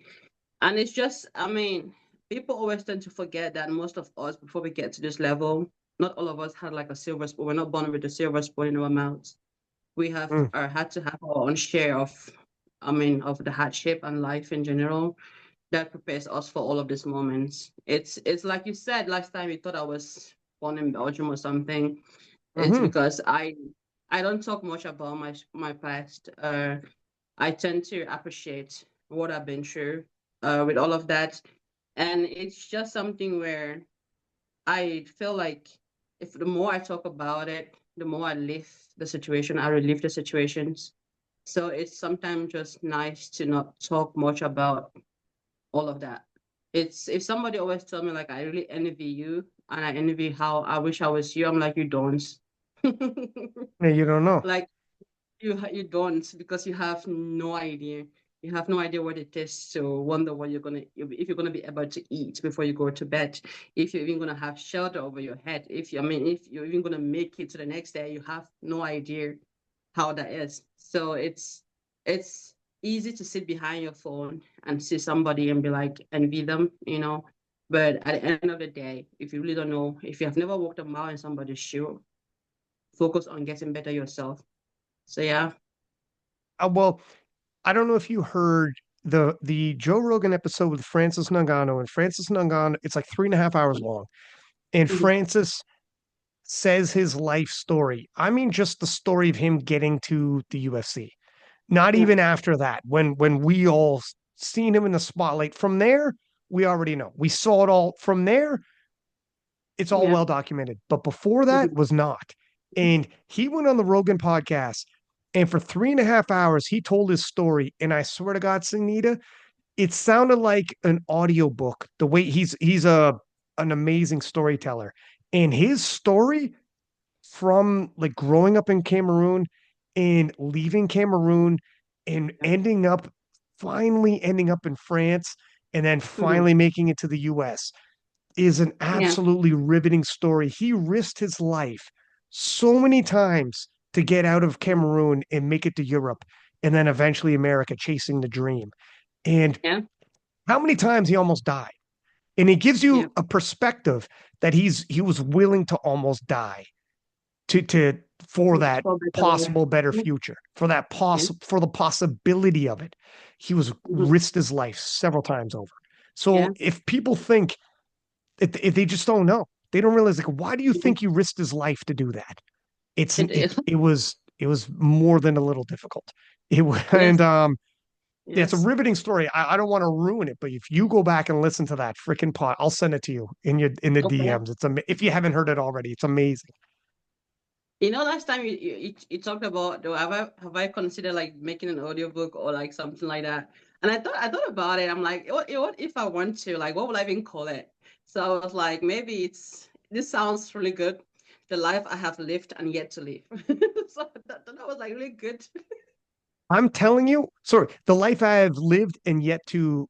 And it's just, I mean, people always tend to forget that most of us, before we get to this level, not all of us had like a silver spoon. We're not born with a silver spoon in our mouths. We have Mm. had to have our own share of, I mean, of the hardship and life in general that prepares us for all of these moments. It's like you said last time. You thought I was born in Belgium or something. It's Hmm. because I don't talk much about my past. I tend to appreciate what I've been through with all of that, and it's just something where I feel like if the more I talk about it, the more I live the situation, I relive the situations. So it's sometimes just nice to not talk much about all of that. It's if somebody always tell me like I really envy you and I envy how I wish I was you, I'm like you don't. Yeah, you don't know. Like you don't because you have no idea. You have no idea what it is to wonder what if you're gonna be able to eat before you go to bed, if you're even gonna have shelter over your head, if you're even gonna make it to the next day, you have no idea how that is. So it's easy to sit behind your phone and see somebody and be like envy them. But at the end of the day, if you really don't know, if you have never walked a mile in somebody's shoe, focus on getting better yourself. So yeah. Well, I don't know if you heard the Joe Rogan episode with Francis Ngannou, and Francis Ngannou, it's like 3.5 hours long. And Mhm. Francis says his life story. I mean, just the story of him getting to the UFC. Not Yeah. even after that, when we all seen him in the spotlight. From there, we already know. We saw it all. From there, it's all Yeah. well documented. But before that Mhm. was not. And he went on the Rogan podcast, and for 3.5 hours, he told his story. And I swear to God, Sunita, it sounded like an audiobook. The way he's an amazing storyteller. And his story from like growing up in Cameroon and leaving Cameroon and Yeah. finally ending up in France and then Mhm. finally making it to the US is an Yeah. absolutely riveting story. He risked his life so many times to get out of Mhm. Cameroon and make it to Europe and then eventually America chasing the dream. And Yeah. how many times he almost died. And it gives Yeah. you a perspective that he was willing to almost die to for that For better life. possible better Yeah. future, for Yeah. for the possibility of it. He was Mhm. risked his life several times over. Yeah. So if people think if they just don't know, they don't realize like why do you Mhm. think he risked his life to do that? It is. It was more than a little difficult. It was Yes. and yeah, it's a Yes. riveting story. I don't want to ruin it, but if you go back and listen to that freaking pod, I'll send it to you in the Okay. DMs. If you haven't heard it already, it's amazing. Last time you talked about, do have I considered like making an audiobook or like something like that? And I thought about it. I'm like, what if I want to? Like, what would I even call it? So I was like, maybe this sounds really good. The life I have lived and yet to live. So that was like really good. I'm telling you, sorry, the life I have lived and yet to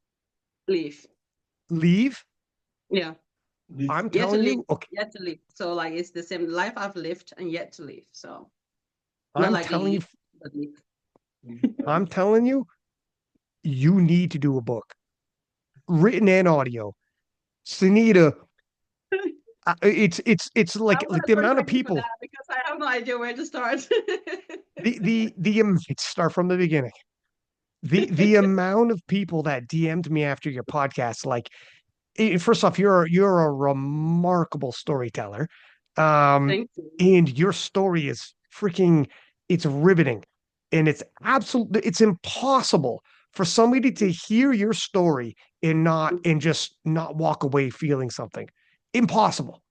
Live. leave. Yeah. This I'm Yet to telling live. you, okay, Yet to live. So like it's the same life I've lived and yet to live. So not I'm like telling you, live, but live. I'm telling you, you need to do a book, written and audio. Sunita, It's I like want the to amount of contact you for people. that because I have no idea where to start. Start from the beginning. The amount of people that DM'd me after your podcast, like first off, you're a remarkable storyteller. Um, Thank you. and your story is freaking it's riveting. And it's impossible for somebody to hear your story and just not walk away feeling something. Impossible.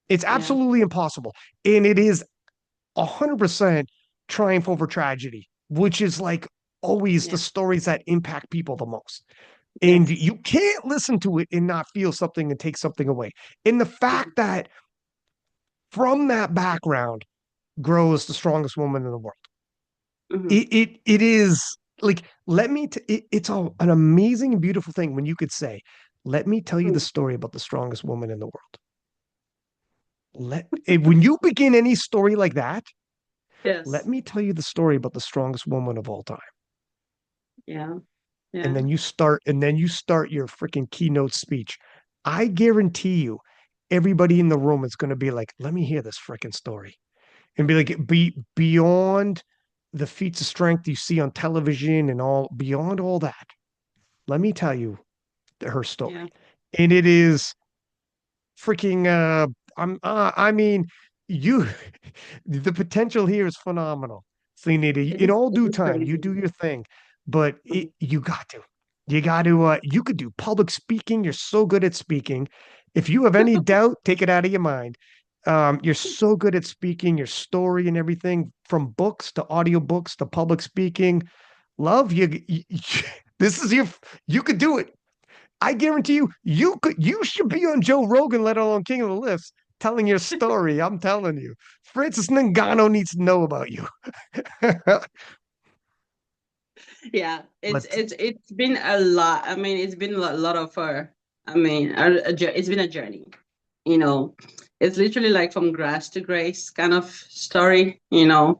It's Yeah, absolutely impossible. And it is 100% triumph over tragedy, which is like always the yeah, stories that impact people the most. And yes. you can't listen to it and not feel something and take something away. And the fact that from that background grows the strongest woman in the world. Mm-hmm. It is like it's an amazing and beautiful thing when you could say, let me tell you the story about the strongest woman in the world. When you begin any story like that, let Yes. me tell you the story about the strongest woman of all time. Yeah, And yeah, then you start your freaking keynote speech. I guarantee you, everybody in the room is going to be like, let me hear this freaking story. And be like, beyond the feats of strength you see on television and all beyond all that, let me tell you her yeah. story. And it is freaking I mean, you the potential here is phenomenal. Sunita, in all It due is time, you crazy. do your thing, but Mhm. you got to you could do public speaking. You're so good at speaking. If you have any doubt, take it out of your mind. You're so good at speaking, your story and everything from books to audiobooks to public speaking. Love you this is your you could do it. I guarantee you should be on Joe Rogan, let alone King of the Lifts, telling your story. I'm telling you. Francis Ngannou needs to know about you. Yeah, But it's been a lot. I mean, it's been a lot of I mean, it's been a journey. You know, it's literally like from grass to grace kind of story. So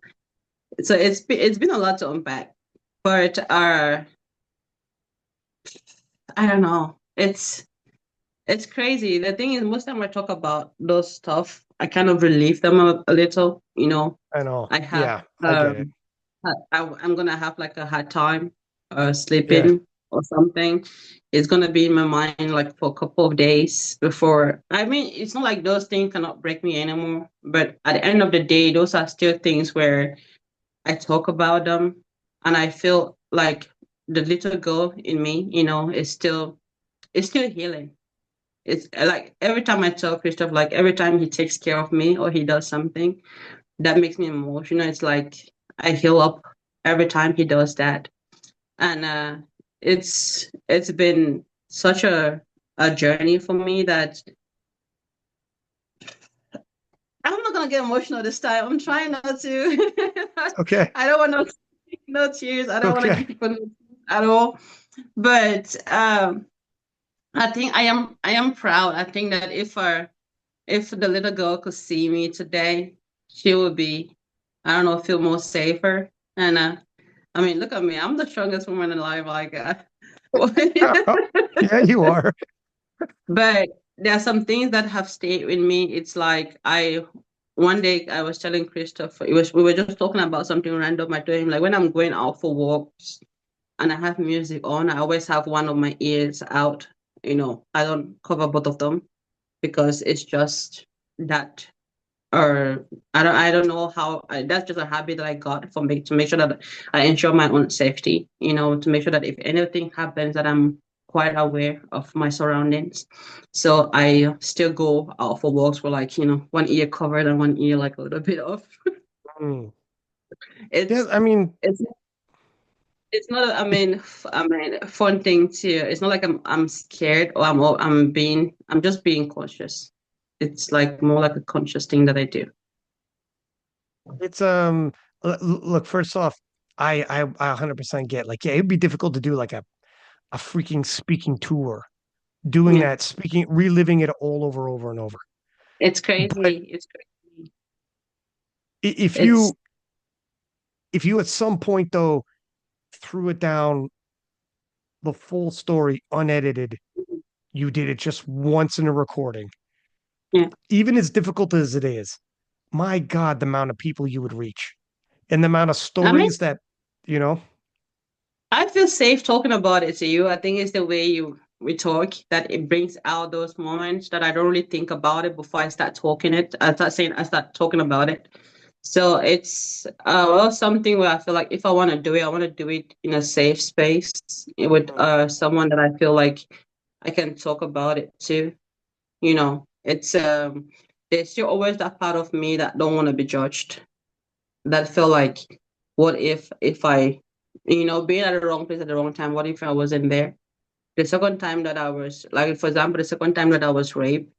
it's been a lot to unpack. But I don't know. It's crazy. The thing is, most time I talk about those stuff, I kind of relieve them a little. I know. I have Yeah, I get it. um I'm gonna have like a hard time Yeah. sleeping or something. It's gonna be in my mind like for a couple of days before. I mean, it's not like those things cannot break me anymore. But at the end of the day, those are still things where I talk about them, and I feel like the little girl in me, is still healing. It's like every time I tell Christoph, like every time he takes care of me or he does something that makes me emotional, it's like I heal up every time he does that. And it's been such a journey for me that I'm not gonna get emotional this time. I'm trying not to. Okay. I don't want no tears. I don't want to Okay. give people no tears at all. But I think I am proud. I think that if the little girl could see me today, she would be, I don't know, feel more safer. And I mean, look at me. I'm the strongest woman alive. Like, Yeah, you are. but there are some things that have stayed with me. It's like one day I was telling Christopher, we were just talking about something random. I told him like when I'm going out for walks and I have music on, I always have one of my ears out. I don't cover both of them because it's just that, or I don't know how that's just a habit that I got from me to make sure that I ensure my own safety, to make sure that if anything happens that I'm quite aware of my surroundings. So I still go out for walks with like, one ear covered and one ear like a little bit off. Mm. Yeah, It's I mean, it's it's not I mean a fun thing to, it's not like I'm scared or I'm just being cautious. It's like more like a conscious thing that I do. it's look, first off, I 100% get like, yeah, it'd be difficult to do like a freaking speaking tour, doing Yeah. that, speaking, reliving it all over and over. It's But crazy. It's crazy. if It's you at some point though threw it down the full story unedited, you did it just once in a recording. Yeah. even as difficult as it is, my God, the amount of people you would reach and the amount of I mean, stories that, you know, I feel safe talking about it to you. I think it's the way we talk that it brings out those moments that I don't really think about it before I start talking it. I start talking about it. So it's well something where I feel like if I want to do it, I want to do it in a safe space with someone that I feel like I can talk about it to. It's there's still always that part of me that don't want to be judged. That feel like, what if I, being at the wrong place at the wrong time, what if I wasn't there? The second time that I was, like, for example, the second time that I was raped,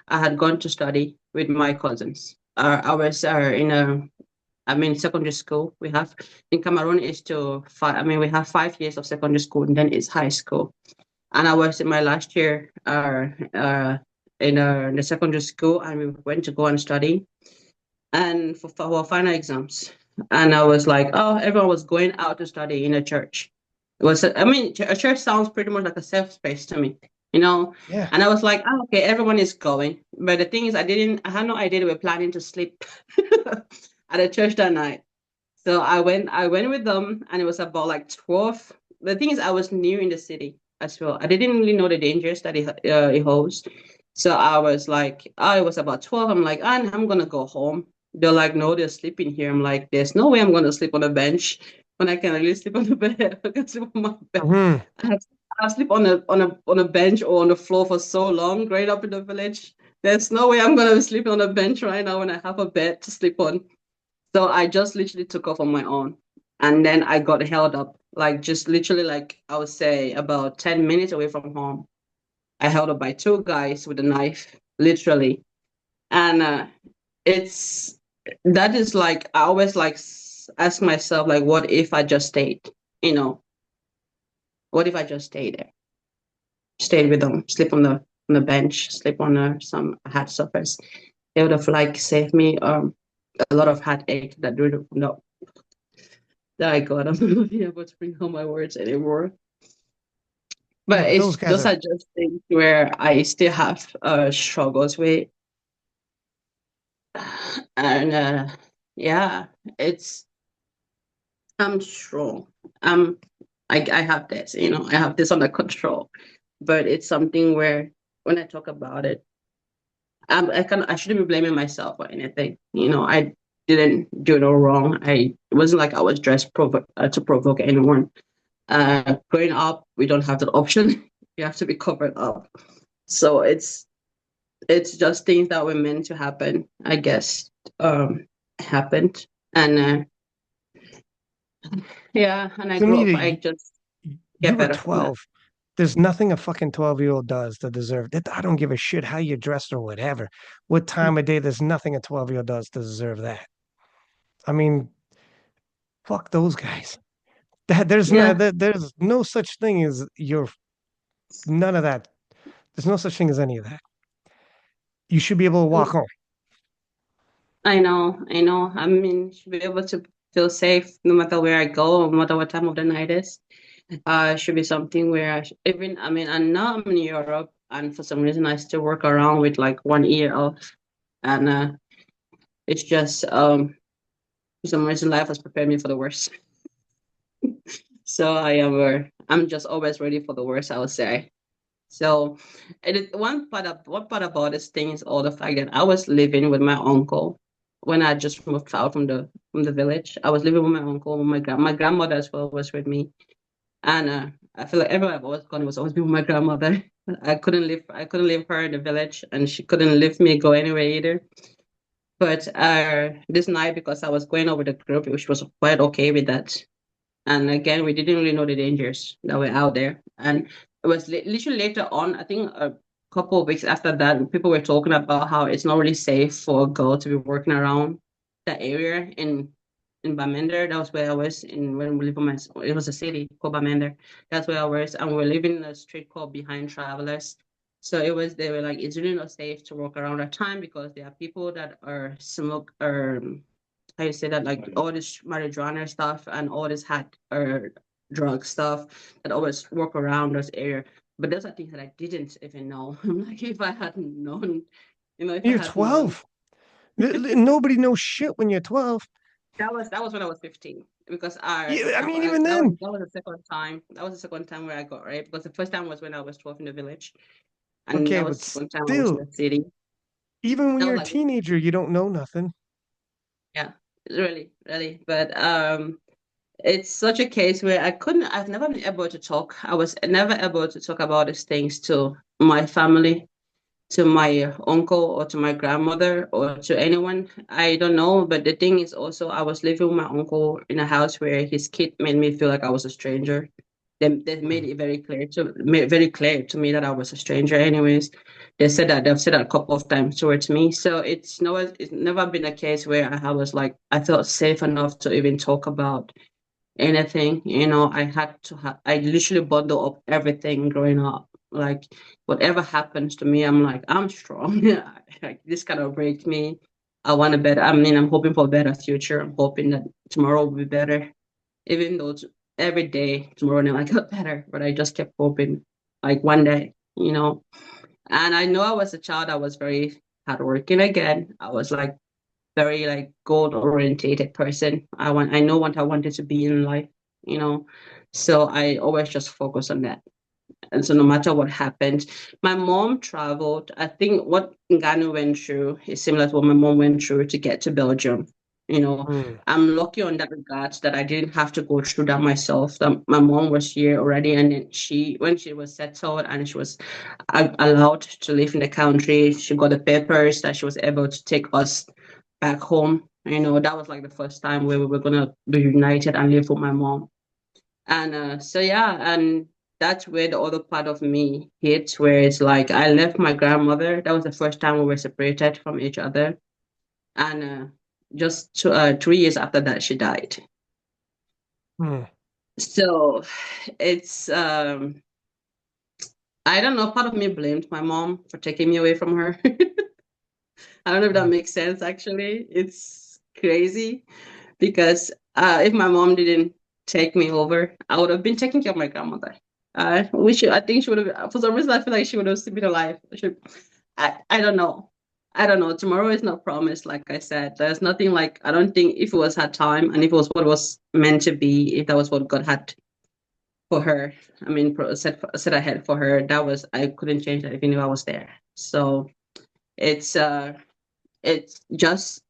I had gone to study with my cousins. I was I'm in secondary school. We have in Cameroon is to five. I mean, we have 5 years of secondary school, and then it's high school. And I was in my last year in the secondary school, and we went to go and study and for our final exams. And I was like, oh, everyone was going out to study in a church. I mean, a church sounds pretty much like a safe space to me, you know. yeah. And I was like, oh, okay, everyone is going. But the thing is, I had no idea they were planning to sleep at a church that night. So I went with them, and it was about like 12. The thing is, I was new in the city as well. I didn't really know the dangers that it holds. So I was like, oh, it was about 12. I'm like, I'm gonna go home. They're like, no, they're sleeping here. I'm like, there's no way I'm gonna sleep on a bench when I can really sleep on the bed. I can sleep on my bed. Mhm. I have I sleep on a bench or on the floor for so long growing up in the village. There's no way I'm gonna be sleeping on a bench right now when I have a bed to sleep on. So I just literally took off on my own. And then I got held up, like just literally like I would say about 10 minutes away from home. I held up by two guys with a knife, literally. And it's that is like I always like ask myself like what if I just stayed, you know, what if I just stayed there, stayed with them, sleep on the bench, sleep on some hard surface. They would have like saved me a lot of heartache that would not that I got. I'm not being able to bring out my words anymore. Yeah, But but those guys those are are just things where I still have struggles with. And yeah, it's I'm strong. Um I have this, I have this under control. But it's something where when I talk about it, I shouldn't be blaming myself or anything. I didn't do no wrong. It wasn't like I was dressed to provoke anyone. Growing up, we don't have that option. You have to be covered up. So it's just things that were meant to happen, I guess, happened. And yeah, and I grew up. Sonita, I just you get were better from that. 12. There's nothing a fucking 12-year-old does to deserve that. I don't give a shit how you dressed or whatever. What time of day, there's nothing a 12-year-old does to deserve that. I mean, fuck those guys. Yeah, There's no such thing as none of that. There's no such thing as any of that. You should be able to walk home. I know, I know. I mean, should be able to feel safe no matter where I go, no matter what time of the night is. Should be something where even, I mean, and now I'm in Europe, and for some reason I still work around with like one ear off, and it's just for some reason life has prepared me for the worst. So I'm just always ready for the worst, I would say. So, one part about this thing is all the fact that I was living with my uncle when I just moved out from the village. I was living with my uncle, with my grandmother as well was with me, and I feel like everywhere I've always gone was always been with my grandmother. I couldn't leave her in the village, and she couldn't leave me go anywhere either. But this night, because I was going over the group, which was quite okay with that, and again, we didn't really know the dangers that were out there. And it was literally later on, I think a couple of weeks after that, people were talking about how it's not really safe for a girl to be working around that area in Bamender. That was where I was in when we lived in it was a city called Bamender. That's where I was. And we were living in a street called Behind Travelers. So they were like, it's really not safe to walk around at time because there are people that are smoke or how you say that, like all this marijuana stuff and all this hat or drug stuff that always work around this area. But those are things that I didn't even know. I'm like, if I hadn't known, if I You're had more. 12. Nobody knows shit when you're 12. That was when I was 15 because Yeah, I mean, even then. that was the second time. That was the second time where I got raped because the first time was when I was 12 in the village, and Okay, that was but the second time I was in still, the city. even when That was you're a like, teenager, you don't know nothing. yeah, really, really. But it's such a case where I've never been able to talk. I was never able to talk about these things to my family, to my uncle, or to my grandmother, or to anyone. I don't know. But the thing is also, I was living with my uncle in a house where his kid made me feel like I was a stranger. They made Mm. it very clear to me that I was a stranger. Anyways, they've said that a couple of times towards me. So it's never been a case where I was like I felt safe enough to even talk about anything. I literally bundle up everything growing up. Like whatever happens to me, I'm like, I'm strong. Yeah, like this kind of breaks me. I'm hoping for a better future. I'm hoping that tomorrow will be better. Even though every day tomorrow night I got better, but I just kept hoping like one day. And I know I was a child, I was very hardworking again. I was like very like goal orientated person. I know what I wanted to be in life, you know. So I always just focus on that. And so no matter what happened, my mom traveled. I think what Ghana went through is similar to what my mom went through to get to Belgium. You know, Mm. I'm lucky on that regard that I didn't have to go through that myself. That my mom was here already, and then when she was settled and she was allowed to live in the country, she got the papers that she was able to take us back home. That was like the first time where we were gonna be united and live with my mom. And so yeah, and that's where the other part of me hits, where it's like I left my grandmother. That was the first time we were separated from each other, and just 3 years after that, she died. Mm. So it's I don't know. Part of me blamed my mom for taking me away from her. I don't know if that Mm. makes sense. Actually, it's crazy because if my mom didn't take me over, I would have been taking care of my grandmother. I think she would have. For some reason, I feel like she would have still been alive. I don't know. I don't know. Tomorrow is not promised. Like I said, there's nothing like. I don't think if it was her time and if it was what was meant to be, if that was what God had for her. I mean, set ahead for her. That was I couldn't change that even if I was there. So it's it's just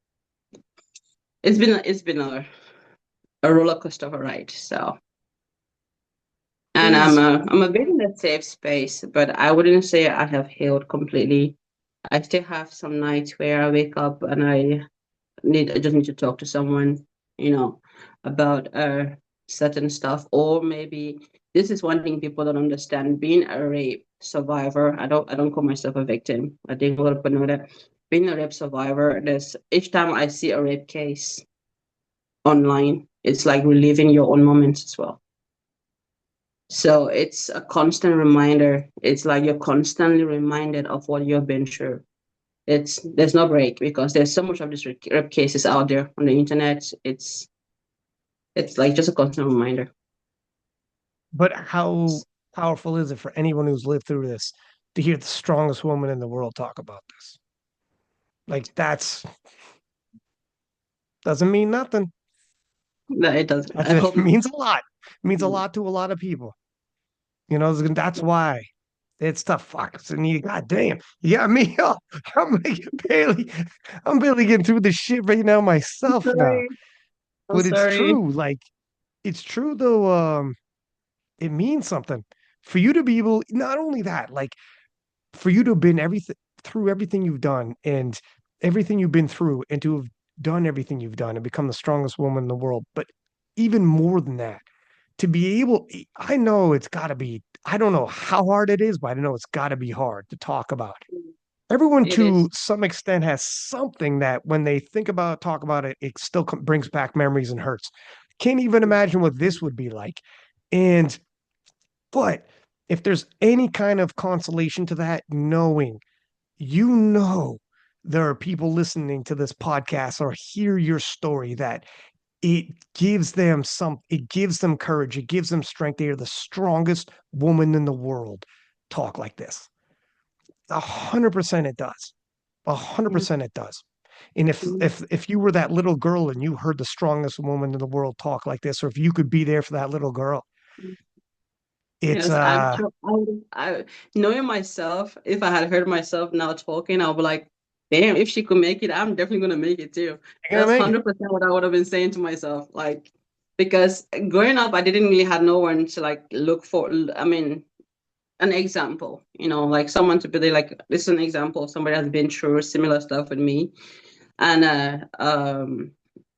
it's been a roller coaster of a ride. So, and Is I'm a bit in a safe space, but I wouldn't say I have healed completely. I still have some nights where I wake up and I just need to talk to someone, you know, about certain stuff, or maybe this is one thing people don't understand. Being a rape survivor, I don't call myself a victim. I think a lot of people know that. Being a rape survivor, there's each time I see a rape case online, it's like reliving your own moments as well. So it's a constant reminder. It's like you're constantly reminded of what you've been through. There's no break because there's so much of these rape cases out there on the internet. It's like just a constant reminder. but how powerful is it for anyone who's lived through this to hear the strongest woman in the world talk about this? Like that's doesn't mean nothing. No, it doesn't. That's I it hope not. means a lot. It means a lot to a lot of people. That's why it's tough. Fuck, Sonita, goddamn, you got me up. I'm like barely, I'm barely getting through this shit right now I'm myself now. sorry. I'm But it's sorry. true. Like it's true though. It means something for you to be able. Not only that, like for you to have been everything through everything you've done and everything you've been through, and to have done everything you've done and become the strongest woman in the world. But even more than that, to be able, I know it's got to be. I don't know how hard it is, but I know it's got to be hard to talk about. Everyone It is. to some extent has something that when they talk about it, it still brings back memories and hurts. Can't even imagine what this would be like. And, but if there's any kind of consolation to that, knowing, you know, there are people listening to this podcast or hear your story that it gives them courage, it gives them strength. They are the strongest woman in the world talk like this. 100% it does. Yeah. 100% it does. And if Mm. if if you were that little girl and you heard the strongest woman in the world talk like this, or if you could be there for that little girl, it's Yes, I'm sure knowing myself, if I had heard myself now talking, I'll be like, damn, if she could make it, I'm definitely gonna make it too. you're That's gonna make it. 100% what I would have been saying to myself. Like, because growing up, I didn't really have no one to like look for. I mean, an example, like someone to be there, like this is an example of somebody has been through similar stuff with me. And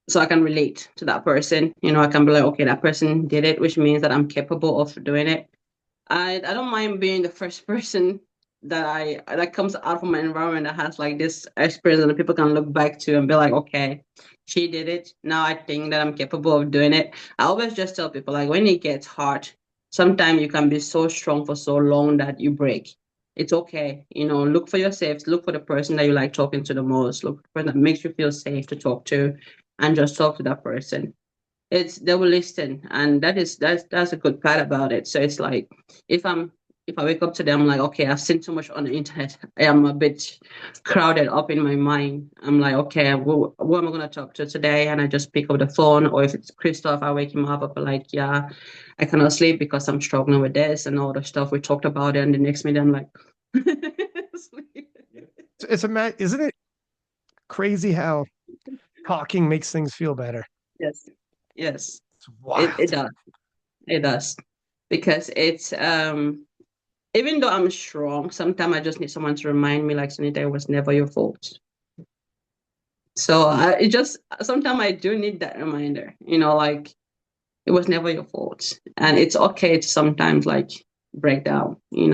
so I can relate to that person. I can be like, okay, that person did it, which means that I'm capable of doing it. I don't mind being the first person that comes out from my environment that has like this experience and people can look back to and be like, okay, she did it. Now I think that I'm capable of doing it. I always just tell people like when it gets hard, sometimes you can be so strong for so long that you break. It's okay. Look for yourself, look for the person that you like talking to the most, look for the person that makes you feel safe to talk to and just talk to that person. They will listen, and that's a good part about it. So it's like if I'm if I wake up today, I'm like, okay, I've seen too much on the internet. I am a bit crowded up in my mind. I'm like, okay, who am I gonna talk to today? And I just pick up the phone, or if it's Christoph, I wake him up. I'll be like, yeah, I cannot sleep because I'm struggling with this and all the stuff we talked about. And the next minute, I'm like, sleep. Isn't it crazy how talking makes things feel better? Yes, yes, It's it wild. does. It does because it's even though I'm strong, sometimes I just need someone to remind me, like, Sonita, it was never your fault. So it just sometimes I do need that reminder, like it was never your fault, and it's okay to sometimes like break down. You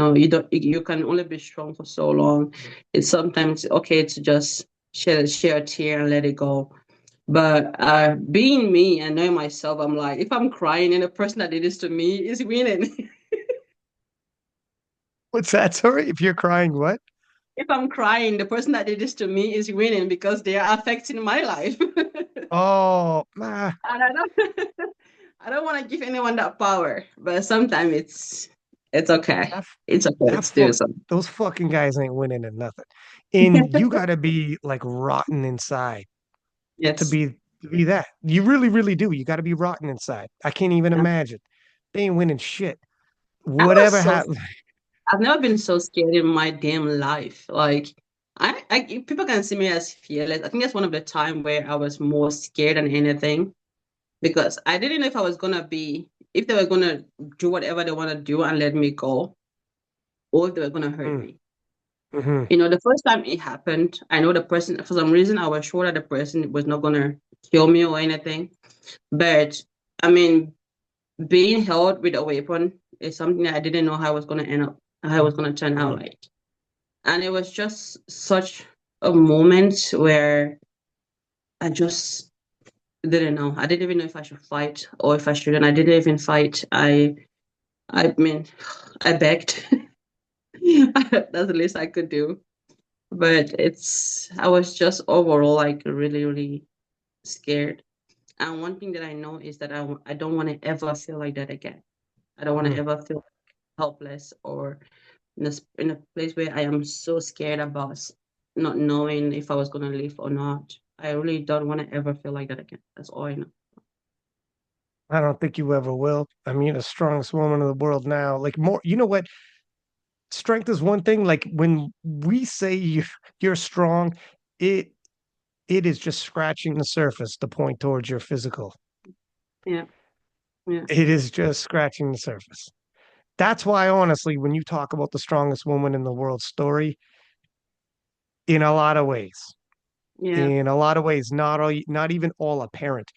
can only be strong for so long. It's sometimes okay to just share a tear and let it go. But being me and knowing myself, I'm like, if I'm crying and the person that did this to me is winning. What's that? Sorry, if you're crying, what? If I'm crying, the person that did this to me is winning because they are affecting my life. And Oh, I don't I don't want to give anyone that power, but sometimes it's okay. that It's okay that to do fuck something. those fucking guys ain't winning at nothing. And you gotta be like rotten inside to Yes. be to be that. You really, really do. You gotta be rotten inside. I can't even Yeah. imagine. They ain't winning shit. I was Whatever so happens. I've never been so scared in my damn life. Like people can see me as fearless. I think that's one of the time where I was more scared than anything because I didn't know if they were gonna do whatever they want to do and let me go, or if they were gonna hurt Mm, me. hmm The first time it happened, I know the person, for some reason, I was sure that the person was not going to kill me or anything. But I mean, being held with a weapon is something that I didn't know how I was going to end up, how it was going to turn out hmm like. And it was just such a moment where I just didn't know. I didn't even know if I should fight or if I shouldn't. I didn't even fight. I mean, I begged. That's the least I could do. But I was just overall like really, really scared. And one thing that I know is that I don't want to ever feel like that again. I don't want to hmm ever feel helpless or in a place where I am so scared about not knowing if I was going to live or not. I really don't want to ever feel like that again. That's all I know. I don't think you ever will. I mean, you're the strongest woman in the world now. Like more, you know what? Strength is one thing. Like when we say you're strong, it it is just scratching the surface to point towards your physical. Yeah, yeah, It is just scratching the surface. That's why, honestly, when you talk about the strongest woman in the world story, in a lot of ways, yeah, not even all apparent.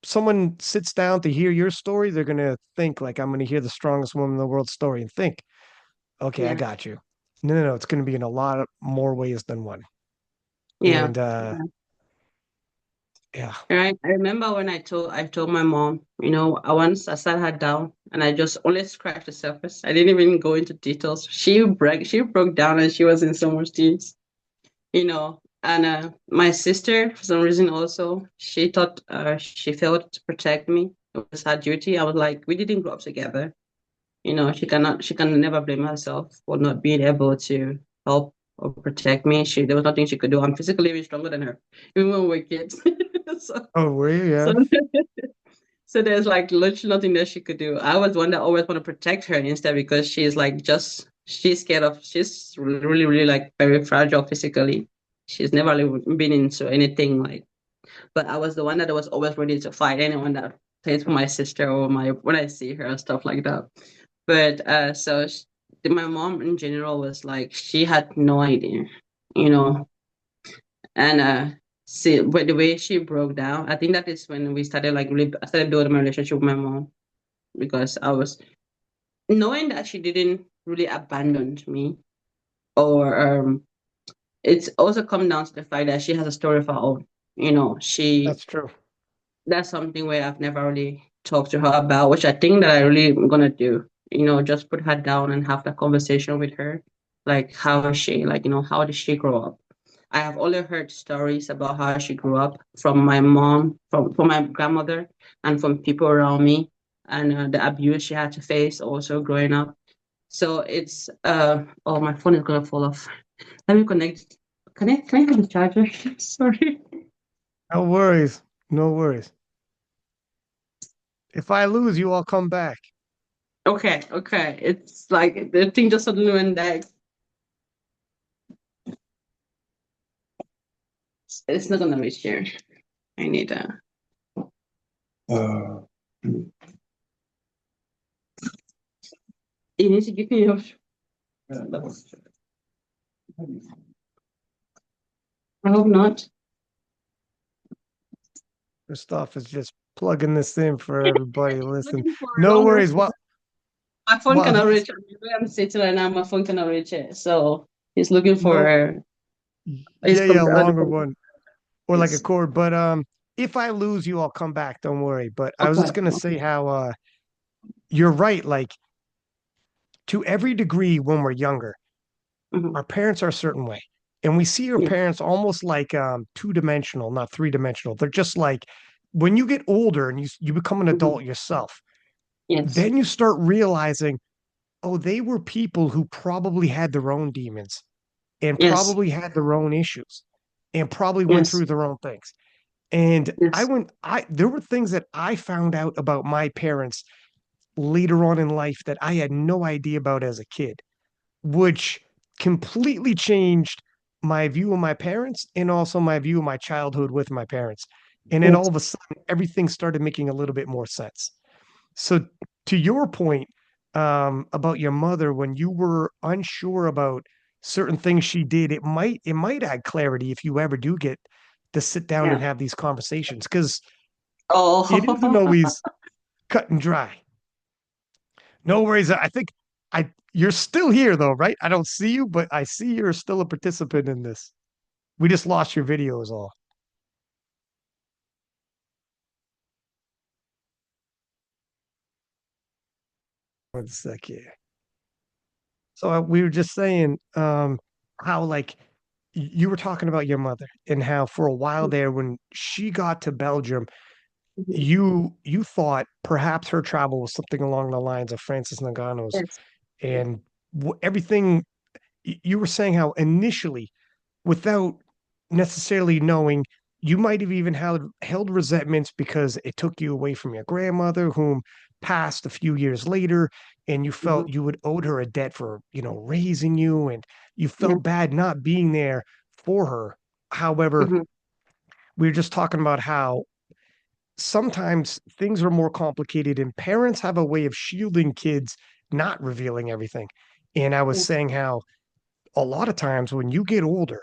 Someone sits down to hear your story, they're gonna think like I'm gonna hear the strongest woman in the world story and think, okay, I yeah, got you. No, no, no, it's gonna be in a lot of more ways than one. yeah. And yeah. Right. I remember when I told my mom, I sat her down and I just only scratched the surface. I didn't even go into details. She broke down and she was in so much tears, And my sister, for some reason also, she thought she felt to protect me. It was her duty. I was like, we didn't grow up together. She can never blame herself for not being able to help or protect me. There was nothing she could do. I'm physically even stronger than her, even when we're kids. so, Oh, were you? so Yeah. So there's like literally nothing that she could do. I was one that always want to protect her instead because she's like just she's scared of she's really really like very fragile physically. She's never really been into anything like. But I was the one that was always ready to fight anyone that plays for my sister or my when I see her and stuff like that. But my mom in general was like she had no idea, you know, and see, but the way she broke down, I think that is when we started like really, I started building my relationship with my mom because I was knowing that she didn't really abandon me, or it's also come down to the fact that she has a story of her own. You know, That's true. that's something where I've never really talked to her about, which I think that I really am gonna do. You know, just put her down and have that conversation with her. Like, how is she? Like, you know, how did she grow up? I have only heard stories about how she grew up from my mom, from my grandmother, and from people around me, and the abuse she had to face also growing up. So it's oh, my phone is gonna fall off. Let me connect. Can I have the charger? Sorry. No worries. No worries. If I lose you, I'll come back. Okay, okay. It's like the thing just suddenly went dead. It's not gonna reach here. I need a. Uh, You need to give me your. I hope not. Christoph is just plugging this in for everybody. Listen, Looking for a no longer worries. phone. My phone While cannot he's reach it. The way I'm sitting right now, my phone cannot reach it. So he's looking no, for his yeah, the longer computer. one or like a Yes. cord. But if I lose you, I'll come back. Don't worry. But I was Okay. just gonna say how you're right. Like to every degree, when we're younger, Mm-hmm. our parents are a certain way, and we see our Yeah. parents almost like two-dimensional, not three-dimensional. They're just like when you get older and you become an Mm-hmm. adult yourself, Yes. then you start realizing, oh, they were people who probably had their own demons and Yes. probably had their own issues and probably went Yes. through their own things. And Yes. I there were things that I found out about my parents later on in life that I had no idea about as a kid, which completely changed my view of my parents and also my view of my childhood with my parents. And then all Yes. of a sudden, everything started making a little bit more sense. So, to your point about your mother, when you were unsure about certain things she did, it might add clarity if you ever do get to sit down and Yeah. have these conversations because it isn't Oh. always cut and dry. No worries. I think I you're still here though, right? I don't see you, but I see you're still a participant in this. We just lost your video is all. 1 sec here. So we were just saying how like you were talking about your mother and how for a while there when she got to Belgium, Mhm. you thought perhaps her travel was something along the lines of Francis Nagano's Yes. and everything you were saying how initially without necessarily knowing, you might have even held resentments because it took you away from your grandmother, whom passed a few years later, and you Mhm. felt you would owed her a debt for, raising you, and you Yeah. felt bad not being there for her. However, Mhm. we were just talking about how sometimes things are more complicated, and parents have a way of shielding kids, not revealing everything. And I was Yes. saying how a lot of times when you get older,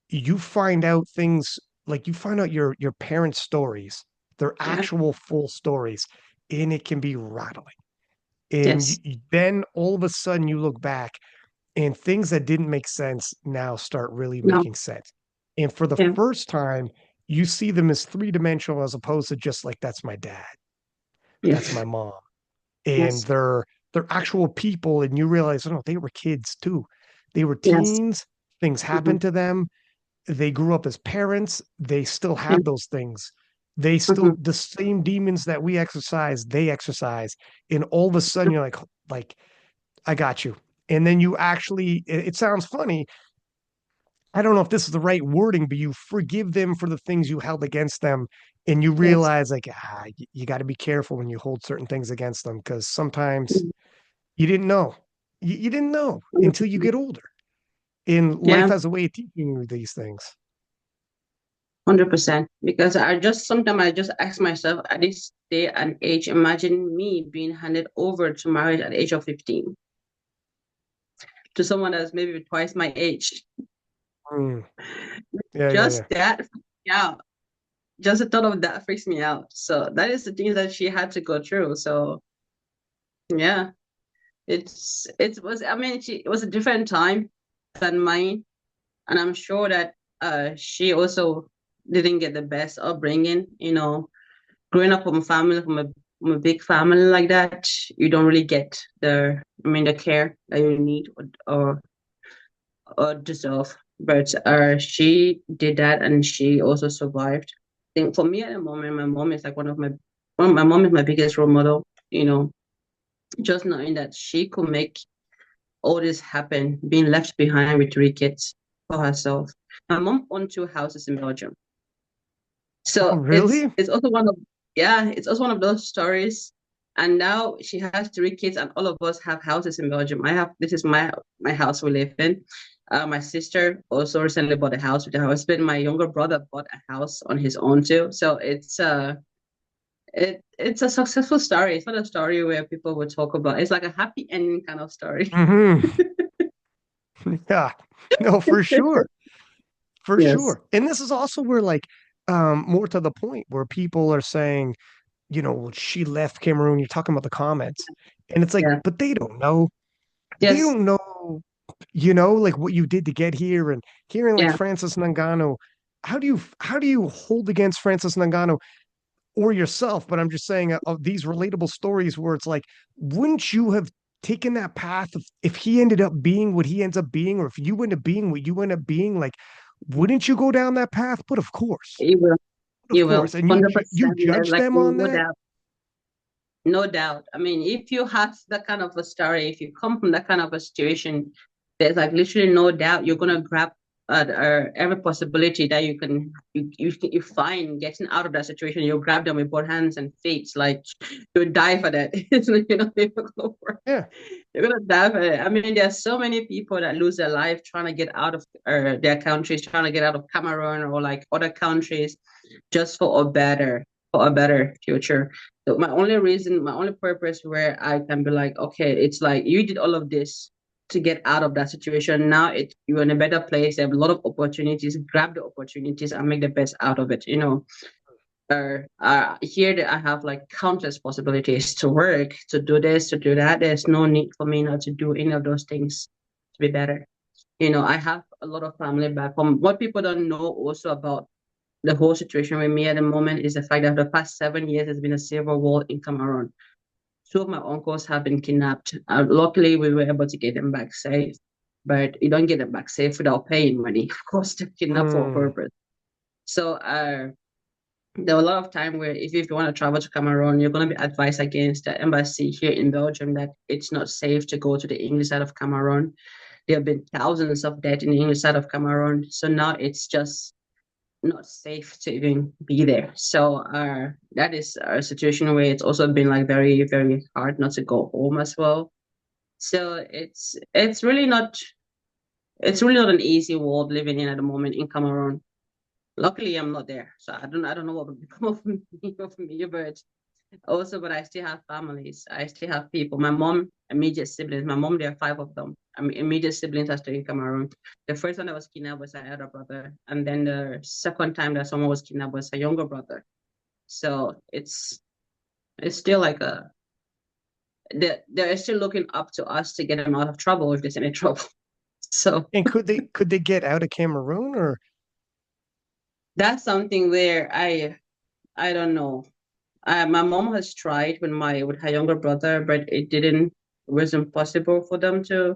you find out things like you find out your parents' stories, their Yeah. actual full stories, and it can be rattling. And Yes. then all of a sudden you look back and things that didn't make sense now start really No. making sense. And for the Yeah. first time, you see them as three-dimensional as opposed to just like that's my dad, that's Yes. my mom. And Yes. they're actual people, and you realize, oh no, they were kids too. They were Yes. teens, things Mhm. happened to them, they grew up as parents, they still Yeah. have those things. They still Mhm. the same demons that we exercise, they exercise. And all of a sudden you're like I got you. And then you actually it sounds funny, I don't know if this is the right wording, but you forgive them for the things you held against them. And you Yes. realize like, you got to be careful when you hold certain things against them because sometimes you didn't know. You didn't know until you get older. And life Yeah, has a way of teaching you these things. 100%. Because sometimes I just ask myself at this day and age, imagine me being handed over to marriage at the age of 15 to someone that's maybe twice my age. Mm. Yeah, yeah, Just yeah. that, yeah, just the thought of that freaks me out. So that is the things that she had to go through. So yeah, it was, I mean, it was a different time than mine, and I'm sure that she also didn't get the best upbringing. Growing up from a big family like that, you don't really get the care that you need or deserve. But she did that, and she also survived. I think for me at the moment, my mom is like my mom is my biggest role model. Just knowing that she could make all this happen, being left behind with 3 kids for herself. My mom owned 2 houses in Belgium. Oh, So it's really? it's also one of yeah, it's also one of those stories. And now she has 3 kids, and all of us have houses in Belgium. This is my house we live in. My sister also recently bought a house with her husband. My younger brother bought a house on his own too. So it's a successful story. It's not a story where people would talk about. It's like a happy ending kind of story. Hmm. Yeah. No, for sure. For Yes. sure. And this is also where like more to the point where people are saying, well, she left Cameroon. You're talking about the comments. And it's like, Yeah. but they don't know. They Yes. don't know, like what you did to get here. And hearing like Yeah. Francis Ngannou, how do you hold against Francis Ngannou or yourself? But I'm just saying of these relatable stories where it's like, wouldn't you have taken that path if he ended up being what he ends up being, or if you end up being what you end up being, like, wouldn't you go down that path? But of course, You will. of You course. will. And you 100%. There's judge like them on no that. doubt. No doubt. I mean, if you have that kind of a story, if you come from that kind of a situation, there's like literally no doubt you're gonna grab every possibility that you find getting out of that situation. You'll grab them with both hands and feet, like you'll die for that. It's like, difficult work. Yeah. You're gonna die for it. I mean, there's so many people that lose their life trying to get out of their countries, trying to get out of Cameroon or like other countries, just for a better future. So my only purpose where I can be like, okay, it's like you did all of this to get out of that situation. Now you're in a better place. You have a lot of opportunities. Grab the opportunities and make the best out of it. Here that I have like countless possibilities to work, to do this, to do that. There's no need for me not to do any of those things to be better. I have a lot of family back home. What people don't know also about the whole situation with me at the moment is the fact that the past 7 years has been a civil war in Cameroon. Two of my uncles have been kidnapped. Luckily, we were able to get them back safe, but you don't get them back safe without paying money. Of course, they're kidnapped for a Mm. purpose. So there were a lot of time where if you want to travel to Cameroon, you're going to be advised against the embassy here in Belgium that it's not safe to go to the English side of Cameroon. There have been thousands of deaths in the English side of Cameroon. So now it's just not safe to even be there. So that is a situation where it's also been like very, very hard not to go home as well. So it's really not an easy world living in at the moment in Cameroon. Luckily I'm not there. So I don't know what would become of me, but I still have families. I still have people. My mom, immediate siblings. My mom, there are 5 of them. Immediate siblings are still in Cameroon. The first one that was kidnapped was her elder brother, and then the second time that someone was kidnapped was her younger brother. So it's still like they're still looking up to us to get them out of trouble if there's any trouble. So And could they get out of Cameroon or that's something where I don't know. My mom has tried with her younger brother, but it wasn't possible for them to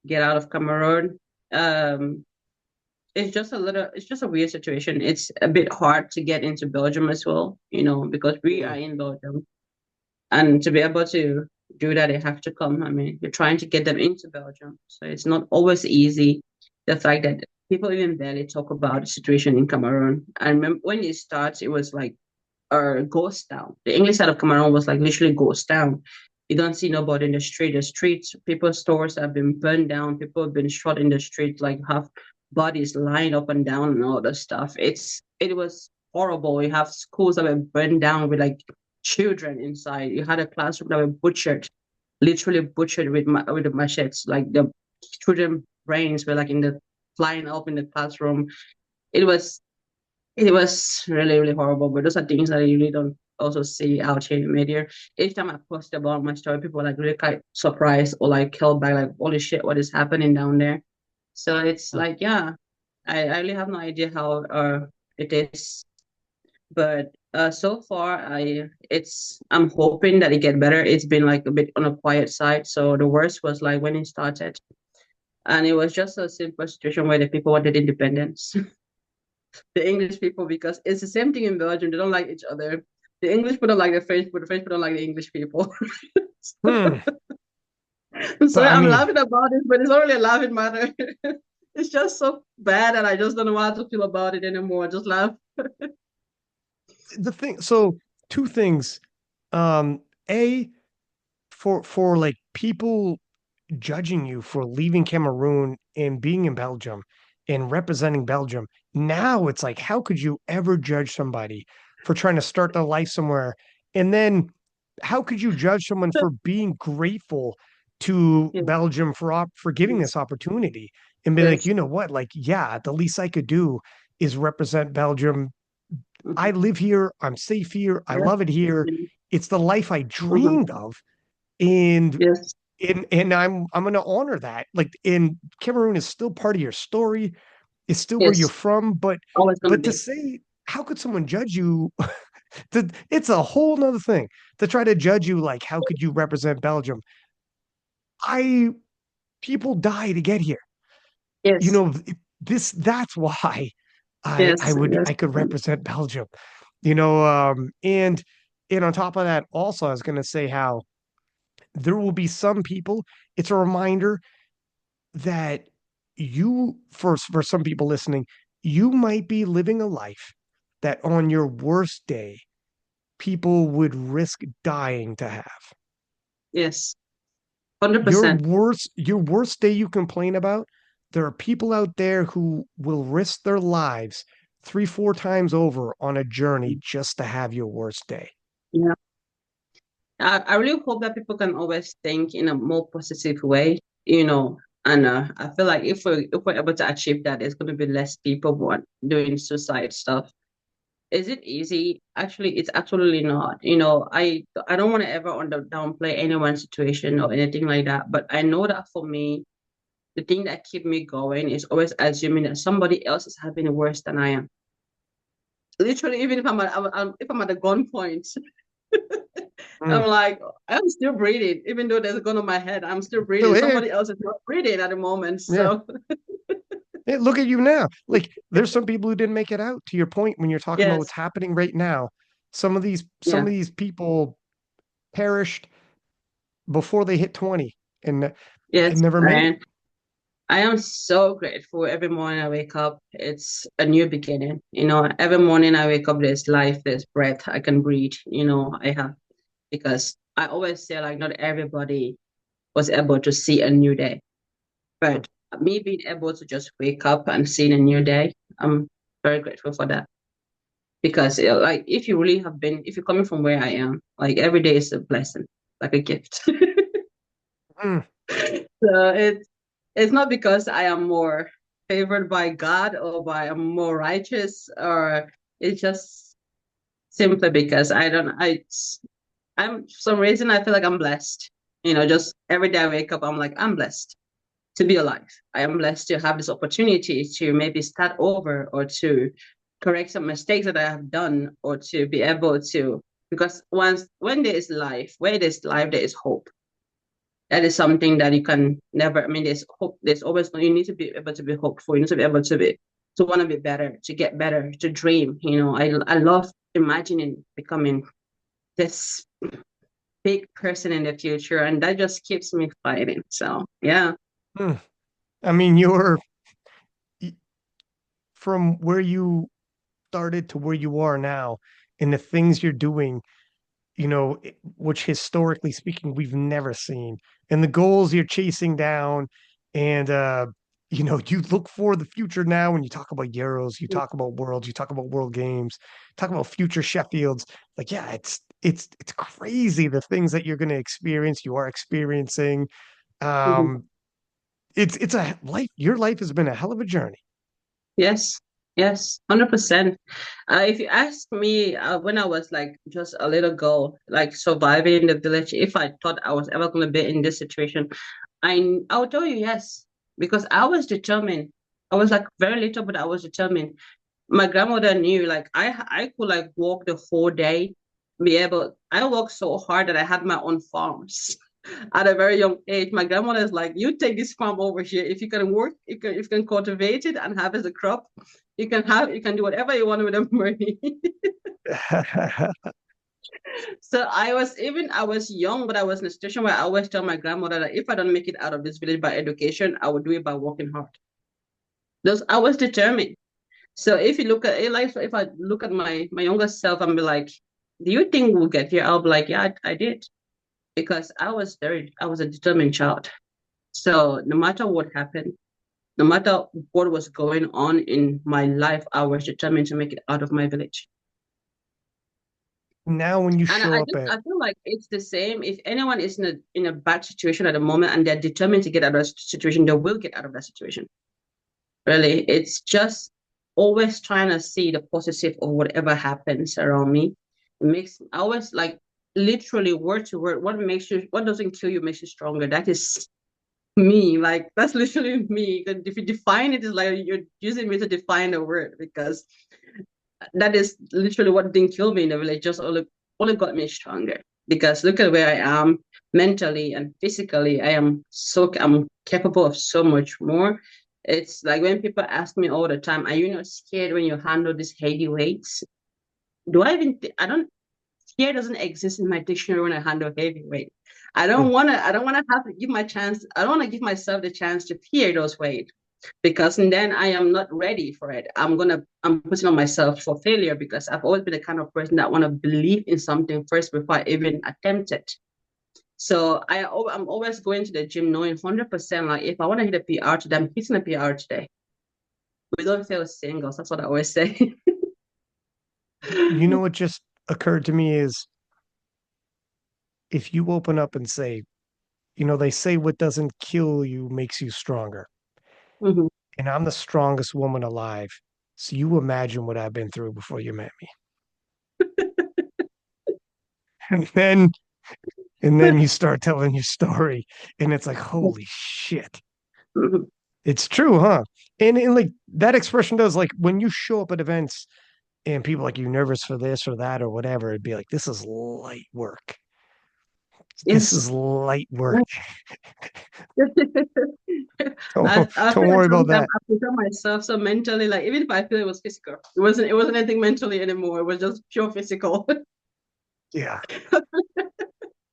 get out of Cameroon. Um, it's just a weird situation. It's a bit hard to get into Belgium as well, because we are Mm. in Belgium. And to be able to do that, they have to come. I mean, you're trying to get them into Belgium. So it's not always easy. The fact that people even barely talk about the situation in Cameroon. I remember when it starts, it was like a ghost town. The English side of Cameroon was like literally ghost town. You don't see nobody in the street. The streets, people's stores have been burned down. People have been shot in the street, like have bodies lying up and down and all that stuff. It was horrible. You have schools that were burned down with like children inside. You had a classroom that were butchered, literally butchered with the machetes. Like the children brains were like in the flying up in the classroom. It was it was really, really horrible. But those are things that you really don't also see out here in the media. Each time I post about my story, people are like really quite surprised or like held back, like, holy shit, what is happening down there? So it's like, yeah, I really have no idea how it is. But so far I'm hoping that it get better. It's been like a bit on a quiet side. So the worst was like when it started. And it was just a simple situation where the people wanted independence. The English people, because it's the same thing in Belgium. They don't like each other. The English people don't like the French, but the French people don't like the English people. Hmm. I'm But sorry, I I'm mean, laughing about it, but it's not really a laughing matter. It's just so bad, and I just don't know how to feel about it anymore. Just laugh. the thing, so two things. A, for like people judging you for leaving Cameroon and being in Belgium and representing Belgium. Now it's like, how could you ever judge somebody for trying to start their life somewhere? And then how could you judge someone for being grateful to Yes, Belgium for giving yes, this opportunity and be like, yes. you know what, like, yeah, the least I could do is represent Belgium. I Mhm. live here, I'm safe here, I Yes, love it here. mhm, It's the life I mhm. dreamed of. And Yes, I'm going to honor that. Like, in Cameroon is still part of your story. It's still where you're yes. from, Always gonna to be. say, how could someone judge you? It's a whole nother thing to try to judge you. Like, how could you represent Belgium? I People die to get here. You Yes, know, that's why yes, yes. I could represent Belgium. And on top of that, also I was going to say how there will be some people. It's a reminder that for some people listening, you might be living a life that on your worst day, people would risk dying to have. Yes. Your 100%. worst day you complain about, there are people out there who will risk their lives 3, 4 times over on a journey just to have your worst day. Yeah. I really hope that people can always think in a more positive way, and I feel like if we're able to achieve that, there's going to be less people doing suicide stuff. Is it easy? Actually, it's absolutely not. I don't want to ever downplay anyone's situation or anything like that, but I know that for me, the thing that keep me going is always assuming that somebody else is having it worse than I am. Literally, even if I'm at a gunpoint, Mm. I'm like, I'm still breathing, even though there's a gun on my head. I'm still Still breathing. here. Somebody else is not breathing at the moment. Yeah. So Hey, look at you now. Like, there's some people who didn't make it out. To your point, when you're talking about what's yes, happening right now, some yeah, of these people perished before they hit 20 and yes, never made it. Ryan. I am so grateful every morning I wake up. It's a new beginning. Every morning I wake up, there's life, there's breath. I can breathe. I have, because I always say like not everybody was able to see a new day, Mm. but me being able to just wake up and see a new day, I'm very grateful for that. Because like if you're coming from where I am, like every day is a blessing, like a gift. Mm. So it's not because I am more favored by God or by I'm more righteous, or it's just simply because I'm for some reason I feel like I'm blessed. Just every day I wake up, I'm like, I'm blessed to be alive. I am blessed to have this opportunity to maybe start over or to correct some mistakes that I have done, or to be able to, because when there is life, where there's life, there is hope. That is something that you can never, I mean, there's hope, there's always, you need to be able to be hopeful, you need to be able to want to be better, to get better, to dream. I love imagining becoming this big person in the future, and that just keeps me fighting. So yeah. Mm. I mean, from where you started to where you are now and the things you're doing, which historically speaking, we've never seen, and the goals you're chasing down, and you look for the future now when you talk about Euros, you talk about Worlds, you talk about World Games, talk about future Sheffields. Like, yeah, it's crazy the things that you're going to experience, you are experiencing. Mhm. Um, it's a life. Your life has been a hell of a journey. Yes, yes, 100%. If you ask me, when I was like just a little girl, like surviving in the village, if I thought I was ever going to be in this situation, I would tell you yes, because I was determined. I was like very little, but I was determined. My grandmother knew, like I could like walk the whole day, be able. I worked so hard that I had my own farms at a very young age. My grandmother is like, you take this farm over here. If you can work, you can cultivate it and harvest a crop. You can do whatever you want with the money. So I was young, but I was in a situation where I always tell my grandmother that if I don't make it out of this village by education, I will do it by working hard. Those I was determined. So if you look at it, like, so if I look at my younger self and be like, do you think we'll get here? I'll be like, yeah, I did, because I was a determined child. So no matter what happened, no matter what was going on in my life, I was determined to make it out of my village. Now, when you And show up at I feel like it's the same. If anyone is in a bad situation at the moment and they're determined to get out of that situation, they will get out of that situation. Really, it's just always trying to see the positive of whatever happens around me. It makes I always like literally word to word. What doesn't kill you makes you stronger. That is me. Like that's literally me. If you define it, it's like you're using me to define a word, because that is literally what didn't kill me in the village. Just only got me stronger. Because look at where I am mentally and physically. I'm capable of so much more. It's like when people ask me all the time, "Are you not scared when you handle these heavy weights?" Do I even? I don't. Fear doesn't exist in my dictionary when I handle heavy weight. I don't wanna. I don't wanna have to give my chance. I don't wanna give myself the chance to fear those weight, because then I am not ready for it. I'm putting on myself for failure, because I've always been the kind of person that want to believe in something first before I even attempt it. So I'm always going to the gym knowing 100% like if I want to hit a PR today, I'm hitting a PR today. We don't fail singles. That's what I always say. what just occurred to me is if you open up and say, they say what doesn't kill you makes you stronger. Mhm. And I'm the strongest woman alive. So you imagine what I've been through before you met me. And then you start telling your story and it's like, holy shit. Mhm. It's true, huh? And like that expression does, like when you show up at events and people like you nervous for this or that or whatever, it'd be like, this is light work. This Yes. is light work. Don't, I don't feel like worry about sometimes that. I prepare myself so mentally, like even if I feel it was physical, it wasn't anything mentally anymore. It was just pure physical. Yeah.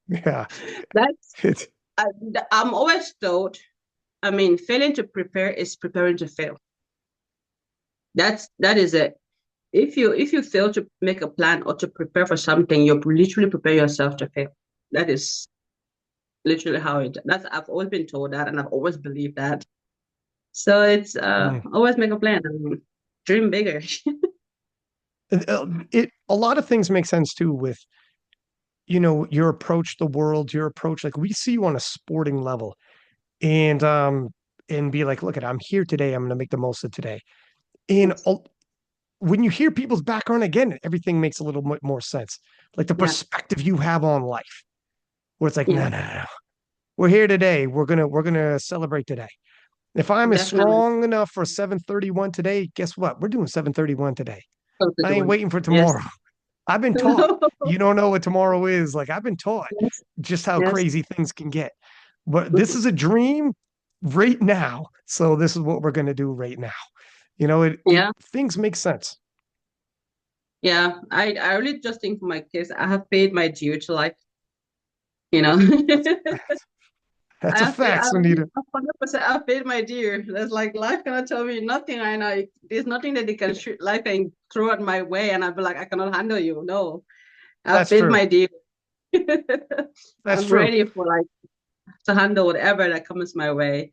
Yeah. That's It's I, I'm always told. I mean, failing to prepare is preparing to fail. That is it. If you fail to make a plan or to prepare for something, you literally prepare yourself to fail. That is literally how it. That's I've always been told that, and I've always believed that. So it's mm. always make a plan and dream bigger. It a lot of things make sense too with your approach to the world, your approach. Like we see you on a sporting level, and be like, look at, I'm here today. I'm going to make the most of today. And Yes. when you hear people's background again, everything makes a little bit more sense. Like the Yeah, perspective you have on life, where it's like, yeah, no, no, no, no. We're here today. We're gonna celebrate today. If I'm as definitely. strong enough for 7:31 today, guess what? We're doing 7:31 today. Close the I ain't door. waiting for Yes. tomorrow. I've been taught. You don't know what tomorrow is. Like I've been taught Yes. just how Yes. crazy things can get. But this Mhm. is a dream right now. So this is what we're gonna do right now. It Yeah. things make sense. Yeah. I really just think for my kids, I have paid my due to life, you know. That's I a have to, fact, Sonita. 100% I paid my dear. That's like life cannot tell me nothing right now. There's nothing that they can shoot life and throw at my way, and I'll be like, I cannot handle you. No, I've That's paid true. my dear. That's I'm true. ready for like to handle whatever that comes my way.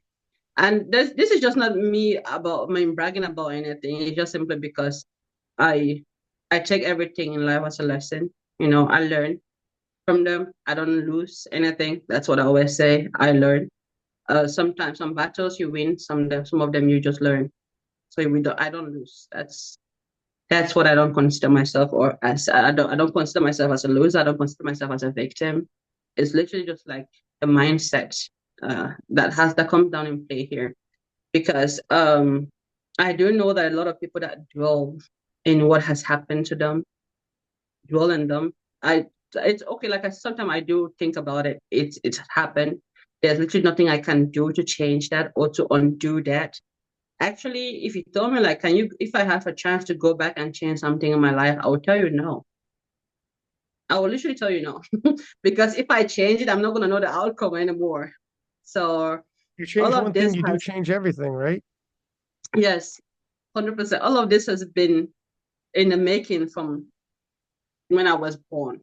And this is just not me about me bragging about anything. It's just simply because I I take everything in life as a lesson. I learn from them. I don't lose anything. That's what I always say. I learn. Sometimes some battles you win, some of them you just learn. So I don't lose. That's what I don't consider myself or as I don't consider myself as a loser. I don't consider myself as a victim. It's literally just like the mindset that comes down in play here. Because I do know that a lot of people that dwell in what has happened to them, dwell in them. I it's okay, like sometimes I do think about it. It's happened. There's literally nothing I can do to change that or to undo that. Actually, if you told me like, if I have a chance to go back and change something in my life, I will tell you no. I will literally tell you no. Because if I change it, I'm not gonna know the outcome anymore. So You all change of one thing, this you do has, change everything, right? yes, 100%. All of this has been in the making from when I was born.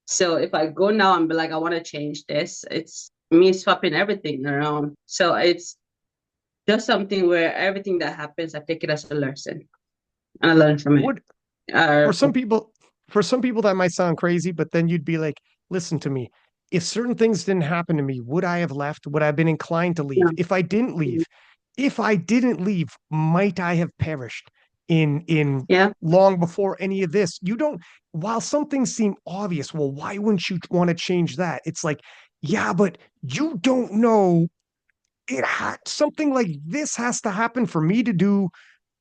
So if I go now and be like, I want to change this, it's me swapping everything around. So it's just something where everything that happens, I take it as a lesson and I learn from it. What Uh, for some people, for some people that might sound crazy, but then you'd be like, listen to me. If certain things didn't happen to me, would I have left? Would I have been inclined to leave? yeah, If I didn't leave, might I have perished in yeah, long before any of this? You don't, while some things seem obvious, well, why wouldn't you want to change that? It's like, yeah, but you don't know something like this has to happen for me to do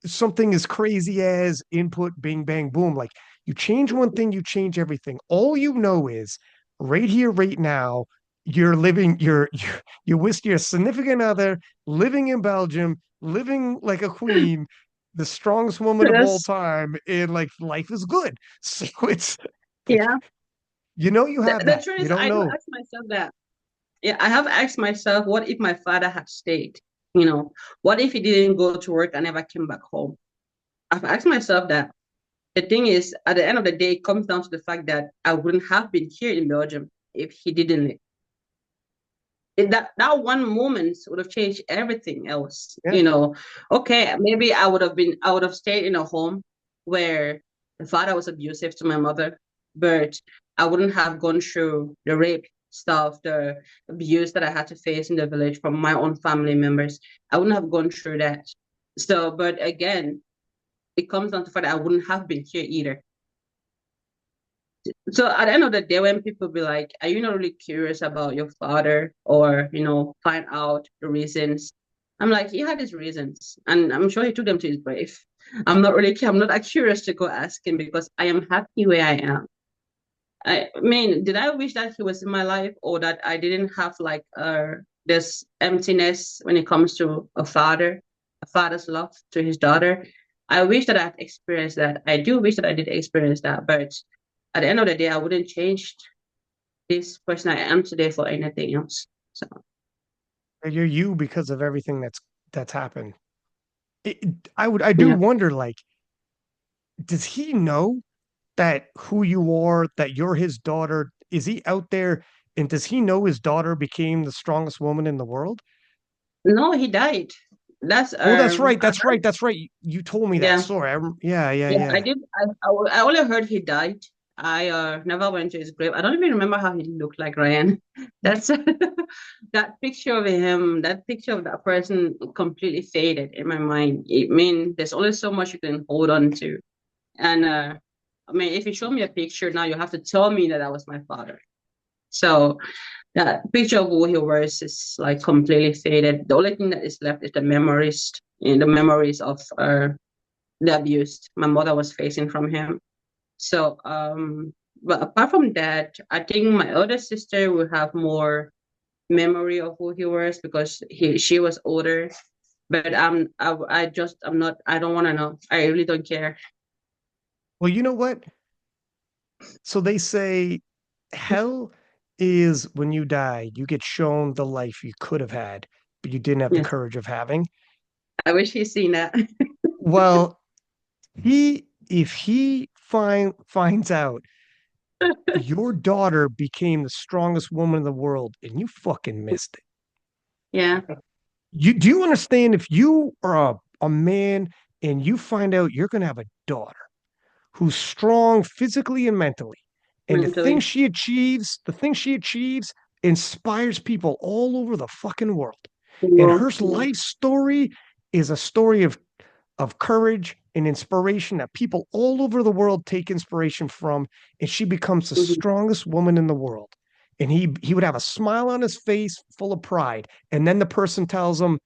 something as crazy as input, bing, bang, boom. Like you change one thing, you change everything. All you know is right here, right now, you're living, you're with your significant other, living in Belgium, living like a queen, the strongest woman of all yes, time, and like life is good. So it's like, yeah. you The, have the that. truth You is, don't I do know. ask myself that. Yeah, I have asked myself, what if my father had stayed? What if he didn't go to work and never came back home? I've asked myself that. The thing is, at the end of the day, it comes down to the fact that I wouldn't have been here in Belgium if he didn't. That one moment would have changed everything else. Yeah. Okay, maybe I would have stayed in a home where the father was abusive to my mother, but I wouldn't have gone through the rape stuff, the abuse that I had to face in the village from my own family members. I wouldn't have gone through that. So, but again, it comes down to the fact that I wouldn't have been here either. So at the end of the day, when people be like, "Are you not really curious about your father, or find out the reasons?" I'm like, he had his reasons, and I'm sure he took them to his grave. I'm not that curious to go ask him because I am happy where I am. I mean, did I wish that he was in my life, or that I didn't have like this emptiness when it comes to a father's love to his daughter? I wish that I'd experienced that. I do wish that I did experience that, but at the end of the day, I wouldn't change this person I am today for anything else. So You're you because of everything that's happened. I do yeah. wonder, like, does he know that who you are, that you're his daughter? Is he out there and does he know his daughter became the strongest woman in the world? No, he died. That's Oh, that's right. That's right. That's right. You told me that yeah. story. Yeah, yeah, Yeah, I yeah. did. I only heard he died. I never went to his grave. I don't even remember how he looked like, Ryan. That's that picture of him, that picture of that person completely faded in my mind. I mean, there's only so much you can hold on to. And I mean, if you show me a picture now, you have to tell me that was my father. So that picture of who he was is like completely faded. The only thing that is left is the memories of the abuse my mother was facing from him. So, but apart from that, I think my older sister will have more memory of who he was because she was older. But I'm not. I don't want to know. I really don't care. Well, you know what? So they say hell is when you die, you get shown the life you could have had, but you didn't have the Yes. courage of having. I wish he's seen that. Well, if he finds out your daughter became the strongest woman in the world and you fucking missed it. Yeah, You do you understand if you are a man and you find out you're gonna have a daughter who's strong physically and mentally, and mentally. the thing she achieves inspires people all over the fucking world. And Well, her yeah. life story is a story of courage and inspiration that people all over the world take inspiration from, and she becomes the Mhm. strongest woman in the world. And he would have a smile on his face full of pride. And then the person tells him,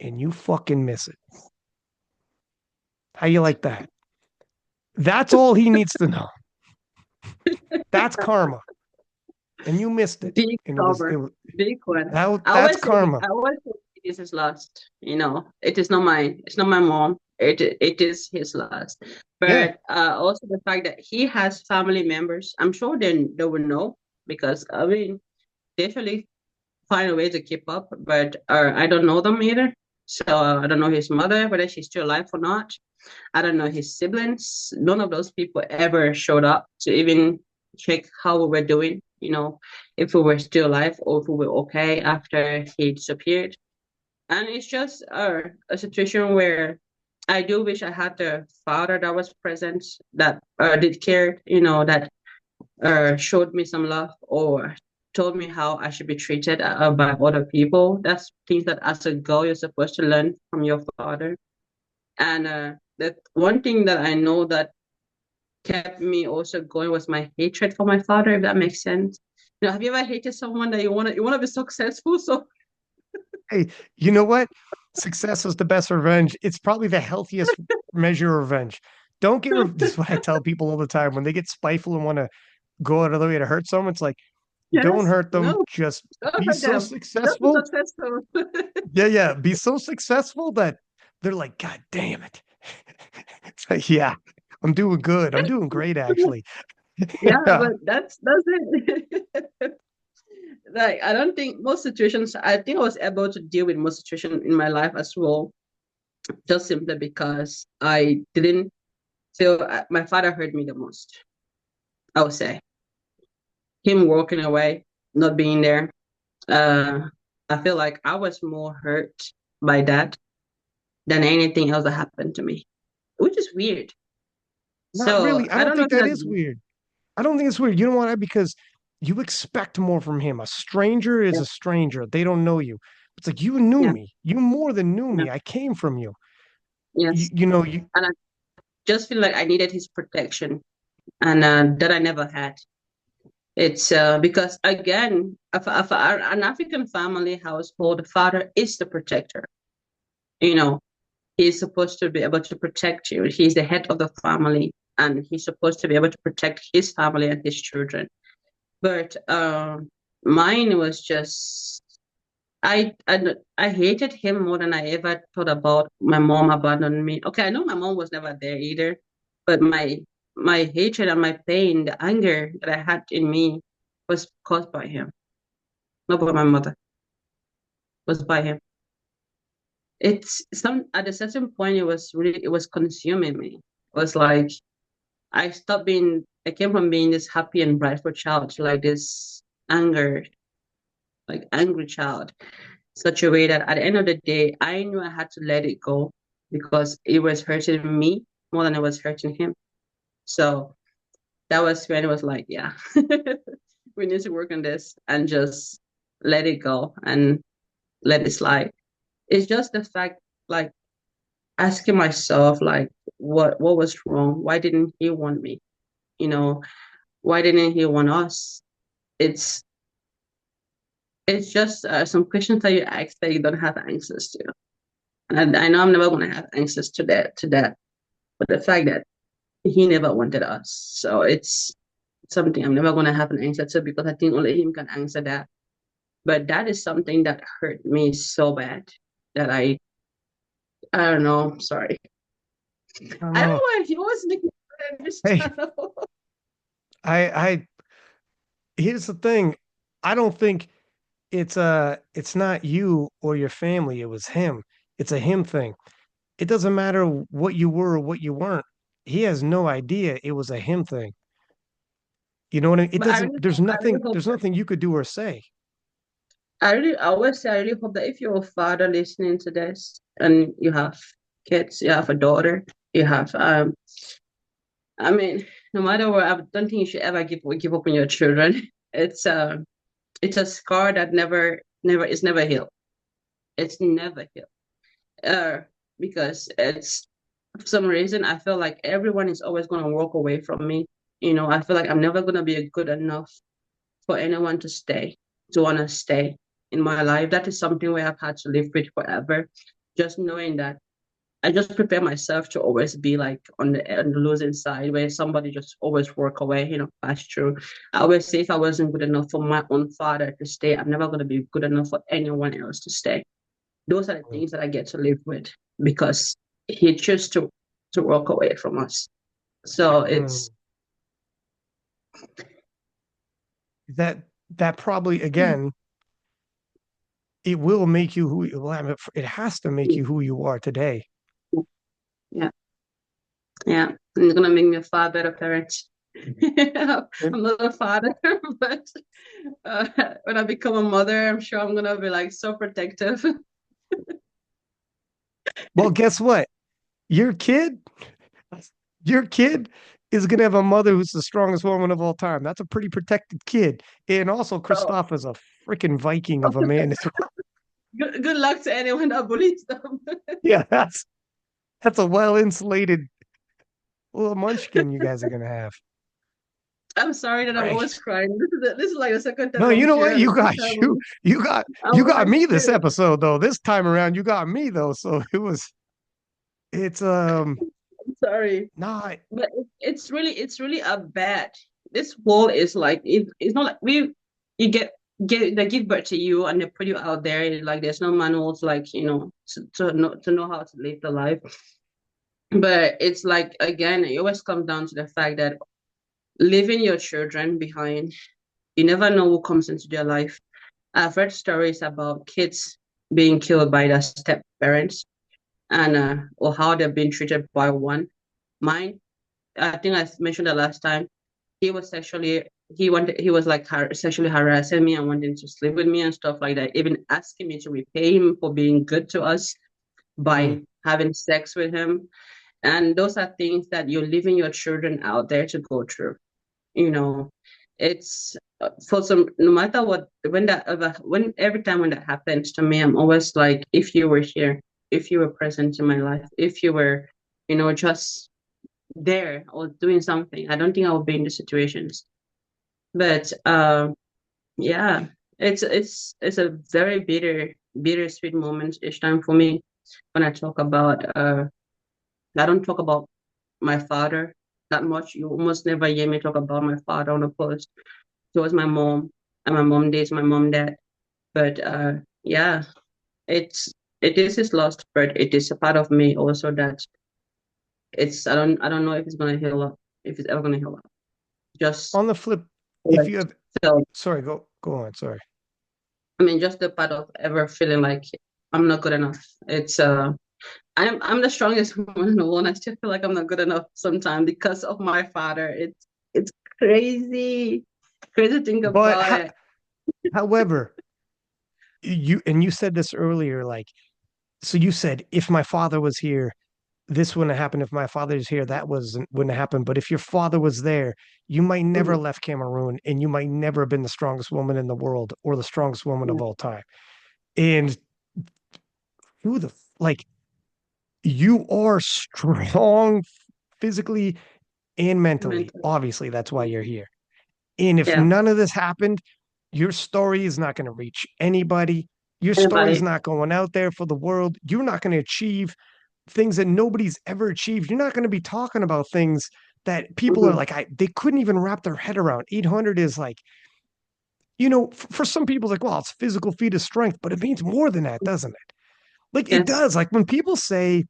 and you fucking miss it. How you like that? That's all he needs to know. That's karma. And you missed it. Big And cover, big one. that's karma. I always say it is his last. You know, it is not mine. It's not my mom. It is his last. Yeah. But also the fact that he has family members. I'm sure they will know because I mean they usually find a way to keep up. But I don't know them either. So I don't know his mother, whether she's still alive or not. I don't know his siblings. None of those people ever showed up to even check how we were doing, you know, if we were still alive or if we were okay after he disappeared. And it's just a situation where I do wish I had the father that was present, that did care, you know, that showed me some love or told me how I should be treated by other people. That's things that as a girl you're supposed to learn from your father. And that one thing that I know that kept me also going was my hatred for my father, if that makes sense. You know, have you ever hated someone that you wanna be successful? So Hey, you know what? Success is the best revenge. It's probably the healthiest measure of revenge. Don't get this is what I tell people all the time when they get spiteful and want to go out of the way to hurt someone. It's like, don't yes, hurt them. no, Just don't be hurt so them. Just be successful. successful. Yeah, yeah. Be so successful that they're like, God damn it. It's like, yeah, I'm doing good. I'm doing great, actually. Yeah, Yeah. but that's it. Like I don't think most situations. I think I was able to deal with most situations in my life as well, just simply because I didn't feel my father hurt me the most. I would say him walking away, not being there. Uh, I feel like I was more hurt by that than anything else that happened to me, which is weird. Not So really. I I don't don't know think if that that's is weird. I don't think it's weird. You know why? Because you expect more from him. A stranger is yeah, a stranger. They don't know you. It's like you knew yeah, me. You more than knew yeah, me. I came from you. yes. You And I just feel like I needed his protection, and that I never had. It's because again, an African family household, the father is the protector. You know, he's supposed to be able to protect you. He's the head of the family, and he's supposed to be able to protect his family and his children. But mine was just I hated him more than I ever thought about my mom abandoning me. Okay, I know my mom was never there either, but my hatred and my pain, the anger that I had in me was caused by him, not by my mother, was by him. It's some at a certain point it was consuming me. It was like I came from being this happy and brightful child to like this anger, like angry child, such a way that at the end of the day, I knew I had to let it go because it was hurting me more than it was hurting him. So that was when it was like, yeah, we need to work on this and just let it go and let it slide. It's just the fact, like asking myself, like, what was wrong? Why didn't he want me? You know, why didn't he want us? It's it's just some questions that you ask that you don't have answers to. And I know I'm never going to have answers to that. But the fact that he never wanted us, so it's something I'm never going to have an answer to because I think only him can answer that. But that is something that hurt me so bad that I don't know. Sorry, I don't I don't know know. why he was making this Hey, channel. I here's the thing. I don't think it's not you or your family. It was him. It's a him thing. It doesn't matter what you were or what you weren't. He has no idea it was a him thing. You know what I mean? It But doesn't, I really hope there's that nothing you could do or say. I always say I really hope that if you're a father listening to this and you have kids, you have a daughter, you have I mean, no matter what, I don't think you should ever give up on your children. It's a scar that never healed. It's never healed. Uh, because it's for some reason I feel like everyone is always gonna walk away from me. I feel like I'm never gonna be good enough for anyone to wanna stay in my life. That is something where I've had to live with forever. Just knowing that I just prepare myself to always be like on the losing side where somebody just always work away, pass through. I always say if I wasn't good enough for my own father to stay, I'm never gonna be good enough for anyone else to stay. Those are the Mm. things that I get to live with because he chose to walk away from us. So Mm. it's That that probably again, it will make you who you, well, I mean, it has to make you who you are today. yeah, yeah. And it's gonna make me a far better parent. And, I'm not a father, but uh, when I become a mother, I'm sure I'm gonna be like so protective. well, guess what? Your kid, your kid is gonna have a mother who's the strongest woman of all time. That's a pretty protected kid. And also So Christoph is a freaking Viking of a man as well. good luck to anyone that bullies them. Yeah, that's a well insulated little munchkin you guys are gonna have. I'm sorry that I'm always Great. crying. This is like the second time No, I'm you know what? here, and You every got time you I'm you got always me this scared. episode though. This time around, you got me though. So it's I'm sorry. not. But it's really a bad. This wall is like it's not like you get they give birth to you and they put you out there like there's no manuals like to know how to live the life. But it's like again, it always comes down to the fact that leaving your children behind, you never know who comes into their life. I've read stories about kids being killed by their step parents and or how they're being treated by one. Mine, I think I mentioned the last time he was sexually he was like sexually harassing me and wanting to sleep with me and stuff like that, even asking me to repay him for being good to us Mm. by having sex with him. And those are things that you're leaving your children out there to go through. you know it's for some, no matter what, when every time when that happens to me, I'm always like, if you were here, if you were present in my life, if you were just there or doing something, I don't think I would be in the situations. But yeah, it's a very bittersweet moment each time for me when I talk about I don't talk about my father that much. You almost never hear me talk about my father on a post. It was my mom, and my mom days my mom dad. But yeah, it's it is his lost, but it is a part of me also that I don't know if it's gonna heal up, if it's ever gonna heal up. Just On the flip, if like you have, felt sorry, go on. Sorry. I mean, just the part of ever feeling like I'm not good enough. It's I'm the strongest woman in the world. I still feel like I'm not good enough sometimes because of my father. It's crazy, crazy to think But about it. however, you said this earlier, like so you said if my father was here, this wouldn't happen. If my father was here, wouldn't happen. But if your father was there, you might never Mhm. left Cameroon, and you might never have been the strongest woman in the world or the strongest woman Yeah, of all time. And who the like you are strong physically and mentally. mental. Obviously, that's why you're here. And if Yeah, none of this happened, your story is not going to reach anybody. Your story is anybody. not going out there for the world. You're not going to achieve things that nobody's ever achieved. You're not going to be talking about things that people are Mhm. like, they couldn't even wrap their head around. 800 is like, for some people, it's like, well, it's physical feat of strength, but it means more than that, doesn't it? Like it Yes. does. Like when people say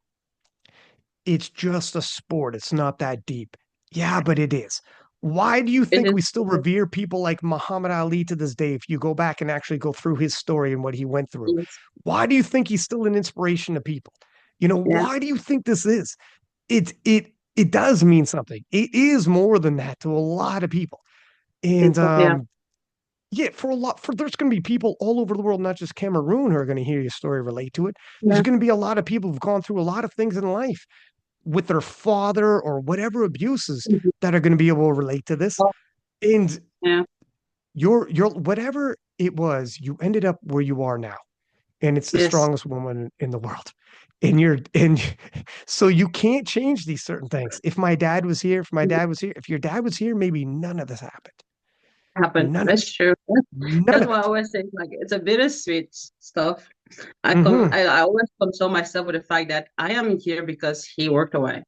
it's just a sport, it's not that deep. Yeah, but it is. Why do you It think is. we still revere people like Muhammad Ali to this day? If you go back and actually go through his story and what he went through, Yes. why do you think he's still an inspiration to people? You know, Yeah. why do you think this is? It does mean something. It is more than that to a lot of people. And People. Yeah. yeah, for there's going to be people all over the world, not just Cameroon, who are going to hear your story, relate to it. There's Yeah. going to be a lot of people who've gone through a lot of things in life with their father or whatever abuses Mhm. that are going to be able to relate to this. Oh, And yeah. your whatever it was, you ended up where you are now, and it's the Yes. strongest woman in the world. And so you can't change these certain things. If my dad was here, if your dad was here, maybe none of this happened. Happen. None of it. That's true. None That's of why I it. always say like it's a bittersweet stuff. Mm-hmm. I always console myself with the fact that I am here because he worked away.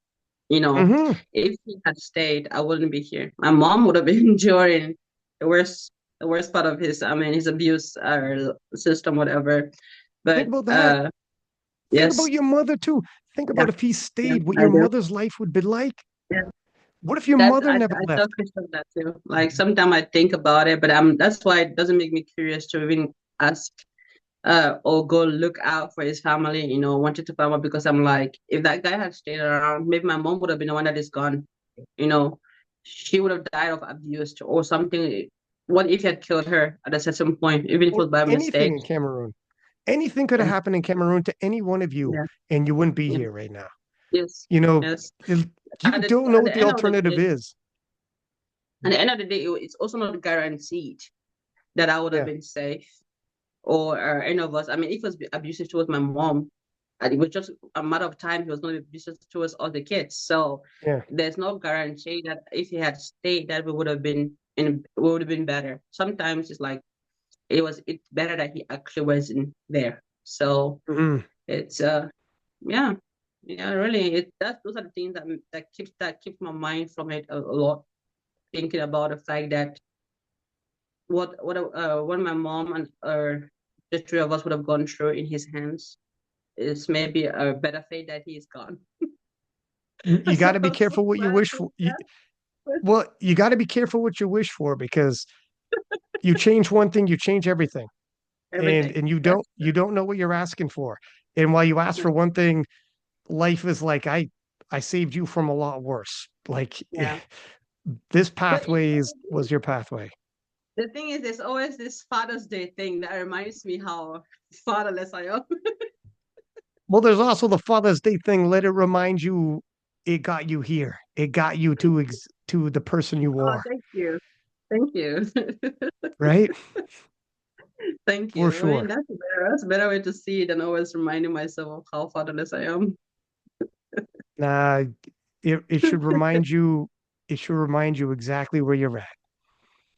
You know, Mm-hmm. if he had stayed, I wouldn't be here. My mom would have been enduring the worst the worst part of his, I mean, his abuse system, whatever. Think But about that. Think about yes, your mother too. Think yeah, about if he yeah, stayed, what I your do. mother's life would be like. Yeah. What if your That mother never I tell left? Crystal that too. Like sometimes I think about it, but that's why it doesn't make me curious to even ask or go look out for his family, wanted to find out because I'm like, if that guy had stayed around, maybe my mom would have been the one that is gone. You know, she would have died of abuse or something. What if he had killed her at a certain point, even if it Or was by anything mistake? in Cameroon. Anything could have Yeah, happened in Cameroon to any one of you, yeah, and you wouldn't be yeah. here right now. Yes, You know, yes. you don't know At what the the end of the alternative day, is. at the end of the day, it's also not guaranteed that I would have Yeah, been safe or any of us. I mean, if it was abusive towards my mom, and it was just a matter of time he was going to be abusive towards all the kids. So yeah. there's no guarantee that if he had stayed, that we would have been better. Sometimes it's like it's better that he actually wasn't there. So Mm-mm. it's yeah. Yeah, really, those are the things that keeps my mind from it a lot. Thinking about the fact that what my mom and the three of us would have gone through in his hands is maybe a better fate that he's gone. You got So to be I'm so careful what you glad wish for for. that. Well, you got to be careful what you wish for, because you change one thing, you change everything, and Everything. you That's don't know what you're asking for. And while you ask true. for one thing, life is like, I saved you from a lot worse. Like Yeah. this But was your pathway. the thing is, there's always this Father's Day thing that reminds me how fatherless I am. Well, there's also the Father's Day thing. Let it remind you, it got you here. It got you to the person you Oh, are, thank you. Thank you. right? Thank For you. I mean, sure. that's a better way to see it than always reminding myself of how fatherless I am. Uh, it should remind you. It should remind you exactly where you're at.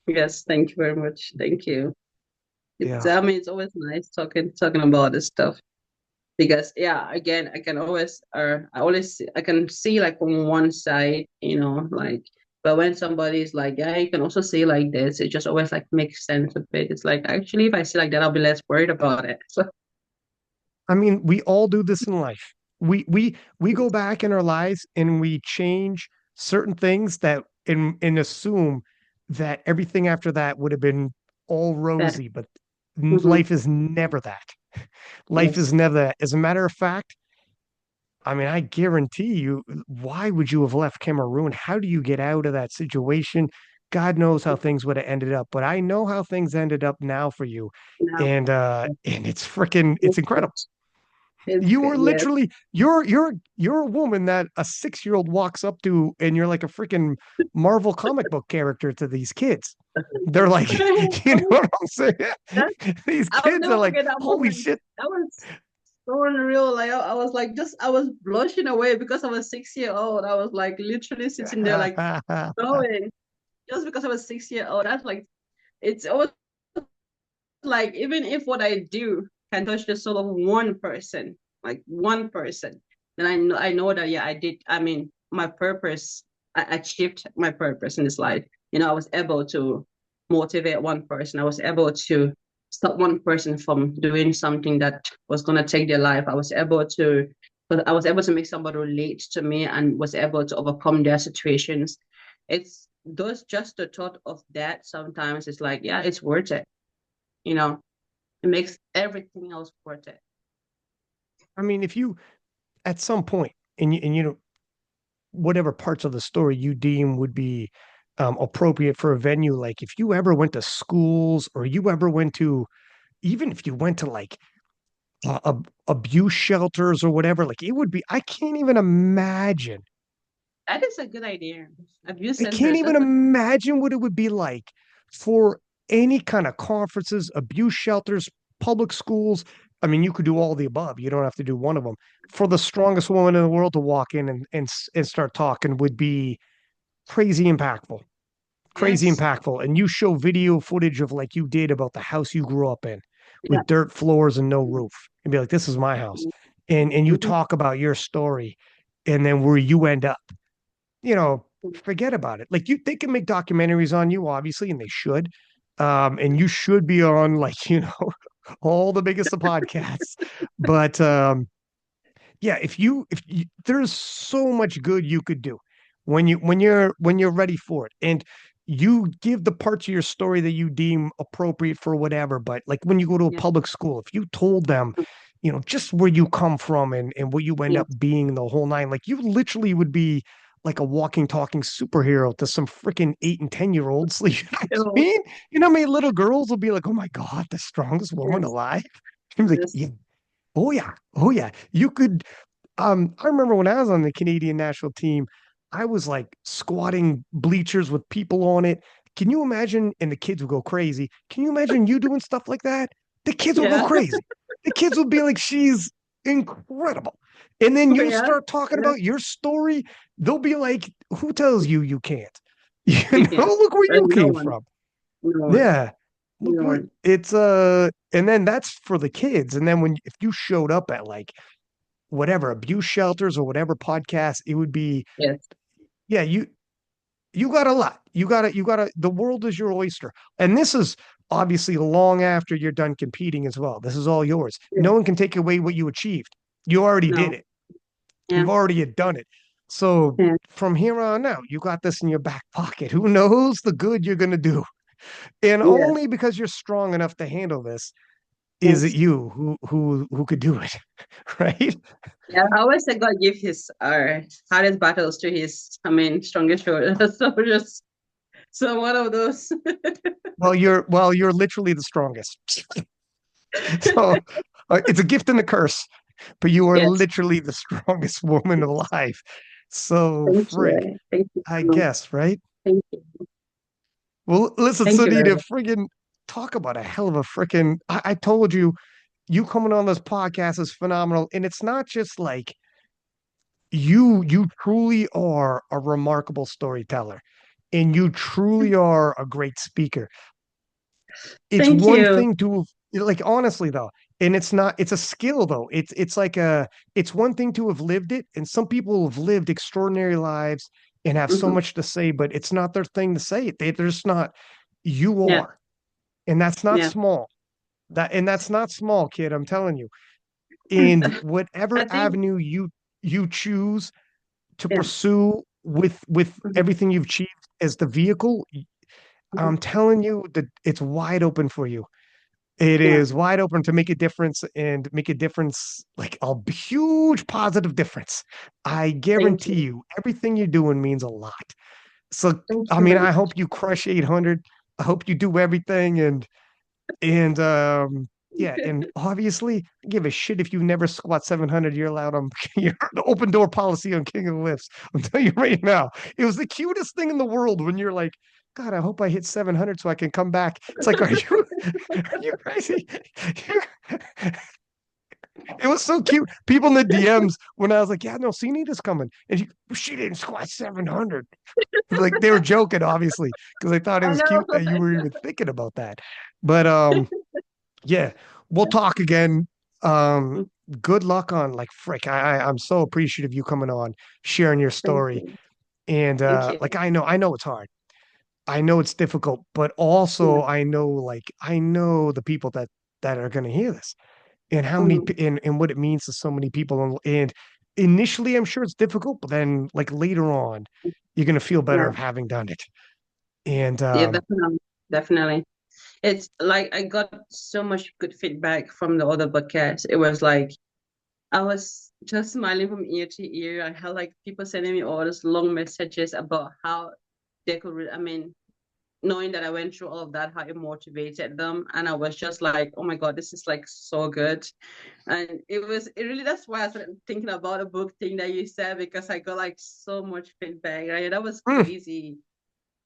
Yes, thank you very much. Thank you. Yeah. I mean, it's always nice talking about this stuff. Because yeah, again, I can see like from one side, like, but when somebody is like, yeah, you can also see like this, it just always like makes sense a bit. It's like, actually, if I see like that, I'll be less worried about it. So I mean, we all do this in life. We go back in our lives and we change certain things that and assume that everything after that would have been all better. rosy, but Hmm. life is never that. Life is Yes. never that. As a matter of fact, I mean, I guarantee you, why would you have left Cameroon? How do you get out of that situation? God knows how things would have ended up, but I know how things ended up now for you. Now And it's it's good. incredible. It's You were good. Yes. literally you're a woman that a 6-year-old walks up to, and you're like a freaking Marvel comic book character to these kids. They're like, you know what I'm saying? That, These I'll kids are never like, forget that holy moment. shit. That was so unreal. Like I was like, I was blushing away because I was 6 year old. I was like literally sitting there like going just because I was 6 year old. That's like it's always like even if what I do can touch the soul of one person, like one person, then I know that yeah, I did. I mean, my purpose, I achieved my purpose in this life. I was able to motivate one person. I was able to stop one person from doing something that was gonna take their life. I was able to make somebody relate to me and was able to overcome their situations. It's those just the thought of that sometimes it's like, yeah, it's worth it. You know, it makes everything else worth it. I mean, if you at some point and you know whatever parts of the story you deem would be appropriate for a venue, like if you ever went to schools or you ever went to even if you went to like abuse shelters or whatever, like it would be. I can't even imagine. That is a good idea. Abuse I can't centers. even imagine what it would be like for any kind of conferences, abuse shelters, public schools. I mean, you could do all the above. You don't have to do one of them. For the strongest woman in the world to walk in and start talking would be crazy impactful, crazy Yes. impactful. And you show video footage of like you did about the house you grew up in Yeah. with dirt floors and no roof and be like, this is my house. And you Mhm. talk about your story and then where you end up, you know, forget about it. Like you, they can make documentaries on you, obviously, and they should. And you should be on like, you know, all the biggest of podcasts. But yeah, if you, there's so much good you could do when you're ready for it. And you give the parts of your story that you deem appropriate for whatever. But like when you go to a Yeah. public school, if you told them, you know, just where you come from and what you end Yeah. up being the whole nine, like you literally would be like a walking, talking superhero to some freaking 8 and 10-year-olds. Like, you know what I Oh, mean? You know how many little girls will be like, oh my God, the strongest woman yes. alive? I'm like, Yes. yeah, oh yeah, oh yeah. You could I remember when I was on the Canadian national team, I was like squatting bleachers with people on it. Can you imagine? And the kids would go crazy. Can you imagine you doing stuff like that? The kids will go Yeah. crazy. The kids will be like, she's incredible. And then you Yeah. start talking Yeah. about your story, they'll be like, who tells you you can't? You You know, can. look where There's you no came one. from. No one. Yeah. Look No what one. it's and then that's for the kids. And then when if you showed up at like whatever abuse shelters or whatever podcast, it would be Yes. yeah, you got a lot. You got to the world is your oyster. And this is obviously long after you're done competing as well. This is all yours. Yes. No one can take away what you achieved. You already did No. it. Yeah. You've already done it. So Yeah. from here on out, you got this in your back pocket. Who knows the good you're going to do? And Yes. only because you're strong enough to handle this is it Yes. you who could do it, right? Yeah. I always say God give his hardest battles to his, I mean, strongest shoulders. So just so one of those. Well, you're literally the strongest. So it's a gift and a curse, but you are Yes. literally the strongest woman Yes. alive. So Thank frig, you. Thank you. I guess, right? Thank you. Well, listen, Thank you very Sonita, much. friggin' talk about a hell of a freaking. I told you, you coming on this podcast is phenomenal, and it's not just like you truly are a remarkable storyteller, and you truly are a great speaker. It's Thank one you. thing to like honestly though, and it's not it's a skill though. It's like a it's one thing to have lived it, and some people have lived extraordinary lives and have so Hmm. much to say, but it's not their thing to say it. They're just not. You Yeah. are, and that's not Yeah. small. That's not small, kid. I'm telling you. And whatever I think, avenue you choose to yeah. pursue with Hmm. everything you've achieved as the vehicle, Hmm. I'm telling you that it's wide open for you. It Yeah. is wide open to make a difference and make a difference, like a huge positive difference. I Thank guarantee you. you, everything you're doing means a lot. So, Thank I you mean, very I much. hope you crush 800. I hope you do everything and yeah, and obviously, give a shit if you never squat 700. You're allowed on your open door policy on King of the Lifts. I'm telling you right now, it was the cutest thing in the world when you're like, God, I hope I hit 700 so I can come back. It's like, are you crazy? It was so cute. People in the DMs when I was like, yeah, no, Sunita's coming. And she didn't squat 700. Like they were joking, obviously, because they thought it I was know. cute that you were even thinking about that. But yeah, we'll talk again. Um, good luck on like frick. I'm so appreciative you coming on, sharing your Thank story. you. And Thank you. like I know it's hard. I know it's difficult, but Yeah. also I know the people that are gonna hear this and how many Hmm. and what it means to so many people. And initially I'm sure it's difficult, but then like later on, you're gonna feel better Yeah. of having done it. And Yeah, definitely. Definitely. It's like I got so much good feedback from the other podcast. It was like I was just smiling from ear to ear. I had like people sending me all these long messages about how they could, I mean, knowing that I went through all of that, how it motivated them. And I was just like, oh my God, this is like so good. And it really, that's why I started thinking about a book thing that you said, because I got like so much feedback, right? That was mm, crazy.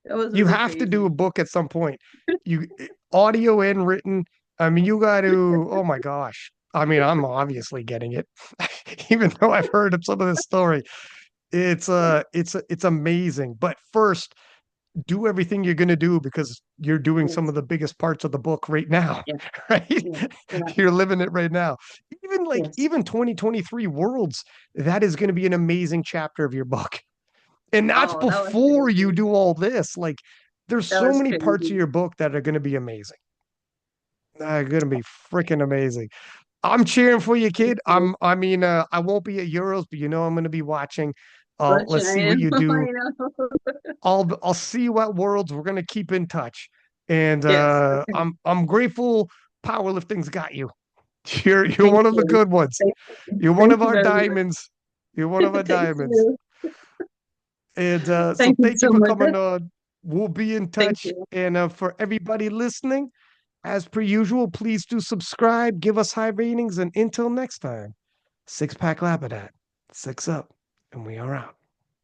That was you really have to do a crazy. book at some point. You audio and written. I mean, you got to. Oh my gosh. I mean, I'm obviously getting it, even though I've heard of some of this story. It's amazing. But first, do everything you're going to do because you're doing some Yes, of the biggest parts of the book right now, yes, right? yes, yeah, You're living it right now. yes. Even 2023 Worlds, that is going to be an amazing chapter of your book. And that's Oh, that was before you crazy. do all this. Like there's That so was many parts of crazy. your book that are going to be amazing. They're going to be freaking amazing. I'm cheering for you, kid. I mean, I won't be at Euros, but you know I'm going to be watching. But Let's see I what you do. know. I'll see you at Worlds. We're gonna keep in touch, and Yes. Okay. I'm grateful. Powerlifting's got you. You're Thank one of the you. good ones. Thank you. You're one Thank of you our very much. diamonds. You're one of our Thank diamonds. you. And so Thank you thank you so for much. coming on. We'll be in Thank touch. you. And for everybody listening, as per usual, please do subscribe, give us high ratings, and until next time, six pack Lapadat, six up, and we are out.